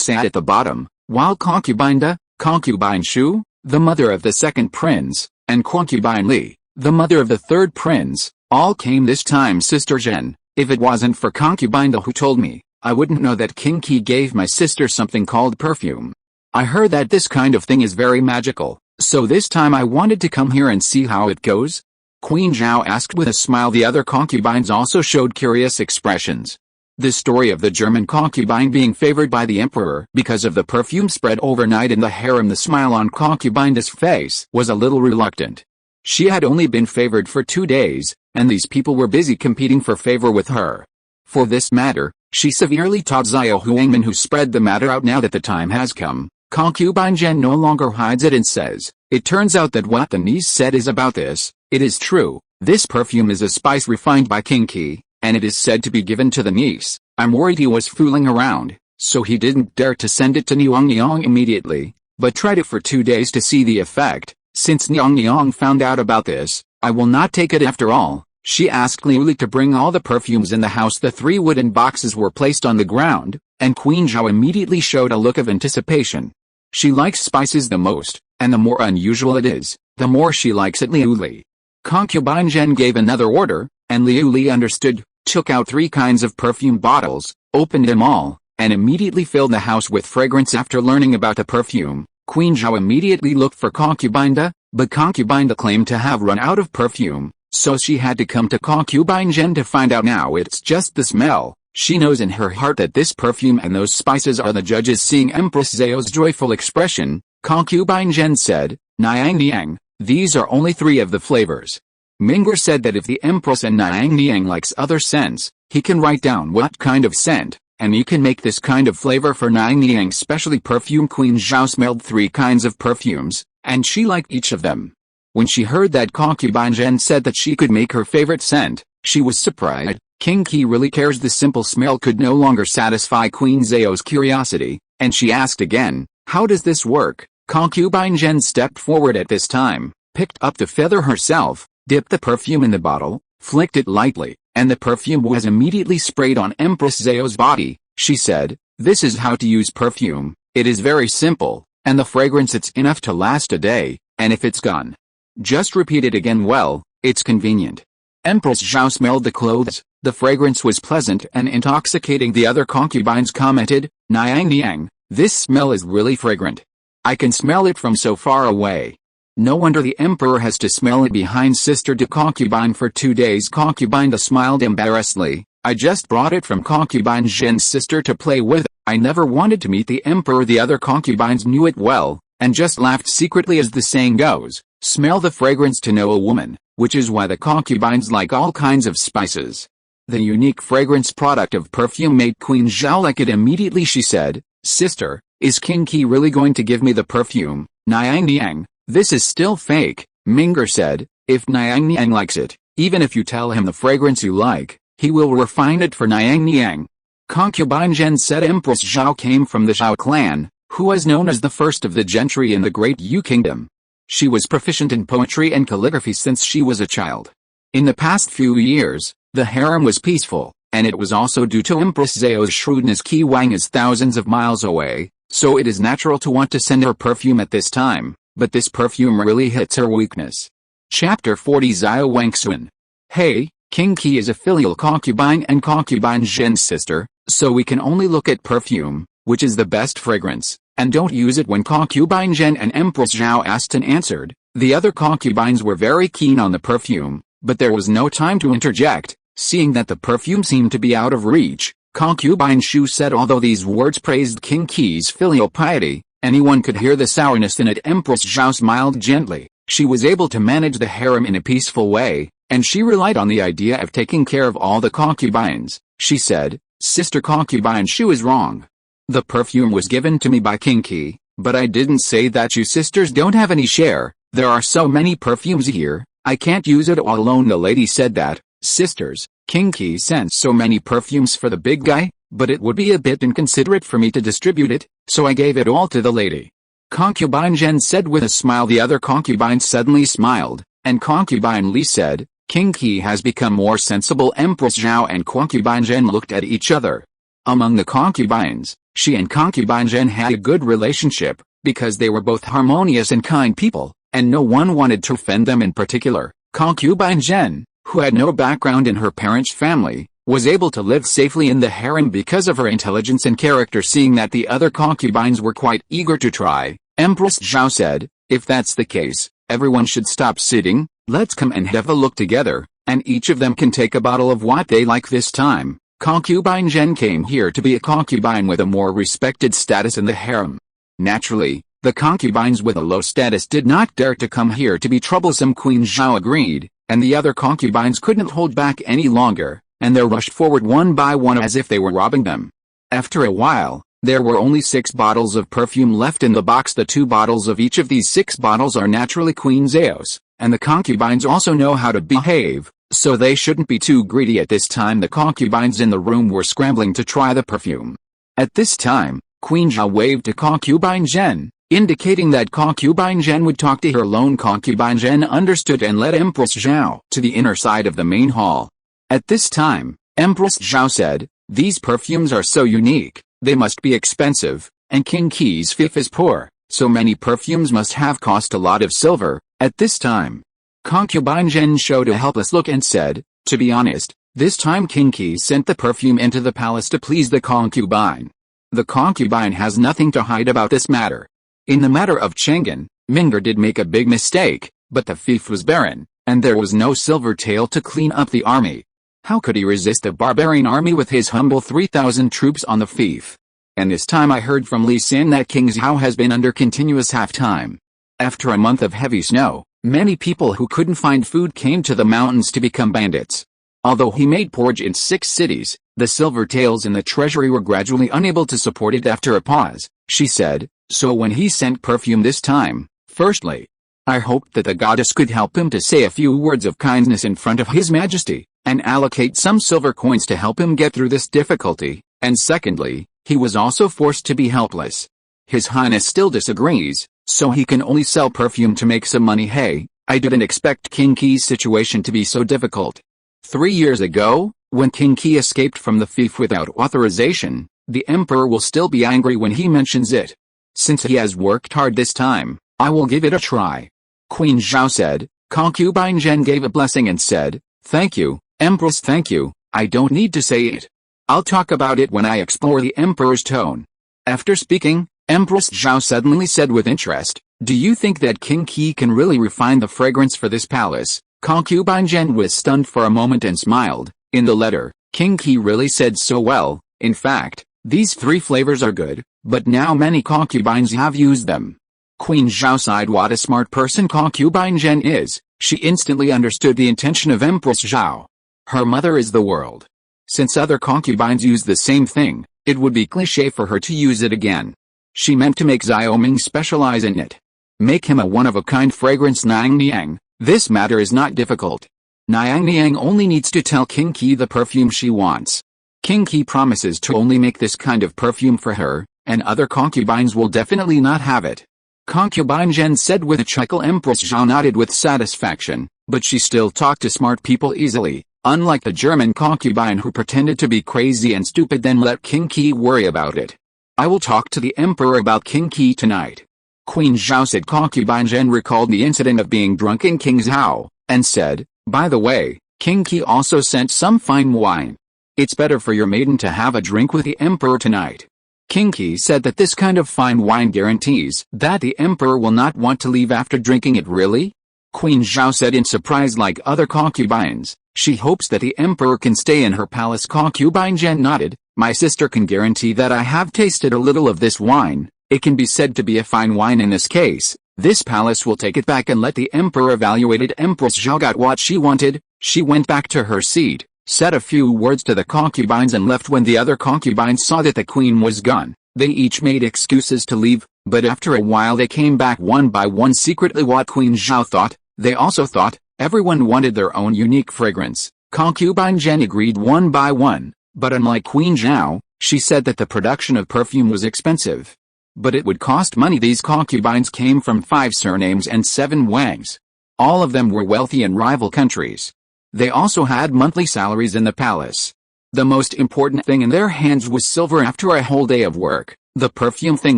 sat at the bottom, while Concubine Shu, the mother of the second prince, and Concubine Li, the mother of the third prince, all came this time. Sister Zhen, if it wasn't for Concubine who told me, I wouldn't know that King Qi gave my sister something called perfume. I heard that this kind of thing is very magical, so this time I wanted to come here and see how it goes. Queen Zhao asked with a smile. The other concubines also showed curious expressions. The story of the German concubine being favored by the emperor because of the perfume spread overnight in the harem. The smile on Concubine's face was a little reluctant. She had only been favored for 2 days, and these people were busy competing for favor with her. For this matter, she severely taught Xiao Huangman, who spread the matter out. Now that the time has come, Concubine Zhen no longer hides it and says, "It turns out that what the niece said is about this. It is true. This perfume is a spice refined by King Qi, and it is said to be given to the niece. I'm worried he was fooling around, so he didn't dare to send it to Niang Niang immediately, but tried it for 2 days to see the effect. Since Niang Niang found out about this, I will not take it after all." She asked Liu Li to bring all the perfumes in the house. The 3 wooden boxes were placed on the ground, and Queen Zhao immediately showed a look of anticipation. She likes spices the most, and the more unusual it is, the more she likes it. Liu Li. Concubine Zhen gave another order, and Liu Li understood, took out 3 kinds of perfume bottles, opened them all, and immediately filled the house with fragrance. After learning about the perfume, Queen Zhao immediately looked for Concubine Da, but Concubine Da claimed to have run out of perfume, so she had to come to Concubine Zhen to find out. Now it's just the smell. She knows in her heart that this perfume and those spices are the judges. Seeing Empress Zhao's joyful expression, Concubine Zhen said, "Niang Niang, these are only 3 of the flavors." Mingger said that if the Empress and Niang Niang likes other scents, he can write down what kind of scent, and you can make this kind of flavor for Niang Niang, specially perfume. Queen Zhao smelled 3 kinds of perfumes, and she liked each of them. When she heard that Concubine Zhen said that she could make her favorite scent, she was surprised. King Qi really cares. The simple smell could no longer satisfy Queen Zhao's curiosity, and she asked again, "How does this work?" Concubine Zhen stepped forward at this time, picked up the feather herself, dipped the perfume in the bottle, flicked it lightly, and the perfume was immediately sprayed on Empress Zhao's body. She said, "This is how to use perfume. It is very simple, and the fragrance it's enough to last a day, and if it's gone, just repeat it again. Well, it's convenient." Empress Zhao smelled the clothes. The fragrance was pleasant and intoxicating. The other concubines commented, "Niang Niang, this smell is really fragrant. I can smell it from so far away. No wonder the emperor has to smell it behind." Sister to Concubine for 2 days. Concubine Da smiled embarrassedly, "I just brought it from Concubine Zhen's sister to play with. I never wanted to meet the emperor." The other concubines knew it well, and just laughed secretly. As the saying goes, smell the fragrance to know a woman, which is why the concubines like all kinds of spices. The unique fragrance product of perfume made Queen Zhao like it immediately. She said, "Sister, is King Qi really going to give me the perfume?" "Niang Niang, this is still fake," Mingger said. "If Niang Niang likes it, even if you tell him the fragrance you like, he will refine it for Niang Niang." Concubine Zhen said Empress Zhao came from the Zhao clan, who was known as the first of the gentry in the great Yu kingdom. She was proficient in poetry and calligraphy since she was a child. In the past few years, the harem was peaceful, and it was also due to Empress Zhao's shrewdness. Qi Wang is thousands of miles away, so it is natural to want to send her perfume at this time, but this perfume really hits her weakness. Chapter 40 Xiao Wangxuan. Hey, King Qi is a filial concubine and concubine Zhen's sister, so we can only look at perfume, which is the best fragrance, and don't use it when concubine Zhen and Empress Zhao asked and answered. The other concubines were very keen on the perfume, but there was no time to interject. Seeing that the perfume seemed to be out of reach, concubine Shu said, although these words praised King Qi's filial piety, anyone could hear the sourness in it. Empress Zhao smiled gently. She was able to manage the harem in a peaceful way, and she relied on the idea of taking care of all the concubines. She said, Sister concubine Shu is wrong. The perfume was given to me by King Qi, but I didn't say that you sisters don't have any share. There are so many perfumes here, I can't use it all alone. The lady said that, Sisters, King Qi sent so many perfumes for the big guy, but it would be a bit inconsiderate for me to distribute it, so I gave it all to the lady. Concubine Zhen said with a smile. The other concubines suddenly smiled, and concubine Li said, King Qi has become more sensible. Empress Zhao and concubine Zhen looked at each other. Among the concubines, she and concubine Zhen had a good relationship, because they were both harmonious and kind people, and no one wanted to offend them. In particular, concubine Zhen, who had no background in her parents' family, was able to live safely in the harem because of her intelligence and character. Seeing that the other concubines were quite eager to try, Empress Zhao said, if that's the case, everyone should stop sitting, let's come and have a look together, and each of them can take a bottle of what they like this time. Concubine Zhen came here to be a concubine with a more respected status in the harem. Naturally, the concubines with a low status did not dare to come here to be troublesome. Queen Zhao agreed, and the other concubines couldn't hold back any longer, and they rushed forward one by one as if they were robbing them. After a while, there were only 6 bottles of perfume left in the box. The 2 bottles of each of these 6 bottles are naturally Queen Zhao's, and the concubines also know how to behave, so they shouldn't be too greedy. At this time the concubines in the room were scrambling to try the perfume. At this time, Queen Zhao waved to concubine Zhen, indicating that concubine Zhen would talk to her alone. Concubine Zhen understood and led Empress Zhao to the inner side of the main hall. At this time, Empress Zhao said, these perfumes are so unique, they must be expensive, and King Qi's fief is poor, so many perfumes must have cost a lot of silver. At this time, concubine Zhen showed a helpless look and said, to be honest, this time King Qi sent the perfume into the palace to please the concubine. The concubine has nothing to hide about this matter. In the matter of Chang'an, Ming'er did make a big mistake, but the fief was barren, and there was no silver tail to clean up the army. How could he resist a barbarian army with his humble 3,000 troops on the fief? And this time I heard from Li Xin that King Zhao has been under continuous half-time. After a month of heavy snow, many people who couldn't find food came to the mountains to become bandits. Although he made porridge in 6 cities, the silver tails in the treasury were gradually unable to support it. After a pause, she said, so when he sent perfume this time, firstly, I hoped that the goddess could help him to say a few words of kindness in front of His Majesty, and allocate some silver coins to help him get through this difficulty, and secondly, he was also forced to be helpless. His Highness still disagrees, so he can only sell perfume to make some money. Hey, I didn't expect King Qi's situation to be so difficult. 3 years ago, when King Qi escaped from the fief without authorization, the Emperor will still be angry when he mentions it. Since he has worked hard this time, I will give it a try. Queen Zhao said. Concubine Zhen gave a blessing and said, thank you, Empress. Thank you, I don't need to say it. I'll talk about it when I explore. The Emperor's tone. After speaking, Empress Zhao suddenly said with interest, do you think that King Qi can really refine the fragrance for this palace? Concubine Zhen was stunned for a moment and smiled. In the letter, King Qi really said so well. In fact, these 3 flavors are good, but now many concubines have used them. Queen Zhao sighed. What a smart person concubine Zhen is. She instantly understood the intention of Empress Zhao. Her mother is the world. Since other concubines use the same thing, it would be cliché for her to use it again. She meant to make Xiao Ming specialize in it. Make him a one-of-a-kind fragrance. Niang Niang, this matter is not difficult. Niang Niang only needs to tell King Qi the perfume she wants. King Qi promises to only make this kind of perfume for her, and other concubines will definitely not have it. Concubine Zhen said with a chuckle. Empress Zhao nodded with satisfaction. But she still talked to smart people easily, unlike the German concubine who pretended to be crazy and stupid then let King Qi worry about it. I will talk to the emperor about King Qi tonight. Queen Zhao said. Concubine Zhen recalled the incident of being drunk in King Zhao, and said, by the way, King Qi also sent some fine wine. It's better for your maiden to have a drink with the emperor tonight. King Qi said that this kind of fine wine guarantees that the emperor will not want to leave after drinking it. Really? Queen Zhao said in surprise. Like other concubines, she hopes that the emperor can stay in her palace. Concubine Zhen nodded. My sister can guarantee that I have tasted a little of this wine. It can be said to be a fine wine in this case. This palace will take it back and let the emperor evaluate it. Empress Zhao got what she wanted. She went back to her seat, said a few words to the concubines and left. When the other concubines saw that the queen was gone, they each made excuses to leave, but after a while they came back one by one secretly. What Queen Zhao thought, they also thought. Everyone wanted their own unique fragrance. Concubine Zhen agreed one by one, but unlike Queen Zhao, she said that the production of perfume was expensive. But it would cost money. These concubines came from 5 surnames and 7 wangs. All of them were wealthy in rival countries. They also had monthly salaries in the palace. The most important thing in their hands was silver. After a whole day of work, the perfume thing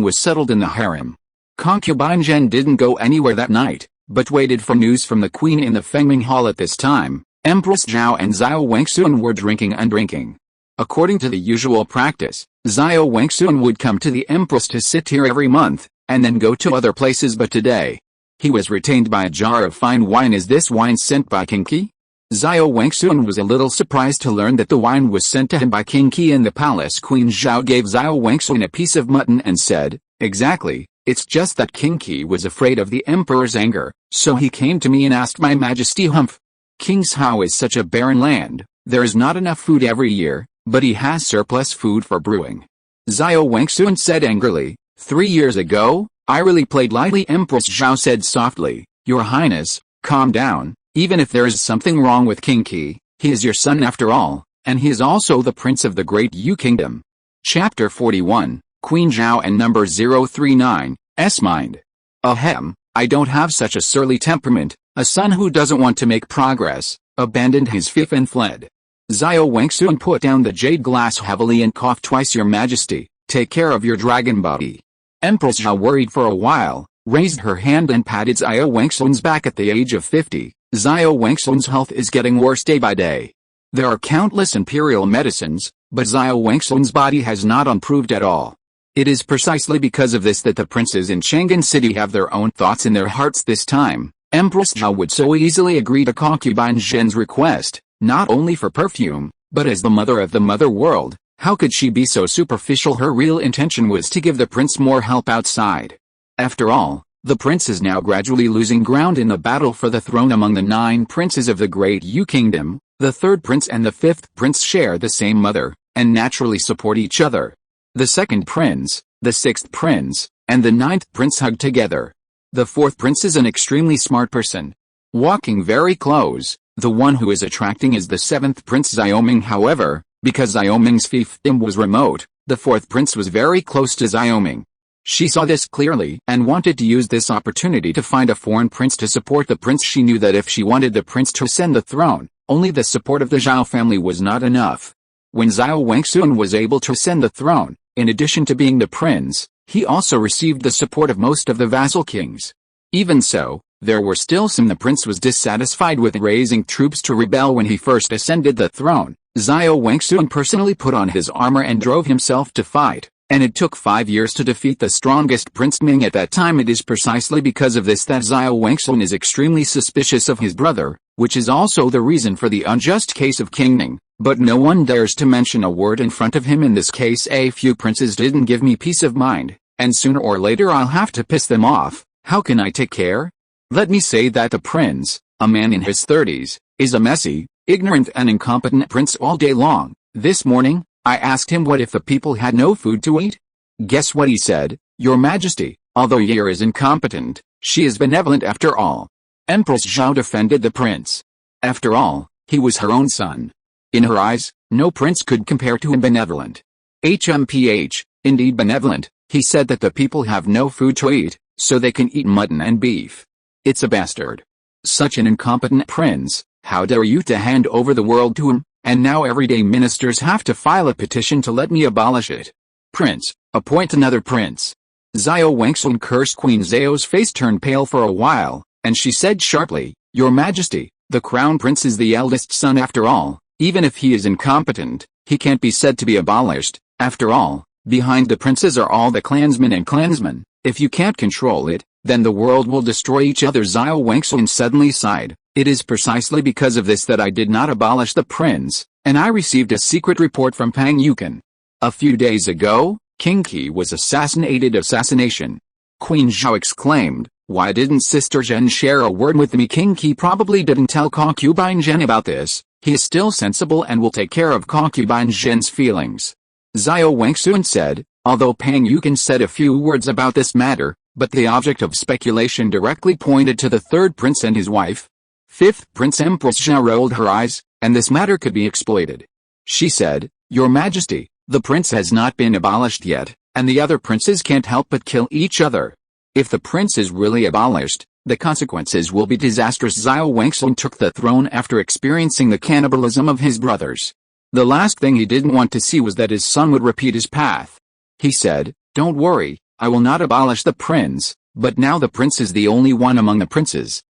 was settled in the harem. Concubine Zhen didn't go anywhere that night, but waited for news from the queen in the Fengming Hall. At this time, Empress Zhao and Xiao Wangxun were drinking and drinking. According to the usual practice, Xiao Wangxun would come to the empress to sit here every month, and then go to other places. But today, he was retained by a jar of fine wine. Is this wine sent by King Qi? Xiao Wangxun was a little surprised to learn that the wine was sent to him by King Qi in the palace. Queen Zhao gave Xiao Wangxun a piece of mutton and said, exactly, it's just that King Qi was afraid of the emperor's anger, so he came to me and asked my majesty. Humph. King Zhao is such a barren land, there is not enough food every year, but he has surplus food for brewing. Xiao Wangxun said angrily, 3 years ago, I really played lightly. Empress Zhao said softly, Your Highness, calm down. Even if there is something wrong with King Qi, he is your son after all, and he is also the prince of the great Yu Kingdom. Chapter 41, Queen Zhao and number 039, S-Mind. Ahem, I don't have such a surly temperament. A son who doesn't want to make progress, abandoned his fief and fled. Xiao Wangxun put down the jade glass heavily and coughed twice. Your Majesty, take care of your dragon body. Empress Zhao worried for a while, raised her hand and patted Xiao Wangxun's back. At the age of 50, Xiao Wangxun's health is getting worse day by day. There are countless imperial medicines, but Xiao Wangxun's body has not improved at all. It is precisely because of this that the princes in Chang'an City have their own thoughts in their hearts. This time, Empress Zhao would so easily agree to concubine Zhen's request, not only for perfume, but as the mother of the mother world. How could she be so superficial? Her real intention was to give the prince more help outside. After all, the prince is now gradually losing ground in the battle for the throne among the 9 princes of the great Yu Kingdom. The 3rd prince and the 5th prince share the same mother, and naturally support each other. The 2nd prince, the 6th prince, and the 9th prince hug together. The 4th prince is an extremely smart person. Walking very close, the one who is attracting is the 7th prince Xiaoming. However, because Xiaoming's fiefdom was remote, the 4th prince was very close to Xiaoming. She saw this clearly and wanted to use this opportunity to find a foreign prince to support the prince. She knew that if she wanted the prince to ascend the throne, only the support of the Zhao family was not enough. When Xiao Wangxun was able to ascend the throne, in addition to being the prince, he also received the support of most of the vassal kings. Even so, there were still some. The prince was dissatisfied with raising troops to rebel when he first ascended the throne. Xiao Wangxun personally put on his armor and drove himself to fight, and it took 5 years to defeat the strongest Prince Ming at that time. It is precisely because of this that Xiao Wangxun is extremely suspicious of his brother, which is also the reason for the unjust case of King Ning. But no one dares to mention a word in front of him. In this case, a few princes didn't give me peace of mind, and sooner or later I'll have to piss them off. How can I take care? Let me say that the prince, a man in his 30s, is a messy, ignorant and incompetent prince all day long. This morning, I asked him what if the people had no food to eat? Guess what he said? Your Majesty, although Yair is incompetent, she is benevolent after all. Empress Zhao defended the prince. After all, he was her own son. In her eyes, no prince could compare to him. Benevolent. Indeed benevolent. He said that the people have no food to eat, so they can eat mutton and beef. It's a bastard. Such an incompetent prince, how dare you to hand over the world to him, and now everyday ministers have to file a petition to let me abolish it. Prince, appoint another prince. Xiao Wangsun cursed Queen Zhao's face turned pale for a while, and she said sharply, Your Majesty, the crown prince is the eldest son after all. Even if he is incompetent, he can't be said to be abolished. After all, behind the princes are all the clansmen and clansmen. If you can't control it, then the world will destroy each other. Xiao Wangsun suddenly sighed. It is precisely because of this that I did not abolish the prince, and I received a secret report from Pang Yukan. A few days ago, King Qi was assassinated. Assassination. Queen Zhao exclaimed, Why didn't Sister Zhen share a word with me? King Qi probably didn't tell concubine Zhen about this. He is still sensible and will take care of concubine Zhen's feelings. Xiao Wangsun said, although Pang Yukan said a few words about this matter, but the object of speculation directly pointed to the third prince and his wife. Fifth Prince Empress Zhao rolled her eyes, and this matter could be exploited. She said, Your Majesty, the prince has not been abolished yet, and the other princes can't help but kill each other. If the prince is really abolished, the consequences will be disastrous. Xiao Wangsun took the throne after experiencing the cannibalism of his brothers. The last thing he didn't want to see was that his son would repeat his path. He said, Don't worry, I will not abolish the prince, but now the prince is the only one among the princes.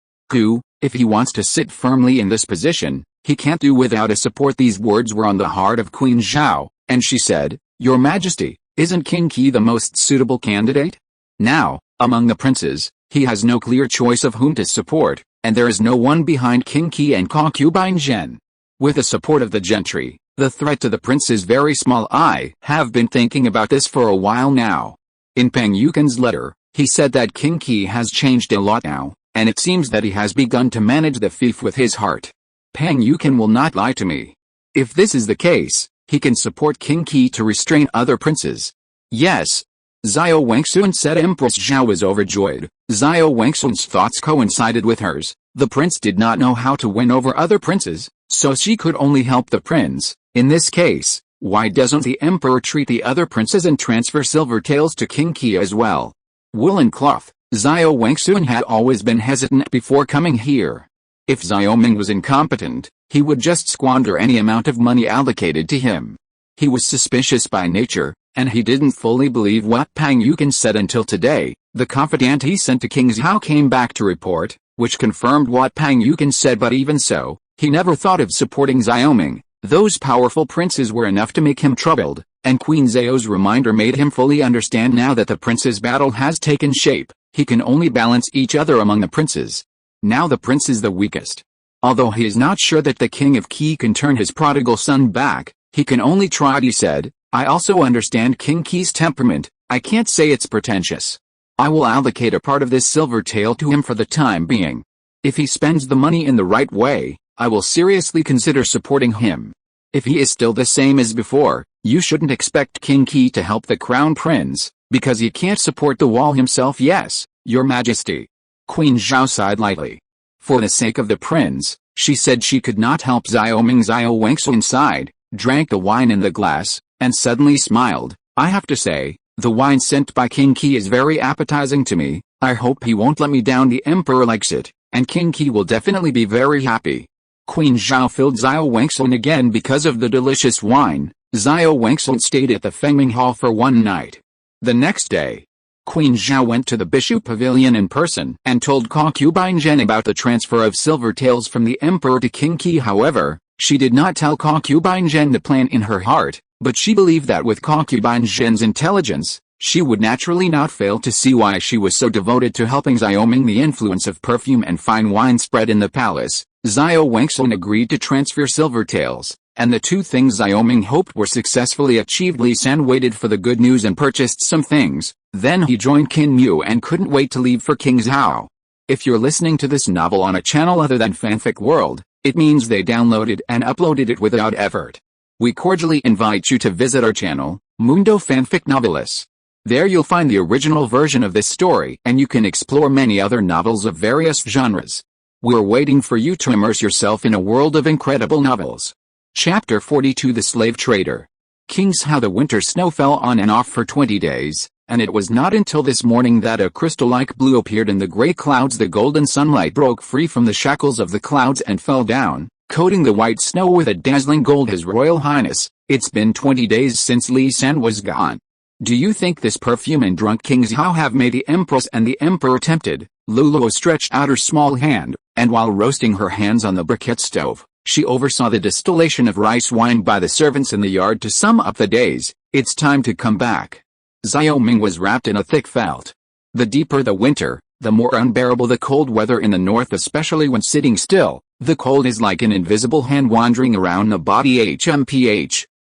If he wants to sit firmly in this position, he can't do without a support. These words were on the heart of Queen Zhao, and she said, Your Majesty, isn't King Qi the most suitable candidate? Now, among the princes, he has no clear choice of whom to support, and there is no one behind King Qi and concubine Zhen. With the support of the gentry, the threat to the prince is very small. I have been thinking about this for a while now. In Pang Yukan's letter, he said that King Qi has changed a lot now, and it seems that he has begun to manage the fief with his heart. Pang Yukan will not lie to me. If this is the case, he can support King Qi to restrain other princes. Yes. Xiao Wangsun said. Empress Zhao was overjoyed. Xiao Wangsun's thoughts coincided with hers. The prince did not know how to win over other princes, so she could only help the prince. In this case, why doesn't the emperor treat the other princes and transfer Silvertails to King Qi as well? Woolen cloth. Xiao Wangsun had always been hesitant before coming here. If Xiaoming was incompetent, he would just squander any amount of money allocated to him. He was suspicious by nature, and he didn't fully believe what Pang Yukan said until today. The confidant he sent to King Zhao came back to report, which confirmed what Pang Yukan said. But even so, he never thought of supporting Xiaoming. Those powerful princes were enough to make him troubled, and Queen Zhao's reminder made him fully understand now that the princes' battle has taken shape. He can only balance each other among the princes. Now the prince is the weakest. Although he is not sure that the king of Qi can turn his prodigal son back, he can only try. He said, I also understand King Qi's temperament. I can't say it's pretentious. I will allocate a part of this Silvertail to him for the time being. If he spends the money in the right way, I will seriously consider supporting him. If he is still the same as before, you shouldn't expect King Qi to help the crown prince, because he can't support the wall himself. Yes, Your Majesty. Queen Zhao sighed lightly. For the sake of the prince, she said she could not help Xiaoming. Xiao Wangsun sighed, drank the wine in the glass, and suddenly smiled. I have to say, the wine sent by King Qi is very appetizing to me. I hope he won't let me down. The emperor likes it, and King Qi will definitely be very happy. Queen Zhao filled Xiao Wangsun again because of the delicious wine. Xiao Wangsun stayed at the Fengming Hall for one night. The next day, Queen Zhao went to the Bishu Pavilion in person and told concubine Zhen about the transfer of Silvertails from the emperor to King Qi. However, she did not tell concubine Zhen the plan in her heart, but she believed that with concubine Zhen's intelligence, she would naturally not fail to see why she was so devoted to helping Xiaoming. The influence of perfume and fine wine spread in the palace. Xiao Wangsun agreed to transfer Silvertails, and the two things Xiaoming hoped were successfully achieved. Li San waited for the good news and purchased some things. Then he joined Qin Mu and couldn't wait to leave for King Zhao. If you're listening to this novel on a channel other than Fanfic World, it means they downloaded and uploaded it without effort. We cordially invite you to visit our channel, Mundo Fanfic Novelis. There you'll find the original version of this story, and you can explore many other novels of various genres. We're waiting for you to immerse yourself in a world of incredible novels. Chapter 42 The Slave Trader. King Zhao. The winter snow fell on and off for 20 days, And it was not until this morning that a crystal-like blue appeared in the gray clouds. The golden sunlight broke free from the shackles of the clouds and fell down, coating the white snow with a dazzling gold. His Royal Highness, it's been 20 days since Li San was gone. Do you think this perfume and drunk King Zhao have made the Empress and the Emperor tempted? Luluo stretched out her small hand, and while roasting her hands on the briquette stove, she oversaw the distillation of rice wine by the servants in the yard to sum up the days. It's time to come back. Xiao Ming was wrapped in a thick felt. The deeper the winter, the more unbearable the cold weather in the north, especially when sitting still. The cold is like an invisible hand wandering around the body.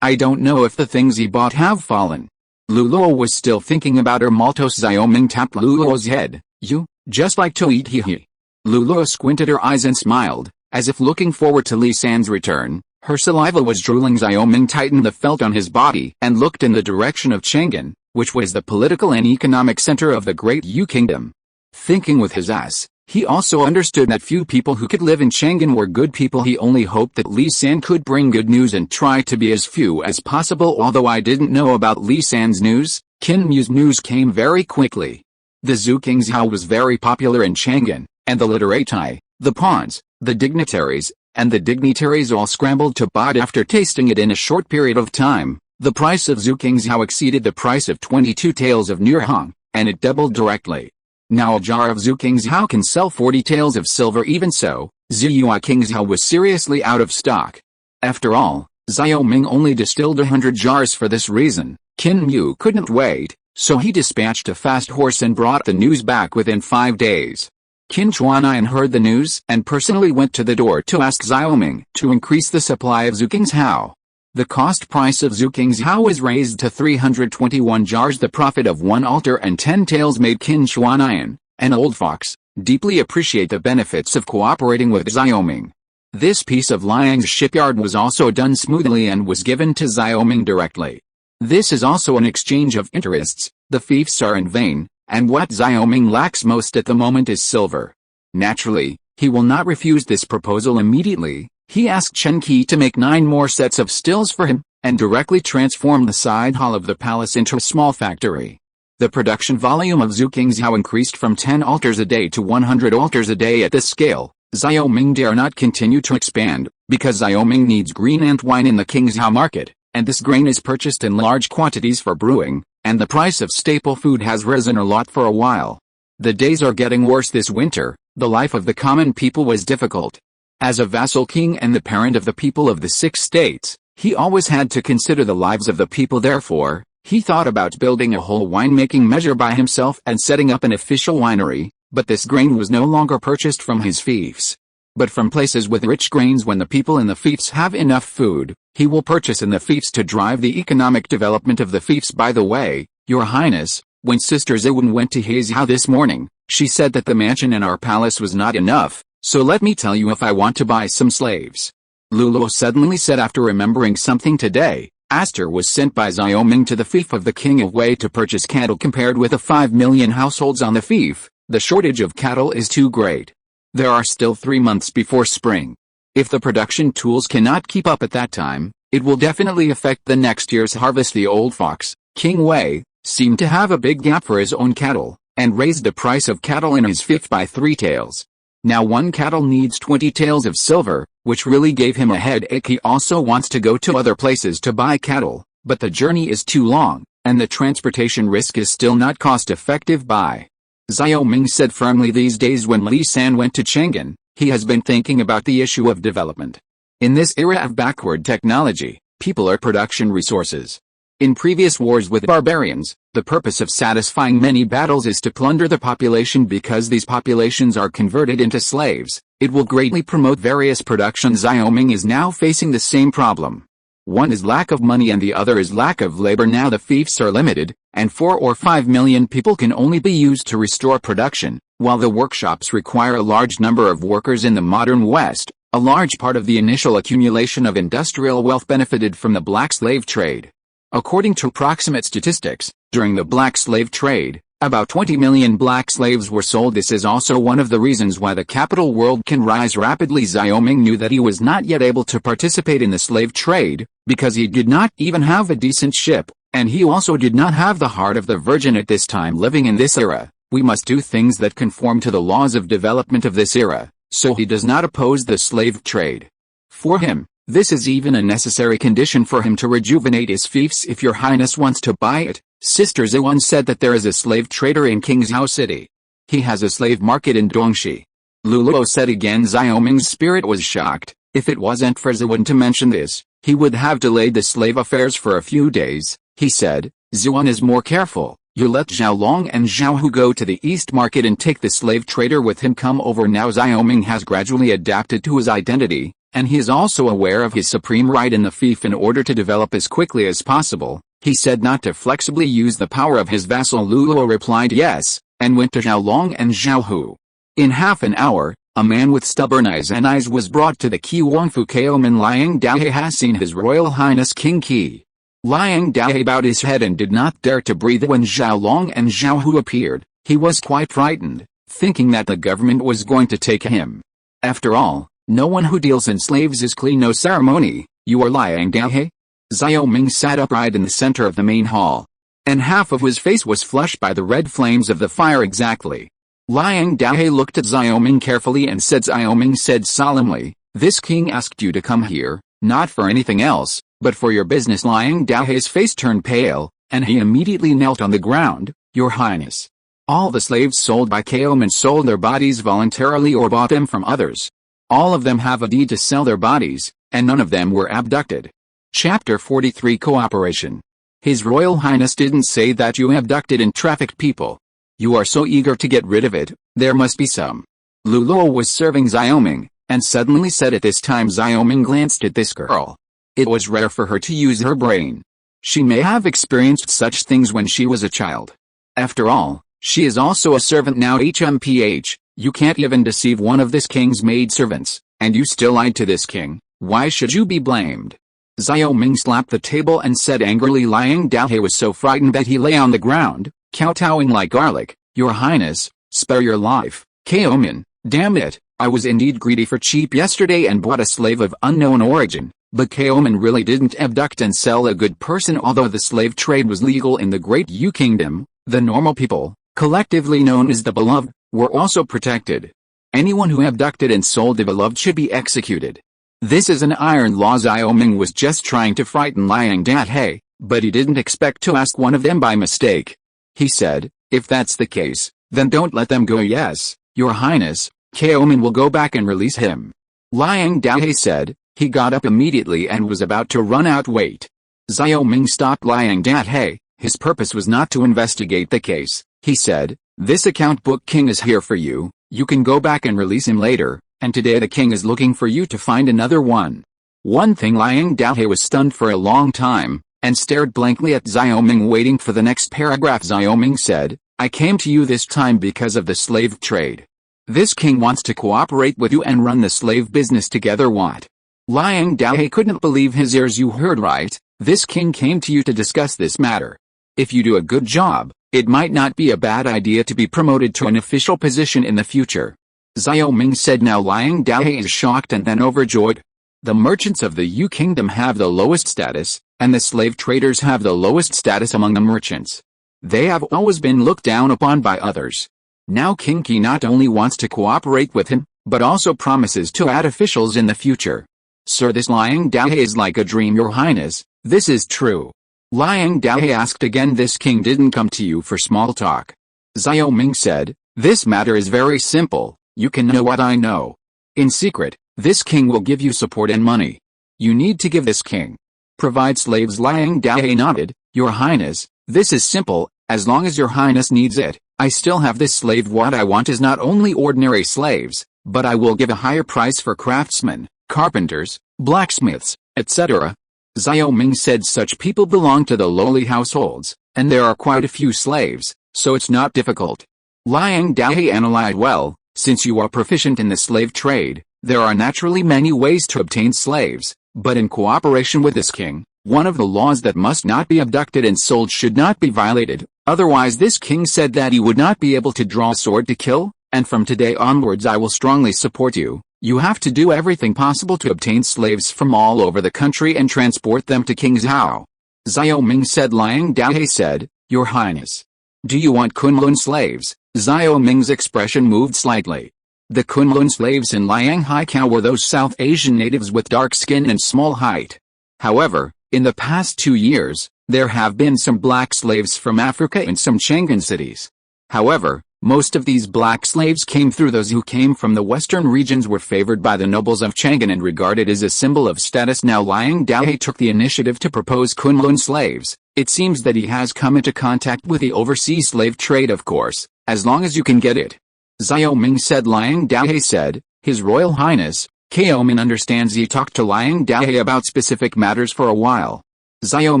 I don't know if the things he bought have fallen. Luluo was still thinking about her maltose. Xiao Ming tapped Luluo's head. You, just like to eat he. Luluo squinted her eyes and smiled, as if looking forward to Li San's return. Her saliva was drooling. Xiao Ming tightened the felt on his body and looked in the direction of Chang'an, which was the political and economic center of the Great Yu Kingdom. Thinking with his ass, he also understood that few people who could live in Chang'an were good people. He only hoped that Li San could bring good news and try to be as few as possible. Although I didn't know about Li San's news, Qin Mu's news came very quickly. The Zhu King Zhao was very popular in Chang'an, and the literati, the pawns, the dignitaries, and the dignitaries all scrambled to buy it. After tasting it in a short period of time, the price of Zhu King Zhao exceeded the price of 22 taels of Nurhong, and it doubled directly. Now a jar of Zhu King Zhao can sell 40 taels of silver. Even so, Zhu King Zhao was seriously out of stock. After all, Xiao Ming only distilled 100 jars for this reason. Qin Mu couldn't wait, so he dispatched a fast horse and brought the news back within 5 days. Qin Chuanian heard the news and personally went to the door to ask Xiao Ming to increase the supply of Zhu King Zhao. The cost price of Zhu King Zhao was raised to 321 jars. The profit of 1 altar and 10 taels made Qin Chuanian, an old fox, deeply appreciate the benefits of cooperating with Xiao Ming. This piece of Liang's shipyard was also done smoothly and was given to Xiao Ming directly. This is also an exchange of interests. The fiefs are in vain, and what Xiao Ming lacks most at the moment is silver. Naturally, he will not refuse this proposal immediately. He asked Chen Qi to make 9 more sets of stills for him, and directly transform the side hall of the palace into a small factory. The production volume of Zhu King Zhao increased from 10 altars a day to 100 altars a day. At this scale, Xiao Ming dare not continue to expand, because Xiao Ming needs green ant wine in the King Zhao market, and this grain is purchased in large quantities for brewing, and the price of staple food has risen a lot for a while. The days are getting worse this winter. The life of the common people was difficult. As a vassal king and the parent of the people of the 6 states, he always had to consider the lives of the people. Therefore, he thought about building a whole winemaking measure by himself and setting up an official winery, but this grain was no longer purchased from his fiefs, but from places with rich grains. When the people in the fiefs have enough food, he will purchase in the fiefs to drive the economic development of the fiefs. By the way, Your Highness, when Sister Ziwen went to Heizhou this morning, she said that the mansion in our palace was not enough. So let me tell you if I want to buy some slaves. Luluo suddenly said after remembering something today. Aster was sent by Xiao Ming to the fief of the King of Wei to purchase cattle. Compared with the 5 million households on the fief, the shortage of cattle is too great. There are still 3 months before spring. If the production tools cannot keep up at that time, it will definitely affect the next year's harvest. The old fox, King Wei, seemed to have a big gap for his own cattle, and raised the price of cattle in his fief by 3 taels. Now 1 cattle needs 20 taels of silver, which really gave him a headache. He also wants to go to other places to buy cattle, but the journey is too long, and the transportation risk is still not cost-effective. Xiao Ming said firmly. These days when Li San went to Chang'an, he has been thinking about the issue of development. In this era of backward technology, people are production resources. In previous wars with barbarians, the purpose of satisfying many battles is to plunder the population. Because these populations are converted into slaves, it will greatly promote various productions. Xiao Ming is now facing the same problem. One is lack of money and the other is lack of labor. Now the fiefs are limited, and 4 or 5 million people can only be used to restore production, while the workshops require a large number of workers. In the modern West, a large part of the initial accumulation of industrial wealth benefited from the black slave trade. According to approximate statistics, during the black slave trade, about 20 million black slaves were sold. This is also one of the reasons why the capital world can rise rapidly. Xiao Ming knew that he was not yet able to participate in the slave trade, because he did not even have a decent ship, And he also did not have the heart of the virgin at this time. Living in this era, we must do things that conform to the laws of development of this era, so he does not oppose the slave trade. For him, this is even a necessary condition for him to rejuvenate his fiefs if your highness wants to buy it. Sister Ziwan said that there is a slave trader in Qingzhou City. He has a slave market in Dongxi. Luluo said again. Xiaoming's spirit was shocked. If it wasn't for Ziwan to mention this, he would have delayed the slave affairs for a few days. He said, Ziwan is more careful. You let Zhao Long and Zhao Hu go to the East Market and take the slave trader with him. Come over now. Xiaoming has gradually adapted to his identity, and he is also aware of his supreme right in the fief. In order to develop as quickly as possible, he said not to flexibly use the power of his vassal. Luluo replied yes, and went to Zhao Long and Zhao Hu. In half an hour, a man with stubborn eyes was brought to the Qi Wangfu. Kaoman Liang Dahe has seen His Royal Highness King Qi. Liang Dahe bowed his head and did not dare to breathe. When Zhao Long and Zhao Hu appeared, he was quite frightened, thinking that the government was going to take him. After all, no one who deals in slaves is clean. No ceremony. You are Liang Dahe? Xiaoming sat upright in the center of the main hall, and half of his face was flushed by the red flames of the fire. Exactly. Liang Dahe looked at Xiaoming carefully and said. Xiaoming said solemnly, this king asked you to come here, not for anything else, but for your business. Liang Dahe's face turned pale, and he immediately knelt on the ground. Your Highness, all the slaves sold by Kaoman sold their bodies voluntarily or bought them from others. All of them have a deed to sell their bodies, and none of them were abducted. Chapter 43 Cooperation. His Royal Highness didn't say that you abducted and trafficked people. You are so eager to get rid of it, there must be some. Luluo was serving Xiaoming, and suddenly said. At this time Xiaoming glanced at this girl. It was rare for her to use her brain. She may have experienced such things when she was a child. After all, she is also a servant now. HMPH, you can't even deceive one of this king's maidservants, and you still lied to this king. Why should you be blamed? Xiaoming slapped the table and said angrily. Liang Dahe was so frightened that he lay on the ground, kowtowing like garlic. Your Highness, spare your life. Kaoman, damn it, I was indeed greedy for cheap yesterday and bought a slave of unknown origin, but Kaoman really didn't abduct and sell a good person. Although the slave trade was legal in the Great Yu Kingdom, the normal people, collectively known as the beloved, were also protected. Anyone who abducted and sold the beloved should be executed. This is an iron law. Xiaoming was just trying to frighten Liang Dahe, but he didn't expect to ask one of them by mistake. He said, if that's the case, then don't let them go. Yes, Your Highness, Kaoman will go back and release him. Liang Dahe said. He got up immediately and was about to run out. Wait. Xiaoming stopped Liang Dahe. His purpose was not to investigate the case. He said, this account book king is here for you. You can go back and release him later, and today the king is looking for you to find another one. One thing. Liang Dahe was stunned for a long time, and stared blankly at Xiaoming, waiting for the next paragraph. Xiaoming said, I came to you this time because of the slave trade. This king wants to cooperate with you and run the slave business together. What? Liang Dahe couldn't believe his ears. You heard right, this king came to you to discuss this matter. If you do a good job, it might not be a bad idea to be promoted to an official position in the future. Xiaoming said. Now Liang Dahe is shocked and then overjoyed. The merchants of the Yu Kingdom have the lowest status, and the slave traders have the lowest status among the merchants. They have always been looked down upon by others. Now King Qi not only wants to cooperate with him, but also promises to add officials in the future. Sir, this Liang Dahe is like a dream. Your Highness, this is true. Liang Dahe asked again. This king didn't come to you for small talk. Xiaoming said, this matter is very simple. You can know what I know. In secret, this king will give you support and money. You need to give this king. Provide slaves. Liang Dahe nodded. Your Highness, this is simple, as long as your Highness needs it. I still have this slave. What I want is not only ordinary slaves, but I will give a higher price for craftsmen, carpenters, blacksmiths, etc. Xiaoming said such people belong to the lowly households, and there are quite a few slaves, so it's not difficult. Liang Dahe analyzed. Well, since you are proficient in the slave trade, there are naturally many ways to obtain slaves, but in cooperation with this king, one of the laws that must not be abducted and sold should not be violated. Otherwise this king said that he would not be able to draw a sword to kill, and from today onwards I will strongly support you. You have to do everything possible to obtain slaves from all over the country and transport them to King Zhao. Xiao Ming said. Liang Dahe said, "Your Highness. Do you want Kunlun slaves?" Xiao Ming's expression moved slightly. The Kunlun slaves in Liang Haikao were those South Asian natives with dark skin and small height. However, in the past 2 years, there have been some black slaves from Africa in some Chang'an cities. However, most of these black slaves came through. Those who came from the western regions were favored by the nobles of Chang'an and regarded as a symbol of status. Now Liang Dahe took the initiative to propose Kunlun slaves. It seems that he has come into contact with the overseas slave trade, of course, as long as you can get it. Xiao Ming said. Liang Dahe said, "His Royal Highness, Kao Min understands." He talked to Liang Dahe about specific matters for a while. Xiao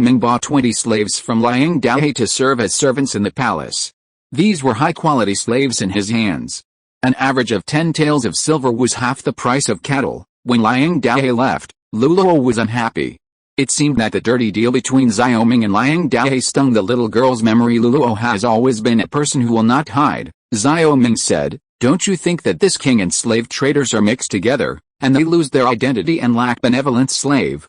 Ming bought 20 slaves from Liang Dahe to serve as servants in the palace. These were high-quality slaves in his hands. An average of 10 taels of silver was half the price of cattle. When Liang Dahe left, Luluo was unhappy. It seemed that the dirty deal between Xiao Ming and Liang Dahe stung the little girl's memory. Luluo has always been a person who will not hide, Xiao Ming said. Don't you think that this king and slave traders are mixed together, and they lose their identity and lack benevolence? Slave.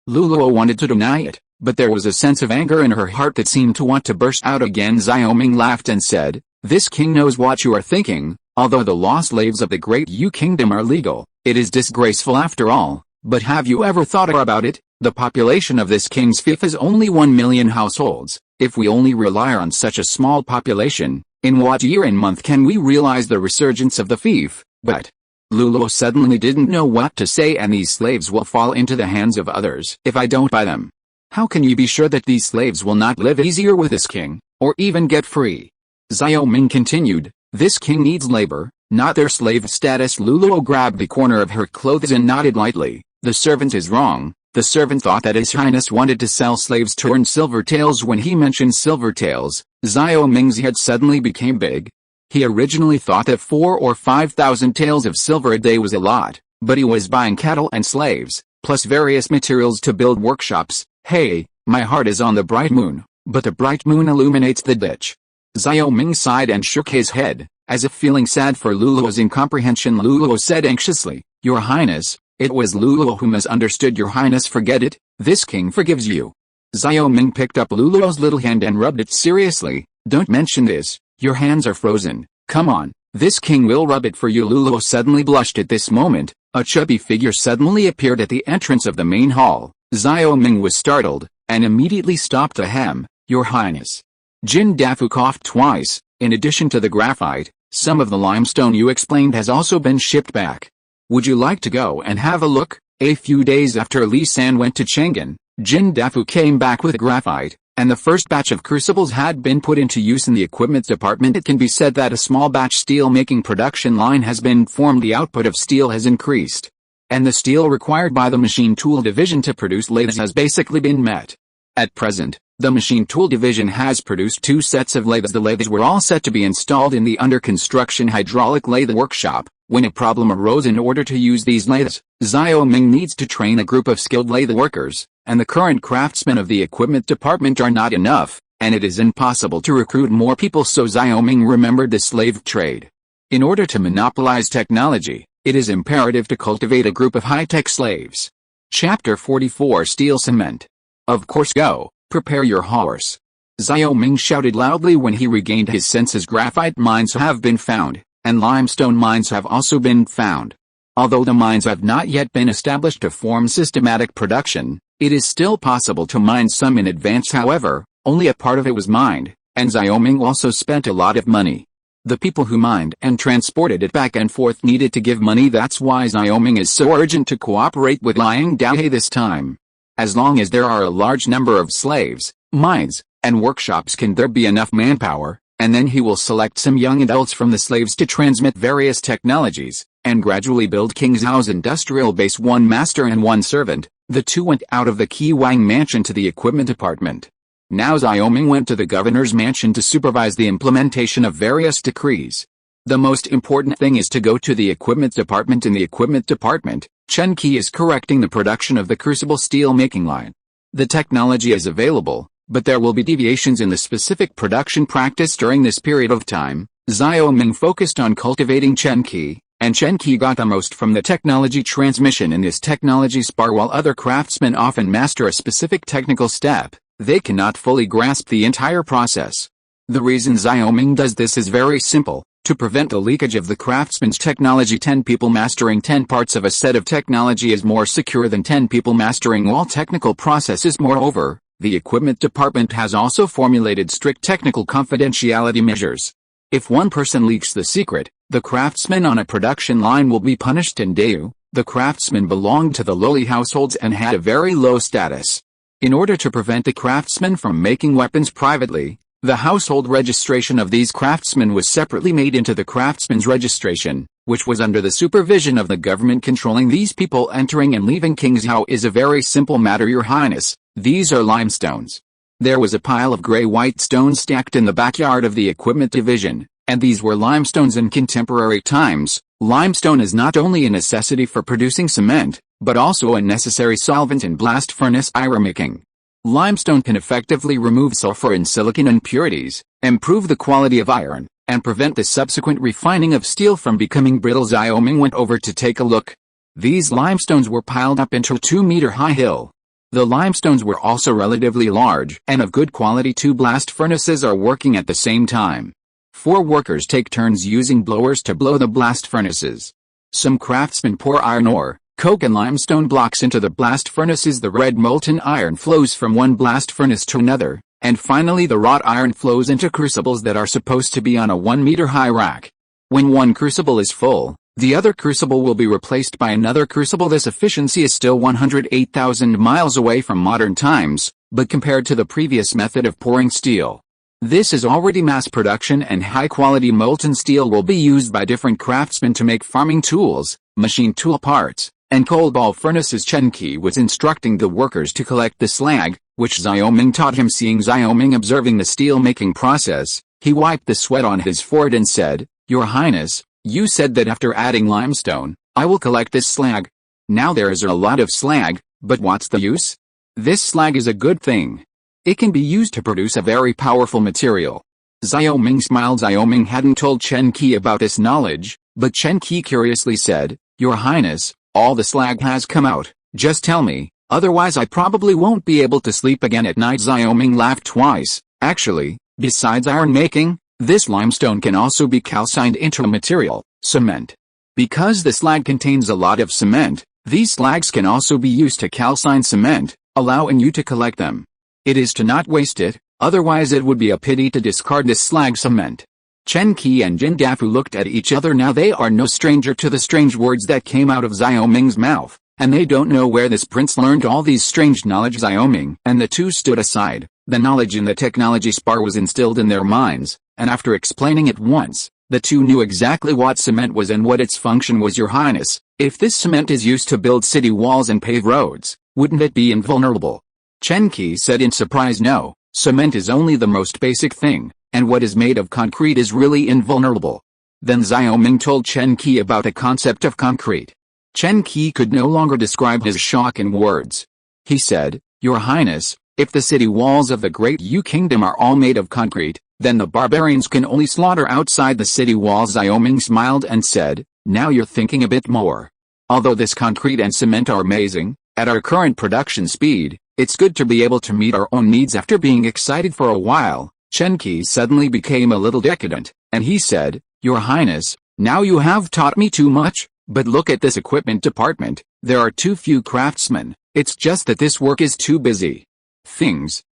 Luluo wanted to deny it, but there was a sense of anger in her heart that seemed to want to burst out again. Xiao Ming laughed and said, "This king knows what you are thinking. Although the law slaves of the Great Yu Kingdom are legal, it is disgraceful after all. But have you ever thought about it? The population of this king's fief is only 1 million households. If we only rely on such a small population, in what year and month can we realize the resurgence of the fief?" But Luluo suddenly didn't know what to say. "And these slaves will fall into the hands of others if I don't buy them. How can you be sure that these slaves will not live easier with this king, or even get free?" Xiao Ming continued, "This king needs labor, not their slave status." Luluo grabbed the corner of her clothes and nodded lightly. "The servant is wrong." The servant thought that His Highness wanted to sell slaves to earn silver taels. When he mentioned silver taels, Xiao Ming's head suddenly became big. He originally thought that 4,000 or 5,000 taels of silver a day was a lot, but he was buying cattle and slaves, plus various materials to build workshops. "Hey, my heart is on the bright moon, but the bright moon illuminates the ditch." Xiao Ming sighed and shook his head, as if feeling sad for Luluo's incomprehension. Luluo said anxiously, "Your Highness, it was Luluo who misunderstood. Your Highness, forget it, this king forgives you." Xiao Ming picked up Luluo's little hand and rubbed it seriously. "Don't mention this, your hands are frozen. Come on, this king will rub it for you." Luluo suddenly blushed at this moment. A chubby figure suddenly appeared at the entrance of the main hall. Xiao Ming was startled, and immediately stopped. "Ahem, Your Highness." Jin Dafu coughed twice. "In addition to the graphite, some of the limestone you explained has also been shipped back. Would you like to go and have a look?" A few days after Li San went to Chang'an, Jin Dafu came back with graphite, and the first batch of crucibles had been put into use in the equipment department. It can be said that a small batch steel-making production line has been formed. The output of steel has increased, and the steel required by the machine tool division to produce lathes has basically been met. At present, the machine tool division has produced 2 sets of lathes. The lathes were all set to be installed in the under-construction hydraulic lathe workshop. When a problem arose in order to use these lathes, Xiao Ming needs to train a group of skilled lathe workers, and the current craftsmen of the equipment department are not enough, and it is impossible to recruit more people. So Xiao Ming remembered the slave trade. In order to monopolize technology, it is imperative to cultivate a group of high-tech slaves. Chapter 44 Steel Cement. "Of course, go, prepare your horse." Xiao Ming shouted loudly when he regained his senses. Graphite mines have been found, and limestone mines have also been found. Although the mines have not yet been established to form systematic production, it is still possible to mine some in advance. However, only a part of it was mined, and Xiao Ming also spent a lot of money. The people who mined and transported it back and forth needed to give money. That's why Xiao Ming is so urgent to cooperate with Liang Dahe this time. As long as there are a large number of slaves, mines, and workshops, can there be enough manpower, and then he will select some young adults from the slaves to transmit various technologies, and gradually build King Zhao's industrial base. 1 master and 1 servant. The 2 went out of the Qiwang mansion to the equipment department. Now Xiao Ming went to the governor's mansion to supervise the implementation of various decrees. The most important thing is to go to the equipment department. In the equipment department, Chen Qi is correcting the production of the crucible steel making line. The technology is available, but there will be deviations in the specific production practice during this period of time. Xiao Ming focused on cultivating Chen Qi, and Chen Qi got the most from the technology transmission in this technology spar. While other craftsmen often master a specific technical step, they cannot fully grasp the entire process. The reason Xiaoming does this is very simple: to prevent the leakage of the craftsman's technology. 10 people mastering 10 parts of a set of technology is more secure than 10 people mastering all technical processes. Moreover, the equipment department has also formulated strict technical confidentiality measures. If one person leaks the secret, the craftsman on a production line will be punished. In Daewoo, the craftsmen belonged to the lowly households and had a very low status. In order to prevent the craftsmen from making weapons privately, the household registration of these craftsmen was separately made into the craftsman's registration, which was under the supervision of the government. Controlling these people entering and leaving Qingzhou is a very simple matter, Your Highness. These are limestones. There was a pile of gray-white stones stacked in the backyard of the equipment division, and these were limestones. In contemporary times, limestone is not only a necessity for producing cement, but also a necessary solvent in blast furnace iron making. Limestone can effectively remove sulfur and silicon impurities, improve the quality of iron, and prevent the subsequent refining of steel from becoming brittle. Xiaoming went over to take a look. These limestones were piled up into a 2-meter-high hill. The limestones were also relatively large and of good quality. 2 blast furnaces are working at the same time. 4 workers take turns using blowers to blow the blast furnaces. Some craftsmen pour iron ore, coke and limestone blocks into the blast furnaces. The red molten iron flows from one blast furnace to another, and finally the wrought iron flows into crucibles that are supposed to be on a 1-meter-high rack. When one crucible is full, the other crucible will be replaced by another crucible. This efficiency is still 108,000 miles away from modern times, but compared to the previous method of pouring steel, this is already mass production, and high-quality molten steel will be used by different craftsmen to make farming tools, machine tool parts, and coal ball furnaces. Chen Qi was instructing the workers to collect the slag, which Xiaoming taught him. Seeing Xiaoming observing the steel-making process, he wiped the sweat on his forehead and said, "Your Highness, you said that after adding limestone, I will collect this slag. Now there is a lot of slag, but what's the use? This slag is a good thing. It can be used to produce a very powerful material." Xiaoming smiled. Xiaoming hadn't told Chen Qi about this knowledge, but Chen Qi curiously said, "Your Highness, all the slag has come out. Just tell me, otherwise I probably won't be able to sleep again at night." Xiaoming laughed twice. "Actually, besides iron making, this limestone can also be calcined into a material, cement. Because the slag contains a lot of cement, these slags can also be used to calcine cement, allowing you to collect them. It is to not waste it, otherwise it would be a pity to discard this slag cement." Chen Qi and Jin Dafu looked at each other. Now they are no stranger to the strange words that came out of Xiaoming's mouth, and they don't know where this prince learned all these strange knowledge. Xiaoming and the two stood aside. The knowledge in the technology spar was instilled in their minds, and after explaining it once, the two knew exactly what cement was and what its function was. "Your Highness, if this cement is used to build city walls and pave roads, wouldn't it be invulnerable?" Chen Qi said in surprise. "No, cement is only the most basic thing, and what is made of concrete is really invulnerable." Then Xiaoming told Chen Qi about the concept of concrete. Chen Qi could no longer describe his shock in words. He said, "Your Highness, if the city walls of the Great Yu Kingdom are all made of concrete, then the barbarians can only slaughter outside the city walls." Xiaoming smiled and said, "Now you're thinking a bit more. Although this concrete and cement are amazing, at our current production speed, it's good to be able to meet our own needs." After being excited for a while, Chen Qi suddenly became a little decadent, and he said, "Your Highness, now you have taught me too much, but look at this equipment department. There are too few craftsmen. It's just that this work is too busy.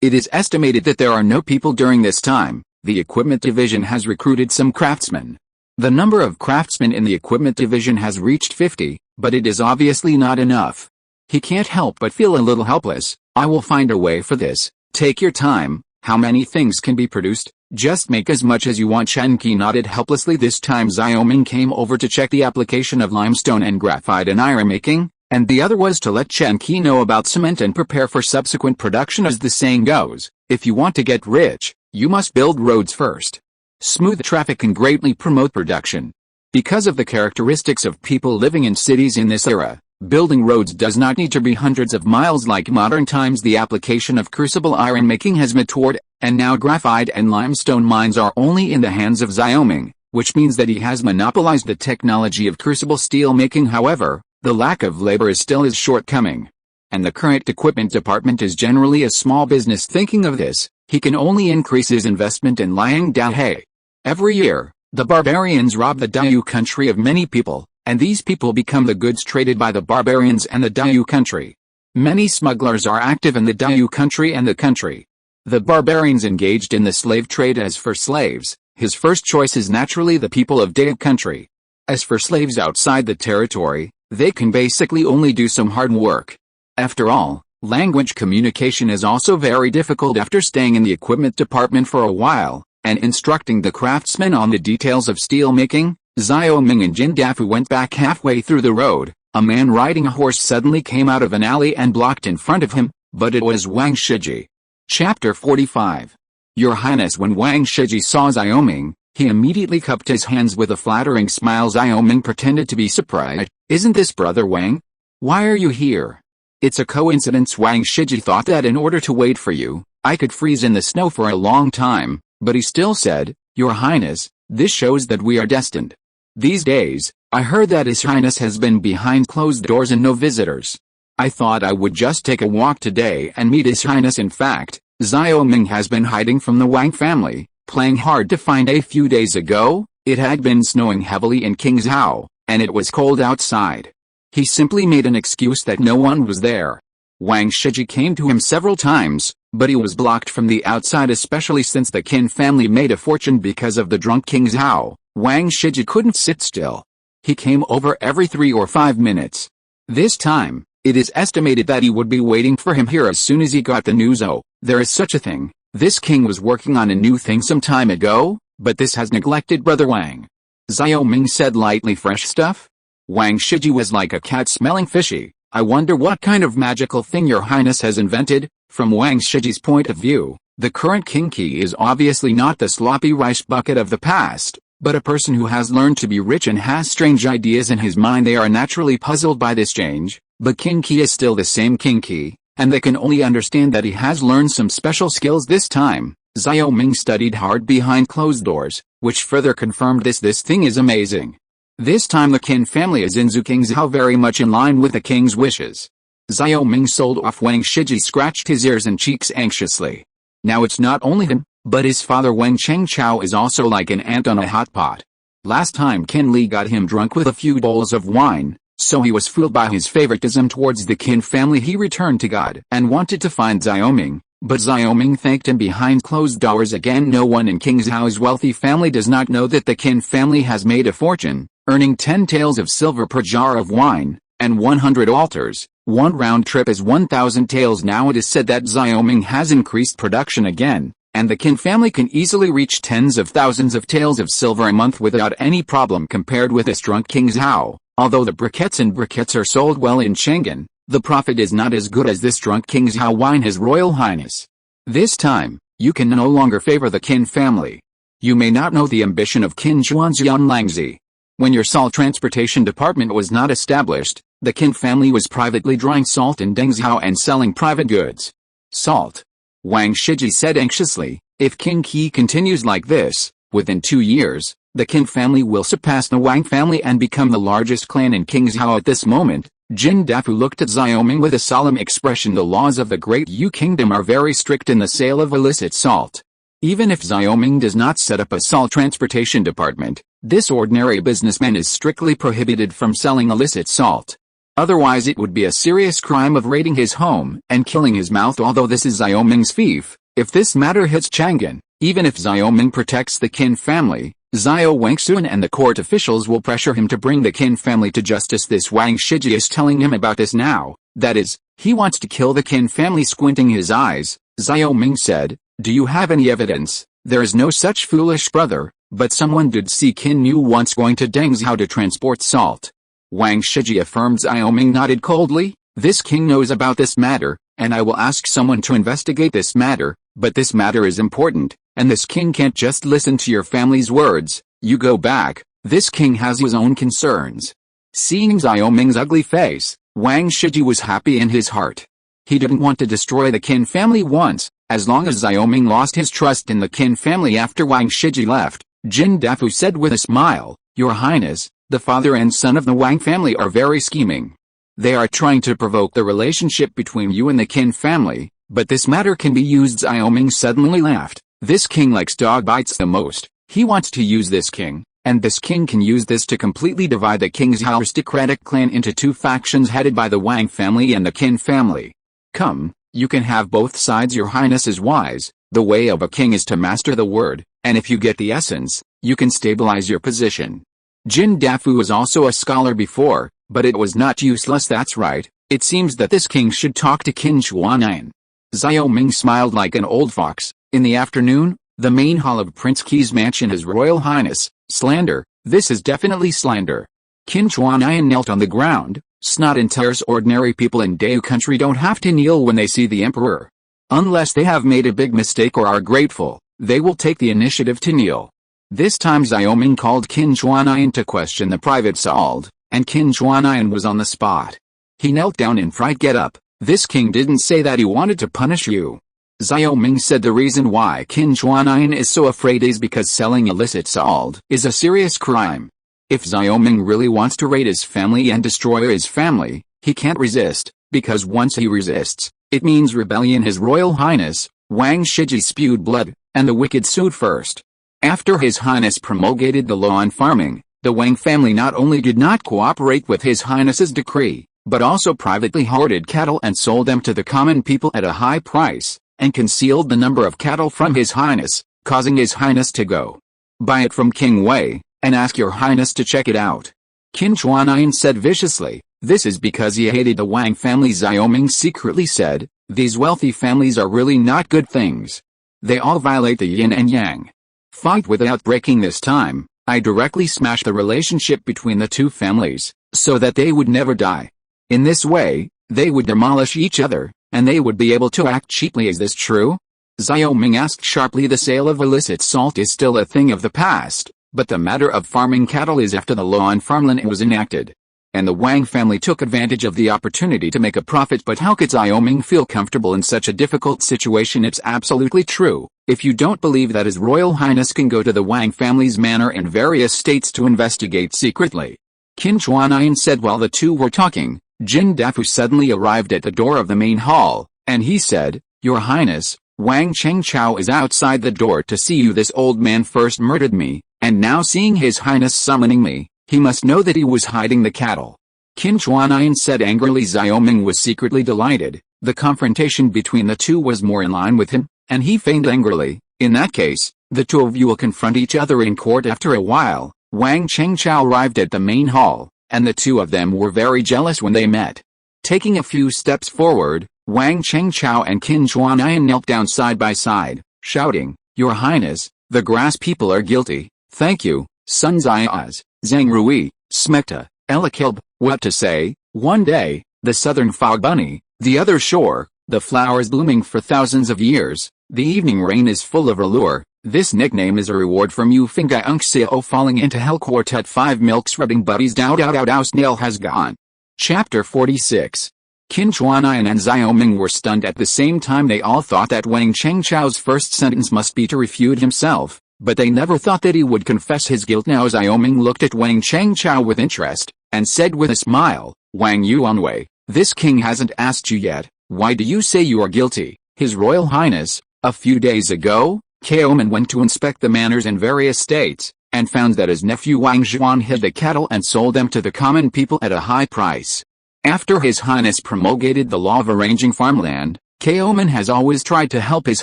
It is estimated that there are no people during this time. The equipment division has recruited some craftsmen. The number of craftsmen in the equipment division has reached 50, but it is obviously not enough." He can't help but feel a little helpless. "I will find a way for this. Take your time. How many things can be produced? Just make as much as you want." Chen Qi nodded helplessly. This time Xiaoming came over to check the application of limestone and graphite in iron making, and the other was to let Chen Qi know about cement and prepare for subsequent production. As the saying goes, if you want to get rich, you must build roads first. Smooth traffic can greatly promote production. Because of the characteristics of people living in cities in this era, building roads does not need to be hundreds of miles like modern times. The application of crucible iron making has matured, and now graphite and limestone mines are only in the hands of Xiaoming, which means that he has monopolized the technology of crucible steel making. However, the lack of labor is still his shortcoming. And the current equipment department is generally a small business. Thinking of this, he can only increase his investment in Liang Dahe. Every year, the barbarians rob the Dayu country of many people, and these people become the goods traded by the barbarians and the Dayu country. Many smugglers are active in the Dayu country and the country. The barbarians engaged in the slave trade. As for slaves, his first choice is naturally the people of Dayu country. As for slaves outside the territory, they can basically only do some hard work. After all, language communication is also very difficult. After staying in the equipment department for a while, and instructing the craftsmen on the details of steel making, Xiao Ming and Jin Dafu went back. Halfway through the road, a man riding a horse suddenly came out of an alley and blocked in front of him, but it was Wang Shiji. Chapter 45. Your Highness. When Wang Shiji saw Xiao Ming, he immediately cupped his hands with a flattering smile. Xiao Ming pretended to be surprised. Isn't this Brother Wang? Why are you here? It's a coincidence. Wang Shiji thought that in order to wait for you, I could freeze in the snow for a long time, but he still said, Your Highness, this shows that we are destined. These days, I heard that His Highness has been behind closed doors and no visitors. I thought I would just take a walk today and meet His Highness. In fact, Xiao Ming has been hiding from the Wang family, playing hard to find. A few days ago, it had been snowing heavily in Qingzhou, and it was cold outside. He simply made an excuse that no one was there. Wang Shiji came to him several times, but he was blocked from the outside, especially since the Qin family made a fortune because of the drunk Qingzhou. Wang Shiji couldn't sit still. He came over every 3 or 5 minutes. This time, it is estimated that he would be waiting for him here as soon as he got the news. Oh, there is such a thing. This king was working on a new thing some time ago, but this has neglected Brother Wang. Xiao Ming said lightly. Fresh stuff? Wang Shiji was like a cat smelling fishy. I wonder what kind of magical thing Your Highness has invented. From Wang Shiji's point of view, the current King Qi is obviously not the sloppy rice bucket of the past, but a person who has learned to be rich and has strange ideas in his mind. They are naturally puzzled by this change, but King Qi is still the same King Qi, and they can only understand that he has learned some special skills this time. Xiao Ming studied hard behind closed doors, which further confirmed this thing is amazing. This time the Qin family is in Qingzhou, very much in line with the king's wishes. Xiao Ming sold off. Wang Shiji scratched his ears and cheeks anxiously. Now it's not only him, but his father Wang Chengchao is also like an ant on a hot pot. Last time Qin Li got him drunk with a few bowls of wine, so he was fooled by his favoritism towards the Qin family. He returned to God and wanted to find Xiao Ming, but Xiao Ming thanked him behind closed doors again. No one in Qingzhou's wealthy family does not know that the Qin family has made a fortune, earning 10 taels of silver per jar of wine, and 100 altars. One round trip is 1,000 taels. Now it is said that Xiao Ming has increased production again, and the Qin family can easily reach tens of thousands of taels of silver a month without any problem. Compared with this drunk Qingzhou, although the briquettes are sold well in Chang'an, the profit is not as good as this drunk Qingzhou wine. His Royal Highness, this time, you can no longer favor the Qin family. You may not know the ambition of Qin Zhuanxian Langzi. When your salt transportation department was not established, the Qin family was privately drying salt in Dengzhou and selling private goods. Salt. Wang Shiji said anxiously, if King Qi continues like this, within 2 years, the Qin family will surpass the Wang family and become the largest clan in Qingzhou. At this moment, Jin Dafu looked at Xiao Ming with a solemn expression. The laws of the Great Yu Kingdom are very strict in the sale of illicit salt. Even if Xiao Ming does not set up a salt transportation department, this ordinary businessman is strictly prohibited from selling illicit salt. Otherwise it would be a serious crime of raiding his home and killing his mouth. Although this is Xiao Ming's fief, if this matter hits Chang'an, even if Xiao Ming protects the Qin family, Xiao Wangxun and the court officials will pressure him to bring the Qin family to justice. This Wang Shiji is telling him about this now. That is, he wants to kill the Qin family. Squinting his eyes, Xiao Ming said, do you have any evidence? There is no such foolish brother, but someone did see Qin Yu once going to Dengzhou to transport salt. Wang Shiji affirmed. Xiao Ming nodded coldly. This king knows about this matter, and I will ask someone to investigate this matter, but this matter is important, and this king can't just listen to your family's words. You go back, this king has his own concerns. Seeing Xiao Ming's ugly face, Wang Shiji was happy in his heart. He didn't want to destroy the Qin family once. As long as Xiao Ming lost his trust in the Qin family after Wang Shiji left, Jin Dafu said with a smile, "Your Highness, the father and son of the Wang family are very scheming. They are trying to provoke the relationship between you and the Qin family, but this matter can be used." Xiaoming suddenly laughed. This king likes dog bites the most. He wants to use this king, and this king can use this to completely divide the king's aristocratic clan into two factions headed by the Wang family and the Qin family. Come, you can have both sides. Your Highness is wise. The way of a king is to master the word, and if you get the essence, you can stabilize your position. Jin Dafu was also a scholar before, but it was not useless. That's right, it seems that this king should talk to Qin Chuanian. Xiaoming smiled like an old fox. In the afternoon, the main hall of Prince Qi's mansion. His Royal Highness, slander, this is definitely slander. Qin Chuanian knelt on the ground. Snot and tears. Ordinary people in Dao country don't have to kneel when they see the emperor. Unless they have made a big mistake or are grateful, they will take the initiative to kneel. This time Xiaoming called Qin Chuanian to question the private Sald, and Qin Chuanian was on the spot. He knelt down in fright. "Get up, this king didn't say that he wanted to punish you." Xiaoming said the reason why Qin Chuanian is so afraid is because selling illicit salt is a serious crime. If Xiaoming really wants to raid his family and destroy his family, he can't resist, because once he resists, it means rebellion. His Royal Highness, Wang Shiji spewed blood, and the wicked sued first. After His Highness promulgated the law on farming, the Wang family not only did not cooperate with His Highness's decree, but also privately hoarded cattle and sold them to the common people at a high price, and concealed the number of cattle from His Highness, causing His Highness to go buy it from King Wei, and ask Your Highness to check it out. Qin Chuanian said viciously, "This is because he hated the Wang family." Xiaoming secretly said, "These wealthy families are really not good things. They all violate the yin and yang. Fight without breaking. This time, I directly smash the relationship between the two families, so that they would never die. In this way, they would demolish each other, and they would be able to act cheaply." "Is this true?" Xiaoming asked sharply. The sale of illicit salt is still a thing of the past, but the matter of farming cattle is after the law on farmland was enacted. And the Wang family took advantage of the opportunity to make a profit. But how could Xiaoming feel comfortable in such a difficult situation? It's absolutely true. If you don't believe that His Royal Highness can go to the Wang family's manor in various states to investigate secretly. Qin Chuanian said. While the two were talking, Jin Dafu suddenly arrived at the door of the main hall, and he said, "Your Highness, Wang Chengchao is outside the door to see you. This old man first murdered me, and now seeing His Highness summoning me, he must know that he was hiding the cattle." Qin Chuanian said angrily. Xiaoming was secretly delighted. The confrontation between the two was more in line with him, and he feigned angrily, "In that case, the two of you will confront each other in court." After a while, Wang Chengchao arrived at the main hall, and the two of them were very jealous when they met. Taking a few steps forward, Wang Chengchao and Qin Chuanian knelt down side by side, shouting, "Your Highness, the grass people are guilty." "Thank you, Sun Ziyaz, Zhang Rui, Smekta, Elikilb." What to say? One day, the southern fog bunny, the other shore, the flowers blooming for thousands of years, the evening rain is full of allure. This nickname is a reward from you. Fingai Unxio falling into hell. Quartet 5 milks rubbing buddies. Dao snail has gone. Chapter 46. Qin Chuanian and Xiaoming were stunned at the same time. They all thought that Wang Chengchao's first sentence must be to refute himself, but they never thought that he would confess his guilt. Now Xiaoming looked at Wang Chengchao with interest, and said with a smile, "Wang Yuanwei, this king hasn't asked you yet, why do you say you are guilty?" "His Royal Highness, a few days ago, Xiaoming went to inspect the manors in various states, and found that his nephew Wang Zhuan hid the cattle and sold them to the common people at a high price. After His Highness promulgated the law of arranging farmland, Xiaoming has always tried to help His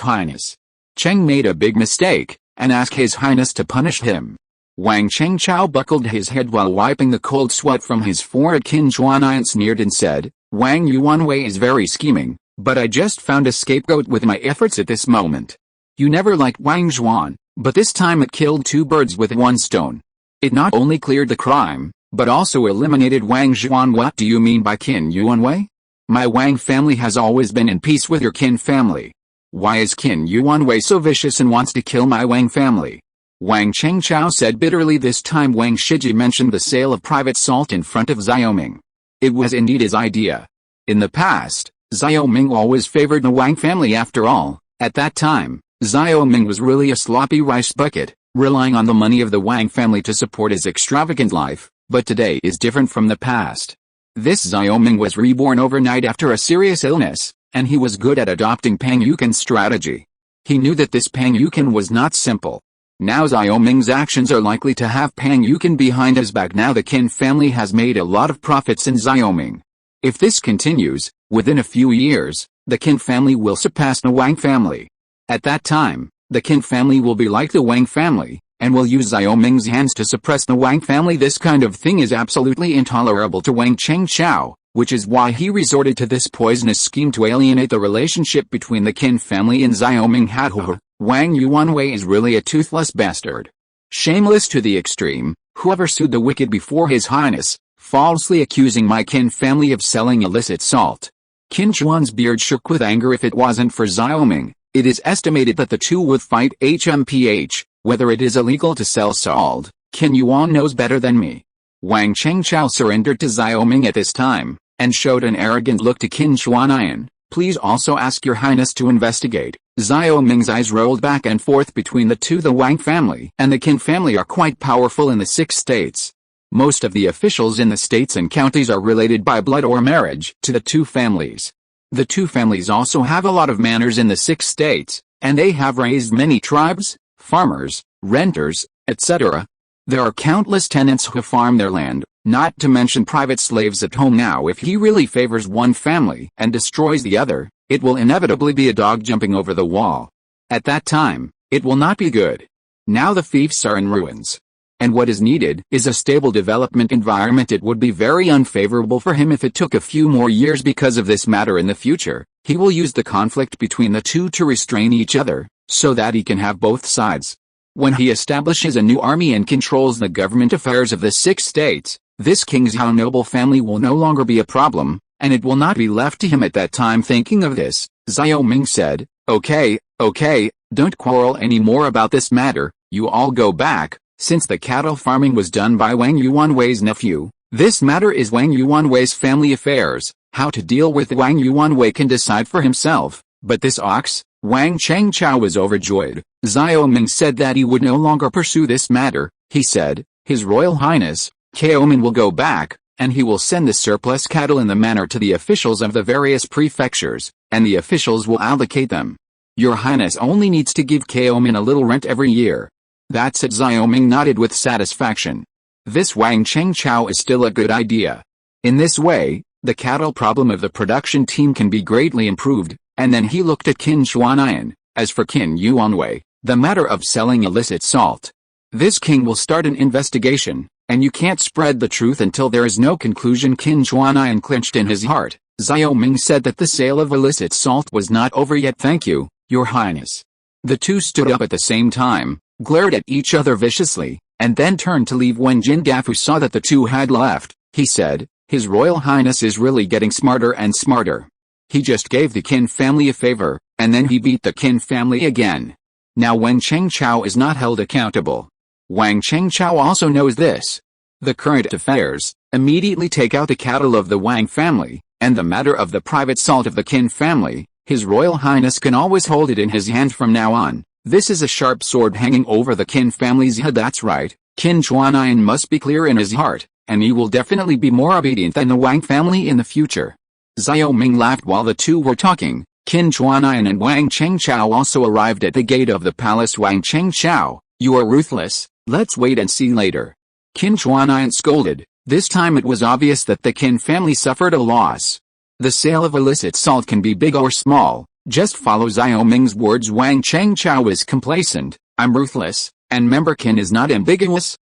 Highness. Cheng made a big mistake, and asked His Highness to punish him." Wang Chengchao buckled his head while wiping the cold sweat from his forehead. Qin Chuanian sneered and said, "Wang Yuanwei is very scheming, but I just found a scapegoat with my efforts at this moment. You never liked Wang Zhuan, but this time it killed 2 birds with 1 stone. It not only cleared the crime, but also eliminated Wang Zhuan." "What do you mean by Qin Yuanwei? My Wang family has always been in peace with your Qin family. Why is Qin Yuanwei so vicious and wants to kill my Wang family?" Wang Chengchao said bitterly. This time Wang Shiji mentioned the sale of private salt in front of Xiaoming. It was indeed his idea. In the past, Xiaoming always favored the Wang family. After all, at that time, Xiaoming was really a sloppy rice bucket, relying on the money of the Wang family to support his extravagant life, but today is different from the past. This Xiaoming was reborn overnight after a serious illness, and he was good at adopting Pang Yukin's strategy. He knew that this Pang Yukin was not simple. Now Xiaoming's actions are likely to have Pang Yukin behind his back. Now the Qin family has made a lot of profits in Xiaoming. If this continues, within a few years, the Qin family will surpass the Wang family. At that time, the Qin family will be like the Wang family, and will use Xiaoming's hands to suppress the Wang family. This kind of thing is absolutely intolerable to Wang Chengqiao, which is why he resorted to this poisonous scheme to alienate the relationship between the Qin family and Xiaoming. Wang Yuanwei is really a toothless bastard. Shameless to the extreme, whoever sued the wicked before His Highness, falsely accusing my Qin family of selling illicit salt. Qin Chuan's beard shook with anger. If it wasn't for Xiaoming, it is estimated that the two would fight HMPH. Whether it is illegal to sell salt, Qin Yuan knows better than me. Wang Chengqiao surrendered to Xiaoming at this time, and showed an arrogant look to Qin Chuanian. Please also ask your highness to investigate. Xiaoming's eyes rolled back and forth between the two. The Wang family and the Qin family are quite powerful in the 6 states. Most of the officials in the states and counties are related by blood or marriage to the two families. The two families also have a lot of manors in the 6 states, and they have raised many tribes, farmers, renters, etc. There are countless tenants who farm their land, not to mention private slaves at home. Now if he really favors one family and destroys the other, it will inevitably be a dog jumping over the wall. At that time, it will not be good. Now the fiefs are in ruins. And what is needed is a stable development environment. It would be very unfavorable for him if it took a few more years. Because of this matter in the future, he will use the conflict between the two to restrain each other, so that he can have both sides. When he establishes a new army and controls the government affairs of the 6 states, this King Xiao noble family will no longer be a problem, and it will not be left to him at that time. Thinking of this, Xiaoming said, Okay, don't quarrel any more about this matter, you all go back. Since the cattle farming was done by Wang Yuanwei's nephew, this matter is Wang Yuanwei's family affairs. How to deal with Wang Yuanwei can decide for himself, but this ox, Wang Chengqiao, was overjoyed. Xiaoming said that he would no longer pursue this matter. He said, His Royal Highness, Xiaoming will go back, and he will send the surplus cattle in the manor to the officials of the various prefectures, and the officials will allocate them. Your Highness only needs to give Xiaoming a little rent every year. That's it. Xiaoming nodded with satisfaction. This Wang Chengqiao is still a good idea. In this way, the cattle problem of the production team can be greatly improved. And then he looked at Qin Chuanian. As for Qin Yuanwei, the matter of selling illicit salt, this king will start an investigation, and you can't spread the truth until there is no conclusion. Qin Chuanian clenched in his heart. Xiaoming said that the sale of illicit salt was not over yet. Thank you, Your Highness. The two stood up at the same time, glared at each other viciously, and then turned to leave. When Jin Dafu saw that the two had left, he said, His Royal Highness is really getting smarter and smarter. He just gave the Qin family a favor, and then he beat the Qin family again. Now Wang Chengqiao is not held accountable. Wang Chengqiao also knows this. The current affairs immediately take out the cattle of the Wang family, and the matter of the private salt of the Qin family. His Royal Highness can always hold it in his hand from now on. This is a sharp sword hanging over the Qin family's head. That's right, Qin Chuanian must be clear in his heart, and he will definitely be more obedient than the Wang family in the future. Xiaoming laughed while the two were talking. Qin Chuanian and Wang Chengqiao also arrived at the gate of the palace. Wang Chengqiao, you are ruthless, let's wait and see later. Qin Chuanian scolded. This time it was obvious that the Qin family suffered a loss. The sale of illicit salt can be big or small, just follow Xiaoming's words. Wang Chengqiao is complacent, I'm ruthless, and member Qin is not ambiguous.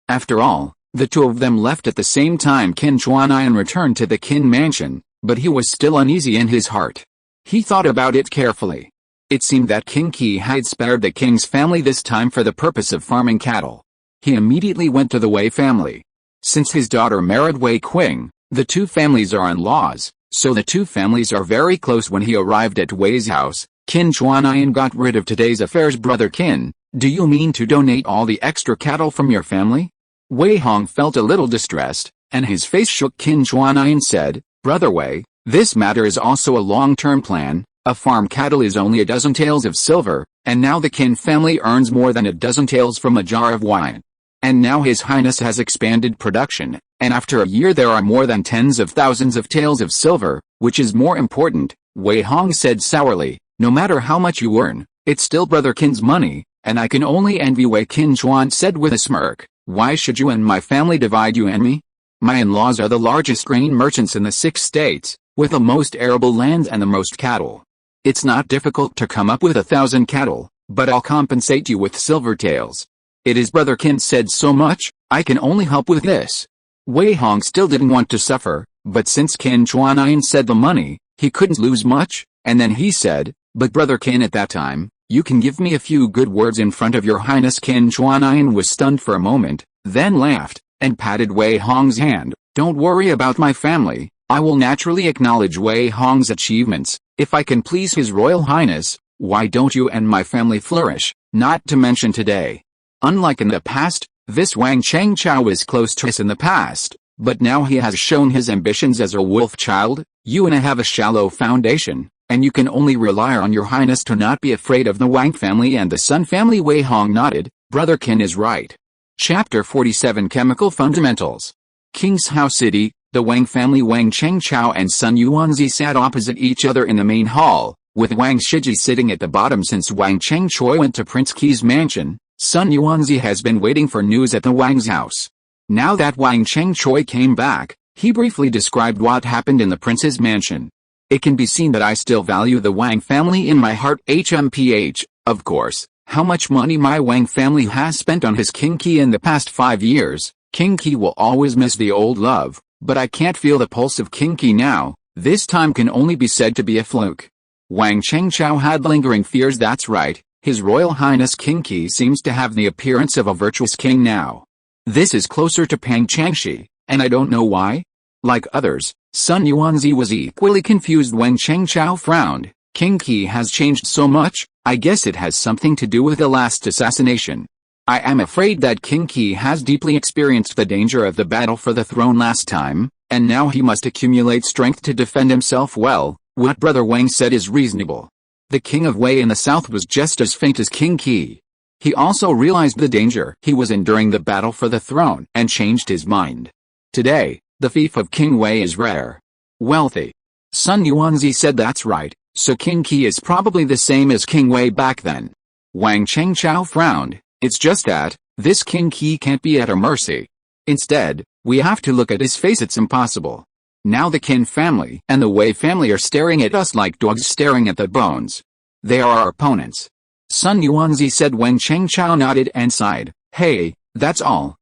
After all, the two of them left at the same time. Qin Chuanian returned to the Qin mansion, but he was still uneasy in his heart. He thought about it carefully. It seemed that King Qi had spared the king's family this time for the purpose of farming cattle. He immediately went to the Wei family. Since his daughter married Wei Qing, the two families are in-laws, so the two families are very close. When he arrived at Wei's house, Qin Chuanian got rid of today's affairs. Brother Qin, do you mean to donate all the extra cattle from your family? Wei Hong felt a little distressed, and his face shook. Qin Chuanian said, Brother Wei, this matter is also a long-term plan. A farm cattle is only a dozen taels of silver, And now the Qin family earns more than a dozen taels from a jar of wine. And now His Highness has expanded production, and after a year there are more than tens of thousands of taels of silver, which is more important, Wei Hong said sourly. No matter how much you earn, it's still Brother Qin's money, and I can only envy. Wei Qinchuan said with a smirk. Why should you and my family divide you and me? My in-laws are the largest grain merchants in the 6 states, with the most arable lands and the most cattle. It's not difficult to come up with 1,000 cattle, but I'll compensate you with silver taels. It is Brother Qin said so much, I can only help with this. Wei Hong still didn't want to suffer, but since Qin Chuanayan said the money, he couldn't lose much, and then he said, but Brother Qin at that time, you can give me a few good words in front of your highness. Qin Chuanayan was stunned for a moment, then laughed, and patted Wei Hong's hand. Don't worry about my family, I will naturally acknowledge Wei Hong's achievements, if I can please His Royal Highness, why don't you and my family flourish, not to mention today. Unlike in the past, this Wang Chengchao was close to us in the past, but now he has shown his ambitions as a wolf child. You and I have a shallow foundation, and you can only rely on your highness to not be afraid of the Wang family and the Sun family. Wei Hong nodded. Brother Qin is right. Chapter 47 Chemical Fundamentals. King's House City. The Wang family Wang Chengchao and Sun Yuanzi sat opposite each other in the main hall, with Wang Shiji sitting at the bottom. Since Wang Chengchoi went to Prince Qi's mansion, Sun Yuanzi has been waiting for news at the Wang's house. Now that Wang Chengchoi came back, he briefly described what happened in the prince's mansion. It can be seen that I still value the Wang family in my heart. HMPH, of course, how much money my Wang family has spent on his King Qi in the past 5 years. King Qi will always miss the old love, but I can't feel the pulse of King Qi now. This time can only be said to be a fluke. Wang Chengchao had lingering fears. That's right, His Royal Highness King Qi seems to have the appearance of a virtuous king now. This is closer to Pang Changshi, and I don't know why. Like others, Sun Yuanzi was equally confused. Wang Chengchao frowned. King Qi has changed so much, I guess it has something to do with the last assassination. I am afraid that King Qi has deeply experienced the danger of the battle for the throne last time, and now he must accumulate strength to defend himself well. What Brother Wang said is reasonable. The King of Wei in the south was just as faint as King Qi. He also realized the danger he was in during the battle for the throne and changed his mind. Today, the fief of King Wei is rare. Wealthy. Sun Yuanzi said that's right, so King Qi is probably the same as King Wei back then. Wang Chengchao frowned. It's just that, this King Qi can't be at our mercy. Instead, we have to look at his face. It's impossible. Now the Qin family and the Wei family are staring at us like dogs staring at the bones. They are our opponents. Sun Yuanzi said. Wang Chengchao nodded and sighed. Hey, that's all.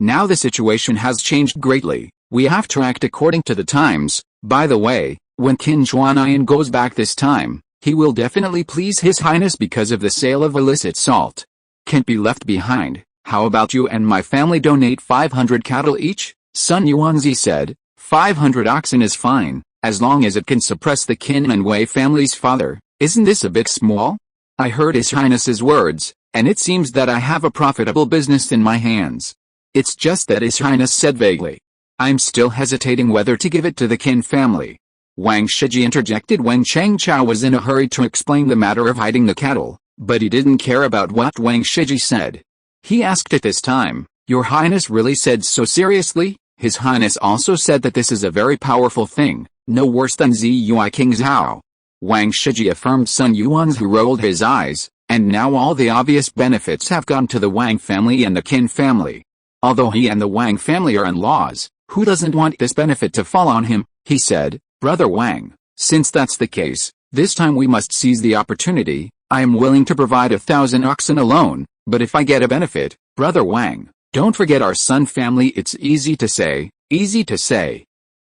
Now the situation has changed greatly. We have to act according to the times. By the way, when Qin Chuanayan goes back this time, he will definitely please His Highness because of the sale of illicit salt. Can't be left behind. How about you and my family donate 500 cattle each? Sun Yuanzi said. 500 oxen is fine, as long as it can suppress the Qin and Wei family's father. Isn't this a bit small? I heard His Highness's words, and it seems that I have a profitable business in my hands. It's just that His Highness said vaguely. I'm still hesitating whether to give it to the Qin family. Wang Shiji interjected. Wang Chengchao was in a hurry to explain the matter of hiding the cattle, but he didn't care about what Wang Shiji said. He asked at this time, Your Highness really said so seriously? His Highness also said that this is a very powerful thing, no worse than Ziyue King Zhao. Wang Shiji affirmed. Sun Yuanzi rolled his eyes, and now all the obvious benefits have gone to the Wang family and the Qin family. Although he and the Wang family are in-laws, who doesn't want this benefit to fall on him? He said. Brother Wang, since that's the case, this time we must seize the opportunity. I am willing to provide 1,000 oxen alone, but if I get a benefit, Brother Wang, don't forget our Sun family. It's easy to say.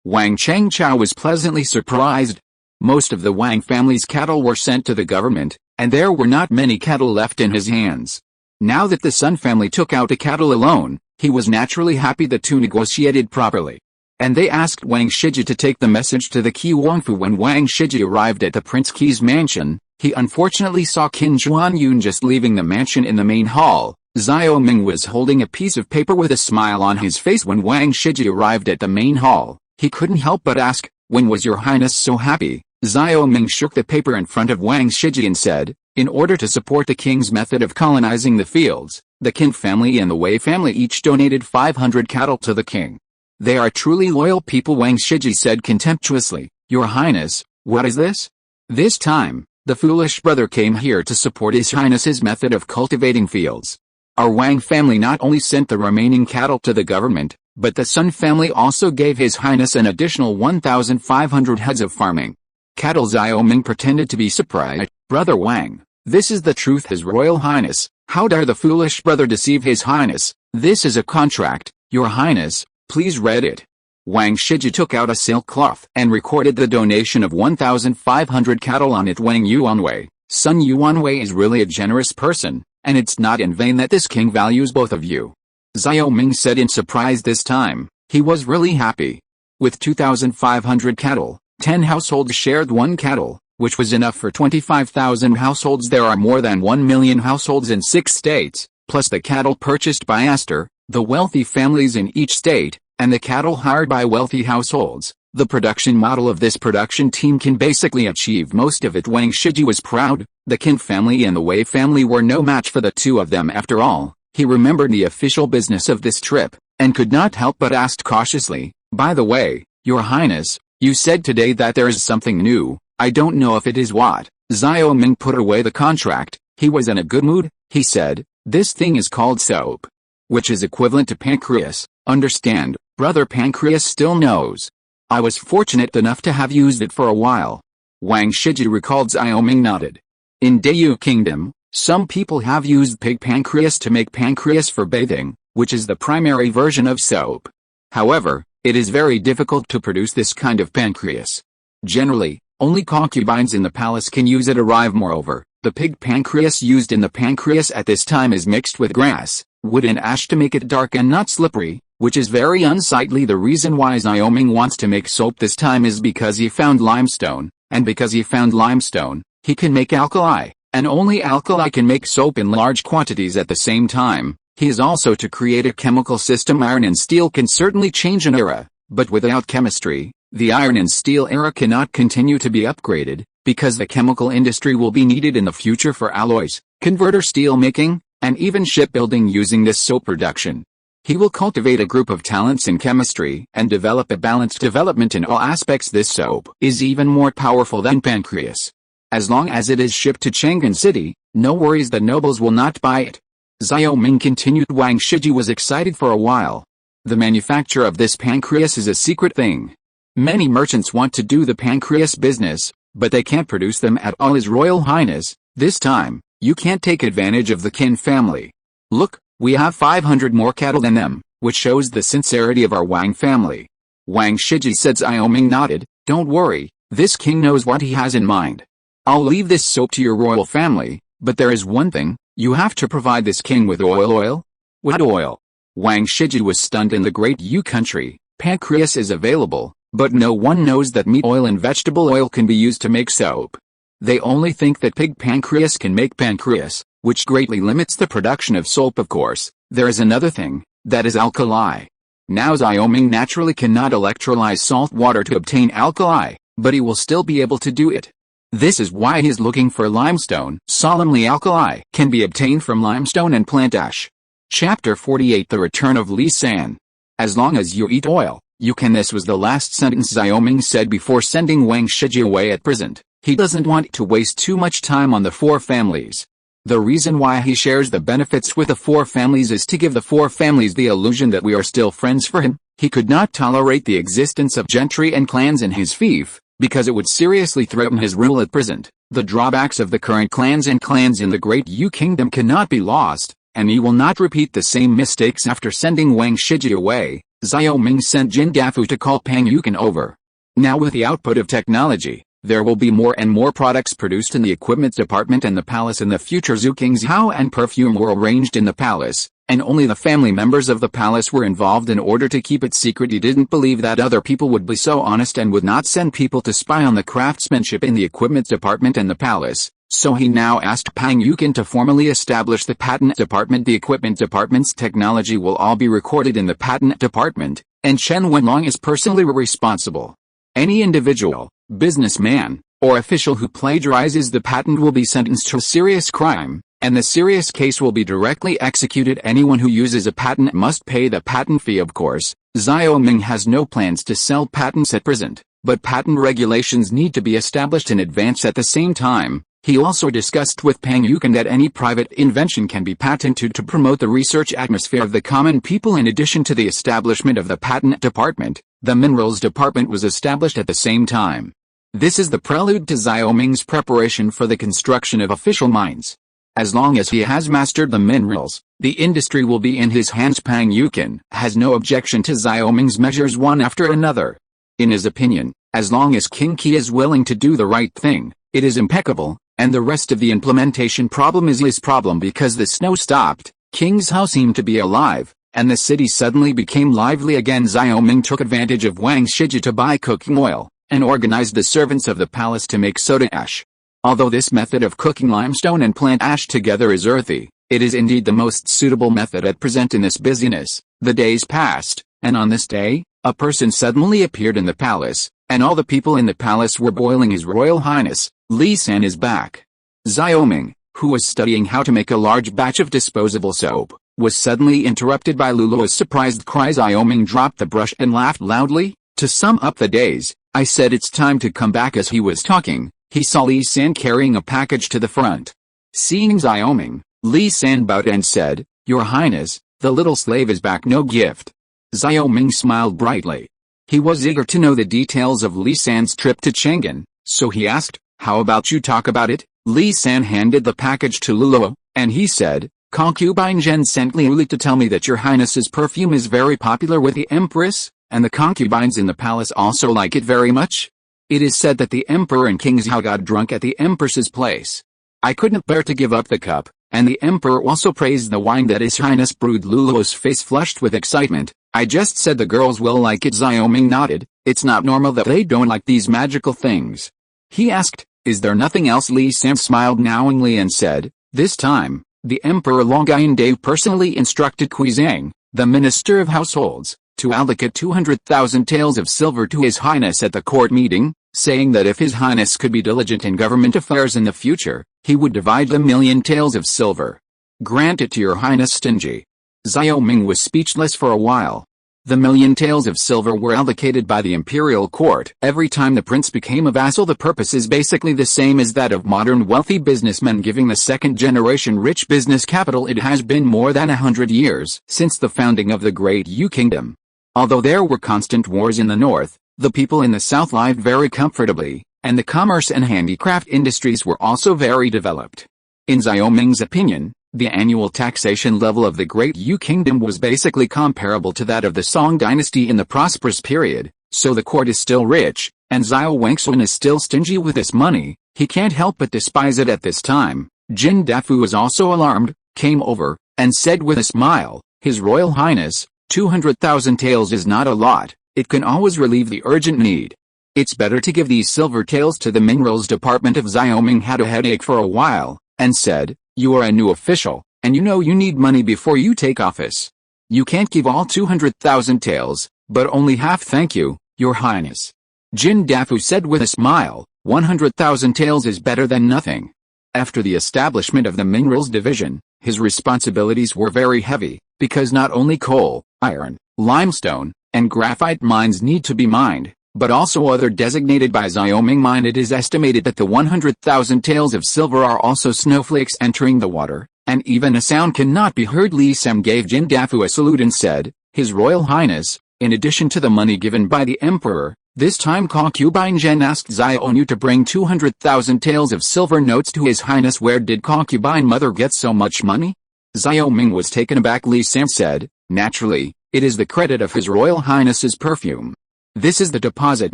Wang Chengchao was pleasantly surprised. Most of the Wang family's cattle were sent to the government, and there were not many cattle left in his hands. Now that the Sun family took out the cattle alone, he was naturally happy the two negotiated properly. And they asked Wang Shiji to take the message to the Qi Wangfu. When Wang Shiji arrived at the Prince Qi's mansion, he unfortunately saw Qin Juanyun just leaving the mansion in the main hall. Xiao Ming was holding a piece of paper with a smile on his face. When Wang Shiji arrived at the main hall, he couldn't help but ask, when was your highness so happy? Xiao Ming shook the paper in front of Wang Shiji and said, In order to support the king's method of colonizing the fields, the Qin family and the Wei family each donated 500 cattle to the king. They are truly loyal people, Wang Shiji said contemptuously. Your Highness, what is this? This time, the foolish brother came here to support His Highness's method of cultivating fields. Our Wang family not only sent the remaining cattle to the government, but the Sun family also gave His Highness an additional 1,500 heads of farming cattle. Xiao Ming pretended to be surprised. Brother Wang, this is the truth, His Royal Highness. How dare the foolish brother deceive His Highness? This is a contract, Your Highness, please read it. Wang Shiji took out a silk cloth and recorded the donation of 1,500 cattle on it. Wang Yuanwei, Sun Yuanwei is really a generous person, and it's not in vain that this king values both of you. Xiao Ming said in surprise. This time, he was really happy. With 2,500 cattle, 10 households shared one cattle, which was enough for 25,000 households. There are more than 1 million households in 6 states, plus the cattle purchased by Astor, the wealthy families in each state, and the cattle hired by wealthy households. The production model of this production team can basically achieve most of it. Wang Shiji was proud. The Qin family and the Wei family were no match for the two of them after all. He remembered the official business of this trip, and could not help but ask cautiously, by the way, Your Highness, you said today that there is something new. I don't know if it is what. Xiao Ming put away the contract. He was in a good mood. He said, this thing is called soap, which is equivalent to pancreas. Understand, Brother Pancreas still knows. I was fortunate enough to have used it for a while. Wang Shiji recalled. Xiao Ming nodded. In Dayu Kingdom, some people have used pig pancreas to make pancreas for bathing, which is the primary version of soap. However, it is very difficult to produce this kind of pancreas. Generally, only concubines in the palace can use it. Moreover, the pig pancreas used in the pancreas at this time is mixed with grass, wood and ash to make it dark and not slippery, which is very unsightly. The reason why Xiao Ming wants to make soap this time is because he found limestone, and because he found limestone, he can make alkali, and only alkali can make soap in large quantities at the same time. He is also to create a chemical system. Iron and steel can certainly change an era, but without chemistry, the iron and steel era cannot continue to be upgraded, because the chemical industry will be needed in the future for alloys, converter steel making, and even shipbuilding using this soap production. He will cultivate a group of talents in chemistry and develop a balanced development in all aspects. This soap is even more powerful than pancreas. As long as it is shipped to Chang'an City, no worries, the nobles will not buy it. Xiao Ming continued. Wang Shiji was excited for a while. The manufacture of this pancreas is a secret thing. Many merchants want to do the pancreas business, but they can't produce them at all. His Royal Highness, this time, you can't take advantage of the Qin family. Look, we have 500 more cattle than them, which shows the sincerity of our Wang family. Wang Shiji said. Xiao Ming nodded. Don't worry, this king knows what he has in mind. I'll leave this soap to your royal family, but there is one thing, you have to provide this king with oil. What oil? Wang Shiji was stunned. In the Great Yu country, pancreas is available, but no one knows that meat oil and vegetable oil can be used to make soap. They only think that pig pancreas can make pancreas, which greatly limits the production of soap. Of course, there is another thing, that is alkali. Now Xiao Ming naturally cannot electrolyze salt water to obtain alkali, but he will still be able to do it. This is why he is looking for limestone. Solemnly, alkali can be obtained from limestone and plant ash. Chapter 48. The Return of Li San. As long as you eat oil, you can. This was the last sentence Xiao Ming said before sending Wang Shiji away. At present, he doesn't want to waste too much time on the 4 families. The reason why he shares the benefits with the 4 families is to give the 4 families the illusion that we are still friends. For him, he could not tolerate the existence of gentry and clans in his fief, because it would seriously threaten his rule at present. The drawbacks of the current clans and clans in the Great Yu Kingdom cannot be lost, and he will not repeat the same mistakes. After sending Wang Shiji away, Xiao Ming sent Jin Dafu to call Pang Yukin over. Now with the output of technology, there will be more and more products produced in the equipment department and the palace. In the future, Zhu King's Hao and perfume were arranged in the palace, and only the family members of the palace were involved in order to keep it secret. He didn't believe that other people would be so honest and would not send people to spy on the craftsmanship in the equipment department and the palace, so he now asked Pang Yukin to formally establish the patent department. The equipment department's technology will all be recorded in the patent department, and Chen Wenlong is personally responsible. Any individual, businessman, or official who plagiarizes the patent will be sentenced to a serious crime, and the serious case will be directly executed. Anyone who uses a patent must pay the patent fee. Of course, Xiaoming has no plans to sell patents at present, but patent regulations need to be established in advance. At the same time, he also discussed with Pang Yukin that any private invention can be patented to promote the research atmosphere of the common people. In addition to the establishment of the patent department, the minerals department was established at the same time. This is the prelude to Xiaoming's preparation for the construction of official mines. As long as he has mastered the minerals, the industry will be in his hands. Pang Yukin has no objection to Xiaoming's measures one after another. In his opinion, as long as King Qi is willing to do the right thing, it is impeccable, and the rest of the implementation problem is his problem. Because the snow stopped, King's house seemed to be alive, and the city suddenly became lively again. Xiaoming took advantage of Wang Shiji to buy cooking oil, and organized the servants of the palace to make soda ash. Although this method of cooking limestone and plant ash together is earthy, it is indeed the most suitable method at present in this busyness. The days passed, and on this day, a person suddenly appeared in the palace, and all the people in the palace were boiling. His Royal Highness, Li San is back. Xiaoming, who was studying how to make a large batch of disposable soap, was suddenly interrupted by Lulua's surprised cry. Xiaoming dropped the brush and laughed loudly. To sum up the days, I said it's time to come back. As he was talking, he saw Li San carrying a package to the front. Seeing Xiaoming, Li San bowed and said, "Your Highness, the little slave is back." "No gift." Xiaoming smiled brightly. He was eager to know the details of Li San's trip to Chang'an, so he asked, "How about you talk about it?" Li San handed the package to Lulua, and he said, "Concubine Zhen sent Liu to tell me that your Highness's perfume is very popular with the Empress, and the concubines in the palace also like it very much. It is said that the Emperor and King Xiao got drunk at the Empress's place. I couldn't bear to give up the cup, and the Emperor also praised the wine that His Highness brewed." Lulua's face flushed with excitement. "I just said the girls will like it." Xiaoming nodded. "It's not normal that they don't like these magical things." He asked, "Is there nothing else?" Li San smiled knowingly and said, "This time, the Emperor Longyuan Dave personally instructed Kui Zhang, the Minister of Households, to allocate 200,000 taels of silver to His Highness at the court meeting, saying that if His Highness could be diligent in government affairs in the future, he would divide the 1,000,000 taels of silver. Grant it to your Highness." Stingy. Xiaoming was speechless for a while. The 1,000,000 taels of silver were allocated by the imperial court. Every time the prince became a vassal, the purpose is basically the same as that of modern wealthy businessmen giving the second-generation rich business capital. It has been more than 100 years since the founding of the Great Yu Kingdom. Although there were constant wars in the north, the people in the south lived very comfortably, and the commerce and handicraft industries were also very developed. In Xiaoming's opinion, the annual taxation level of the Great Yu Kingdom was basically comparable to that of the Song dynasty in the prosperous period, so the court is still rich, and Xiao Wangxuan is still stingy with this money. He can't help but despise it at this time. Jin Dafu was also alarmed, came over, and said with a smile, "His Royal Highness, 200,000 taels is not a lot. It can always relieve the urgent need. It's better to give these silver taels to the minerals department." Of Xiaoming had a headache for a while, and said, "You are a new official, and you know you need money before you take office. You can't give all 200,000 taels, but only half." "Thank you, Your Highness." Jin Dafu said with a smile, 100,000 taels is better than nothing. After the establishment of the minerals division, his responsibilities were very heavy, because not only coal, iron, limestone, and graphite mines need to be mined, but also other designated by Xiaoming mine. It is estimated that the 100,000 taels of silver are also snowflakes entering the water, and even a sound cannot be heard. Li Sam gave Jin Dafu a salute and said, "His Royal Highness, in addition to the money given by the Emperor, this time concubine Zhen asked Xiaonu to bring 200,000 taels of silver notes to His Highness." "Where did concubine mother get so much money?" Xiaoming was taken aback. Li Sam said, "Naturally, it is the credit of His Royal Highness's perfume. This is the deposit